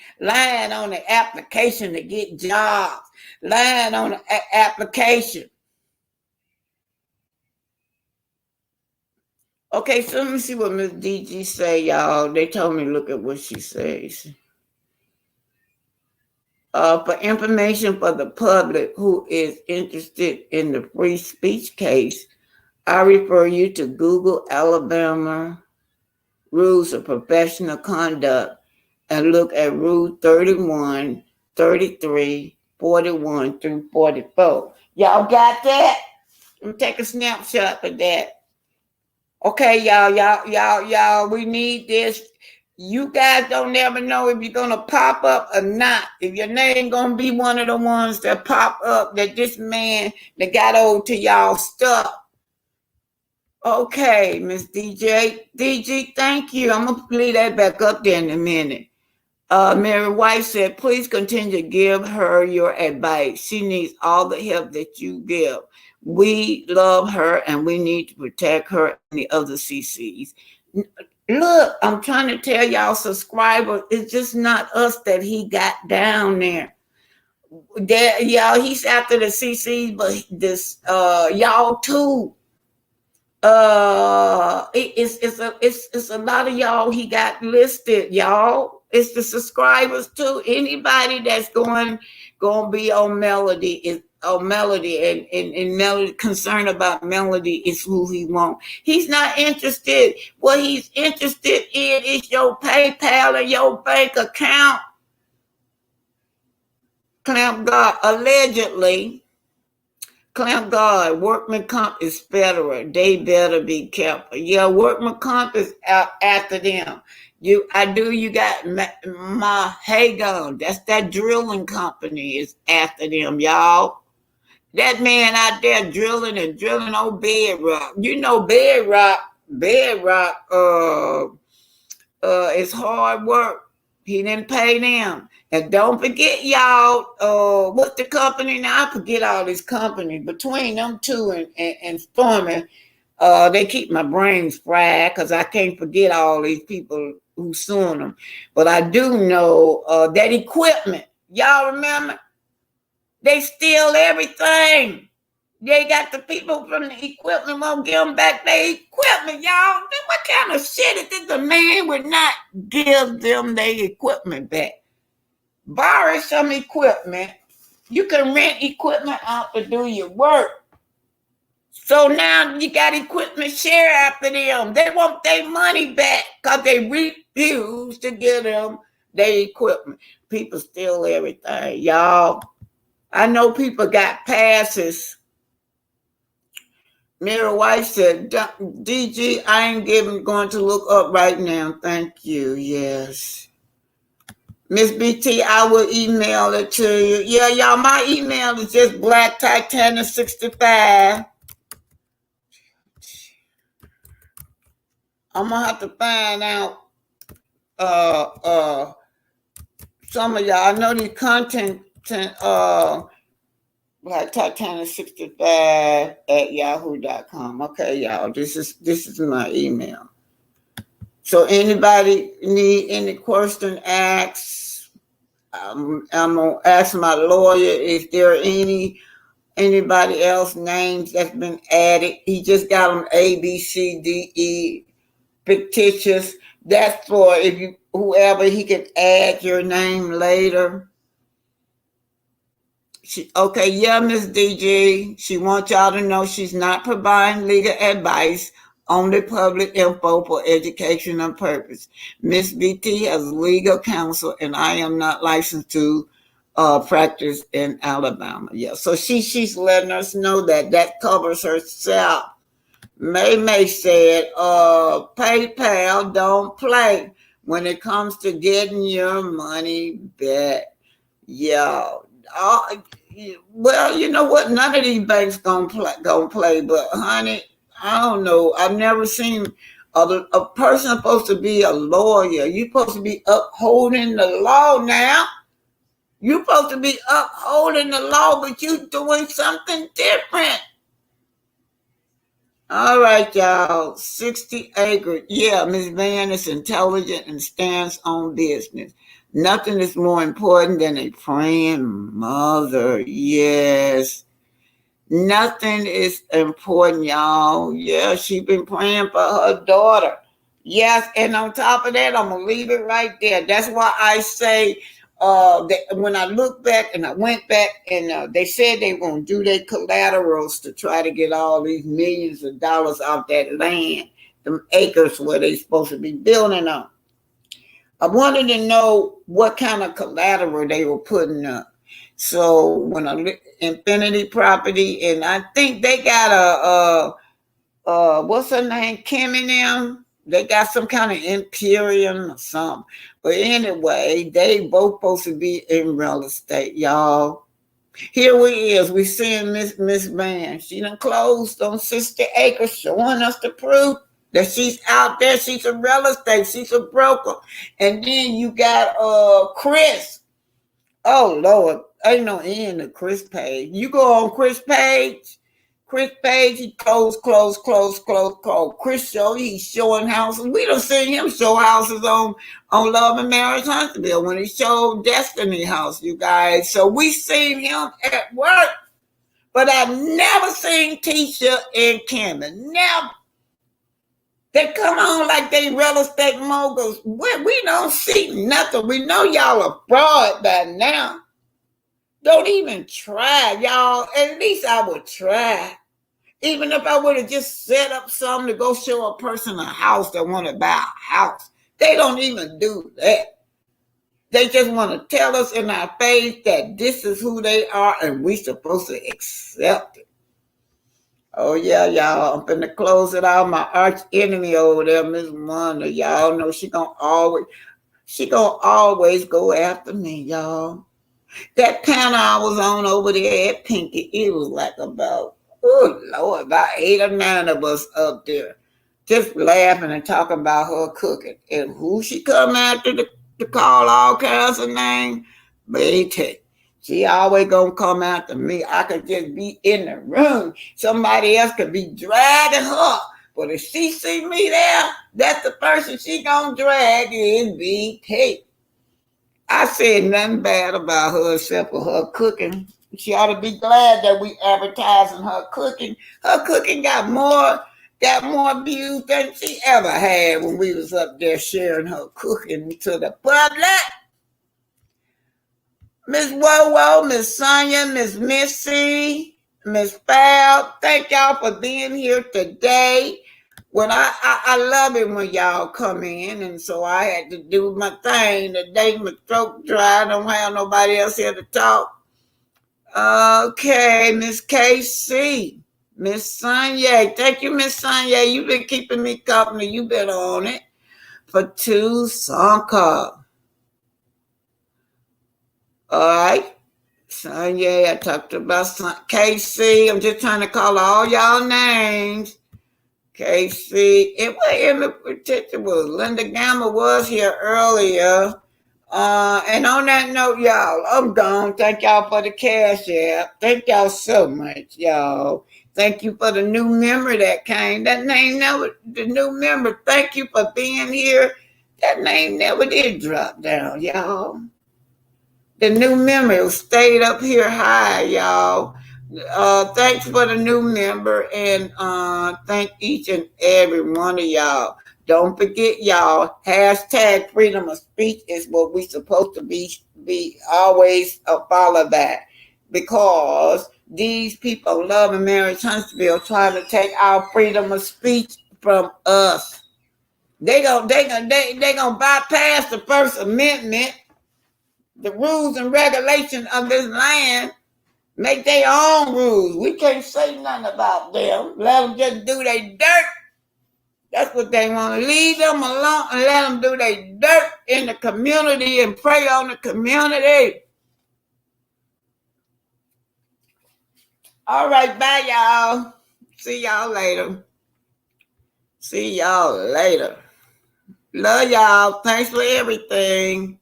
on the application to get jobs. Lying on the application. Okay, so let me see what Miss DG say, y'all. They told me look at what she says. For information for the public who is interested in the free speech case, I refer you to Google Alabama Rules of Professional Conduct and look at Rule 31, 33, 41 through 44. Y'all got that? Let me take a snapshot of that. Okay, y'all, we need this. You guys don't never know if you're gonna pop up or not. If your name gonna be one of the ones that pop up that this man that got over to y'all stuff. Okay, Miss DG, thank you. I'm gonna leave that back up there in a minute. Mary White said, please continue to give her your advice. She needs all the help that you give. We love her and we need to protect her and the other CCs. Look, I'm trying to tell y'all subscribers, it's just not us that he got down there. Y'all, he's after the CCs, but this y'all too. It's a lot of y'all he got listed, y'all. It's the subscribers too. Anybody that's going be on Melody is on Melody and Melody concerned about Melody is who he wants. He's not interested. What he's interested in is your PayPal and your bank account. Clamp God, allegedly. Clamp God, workman comp is federal. They better be careful. Yeah, workman comp is out after them. You got my Hagon. That's that drilling company is after them, y'all. That man out there drilling on bedrock. You know bedrock is hard work. He didn't pay them. And don't forget, y'all, what's the company now? I forget all these companies. Between them two and Stormy, they keep my brains fried because I can't forget all these people who suing them. But I do know that equipment. Y'all remember? They steal everything. They got the people from the equipment won't give them back their equipment, y'all. What kind of shit is this? The man would not give them their equipment back. Borrow some equipment. You can rent equipment out to do your work. So now you got equipment share after them. They want their money back because they refuse to give them their equipment. People steal everything, y'all. I know people got passes. Mary White said, DG, I ain't going to look up right now. Thank you. Yes. Miss BT, I will email it to you. Yeah, y'all, my email is just blacktitanic65. I'm gonna have to find out some of y'all. I know the content blacktitanic65 at yahoo.com. Okay, y'all. This is my email. So anybody need any question, ask. I'm gonna ask my lawyer, is there anybody else names that's been added? He just got them A, B, C, D, E, fictitious. That's for if you whoever he can add your name later. Okay, yeah, Miss DG. She wants y'all to know she's not providing legal advice, only public info for educational purpose. Miss BT has legal counsel, and I am not licensed to practice in Alabama. Yeah, so she's letting us know that covers herself. May said, PayPal don't play when it comes to getting your money back. Yeah. Uh, well, you know what? None of these banks gonna play. But honey, I don't know. I've never seen a person supposed to be a lawyer. You supposed to be upholding the law now. You supposed to be upholding the law, but you doing something different. All right, y'all. 60 acres. Yeah, Miss Van is intelligent and stands on business. Nothing is more important than a praying mother. Yes. Nothing is important, y'all. Yeah, she been praying for her daughter. Yes, and on top of that, I'm gonna leave it right there. That's why I say, that when I look back and I went back and they said they were gonna do their collaterals to try to get all these millions of dollars off that land, them acres where they supposed to be building on. I wanted to know what kind of collateral they were putting up. So when I look Infinity Property, and I think they got what's her name, Kim and them. They got some kind of Imperium or something. But anyway, they both supposed to be in real estate, y'all. Here we is. We seeing Miss Van. She done closed on 60 acres, showing us the proof that she's out there. She's a real estate. She's a broker. And then you got Chris. Oh Lord, ain't no end to Chris Page. You go on Chris Page. Chris Page, he close. Chris show, he's showing houses. We don't see him show houses on Love and Marriage Huntsville when he showed Destiny House, you guys. So we seen him at work. But I've never seen Tisha and Cameron. Never. They come on like they real estate moguls. We don't see nothing. We know y'all are fraud by now. Don't even try, y'all. At least I would try. Even if I would have just set up something to go show a person a house that want to buy a house. They don't even do that. They just want to tell us in our face that this is who they are and we supposed to accept it. Oh yeah, y'all. I'm finna close it out. My arch enemy over there, Miss Wanda. Y'all know she gonna always go after me, y'all. That panel I was on over there at Pinky, it was like about, oh Lord, about 8 or 9 of us up there, just laughing and talking about her cooking. And who she come after to call all kinds of names? BT. She always gonna come after me. I could just be in the room. Somebody else could be dragging her. But if she see me there, that's the person she gonna drag is BT. I said nothing bad about her except for her cooking. She ought to be glad that we advertising her cooking. Her cooking got more views than she ever had when we was up there sharing her cooking to the public. Miss Wowo, Miss Sonia, Miss Missy, Miss Fab, thank y'all for being here today. When I love it when y'all come in, and so I had to do my thing. Today my throat dry. I don't have nobody else here to talk. Okay, Miss KC, Miss Sonia. Thank you, Miss Sonia. You've been keeping me company. You've been on it for 2 Sanka. All right. Sonia, I talked about KC. I'm just trying to call all y'all names. Casey, it was in particular. Linda Gamma was here earlier. And on that note, y'all, I'm gone. Thank y'all for the cash app. Thank y'all so much, y'all. Thank you for the new member that came. That name never, the new member, thank you for being here. That name never did drop down, y'all. The new member stayed up here high, y'all. Thanks for the new member, and thank each and every one of y'all. Don't forget, y'all. Hashtag freedom of speech is what we supposed to be always follow that, because these people loving Mary Huntsville trying to take our freedom of speech from us. They gonna bypass the First Amendment, the rules and regulations of this land, make their own rules. We can't say nothing about them. Let them just do their dirt. That's what they want to. Leave them alone and let them do their dirt in the community and prey on the community. All right, bye, y'all. See y'all later. See y'all later. Love y'all. Thanks for everything.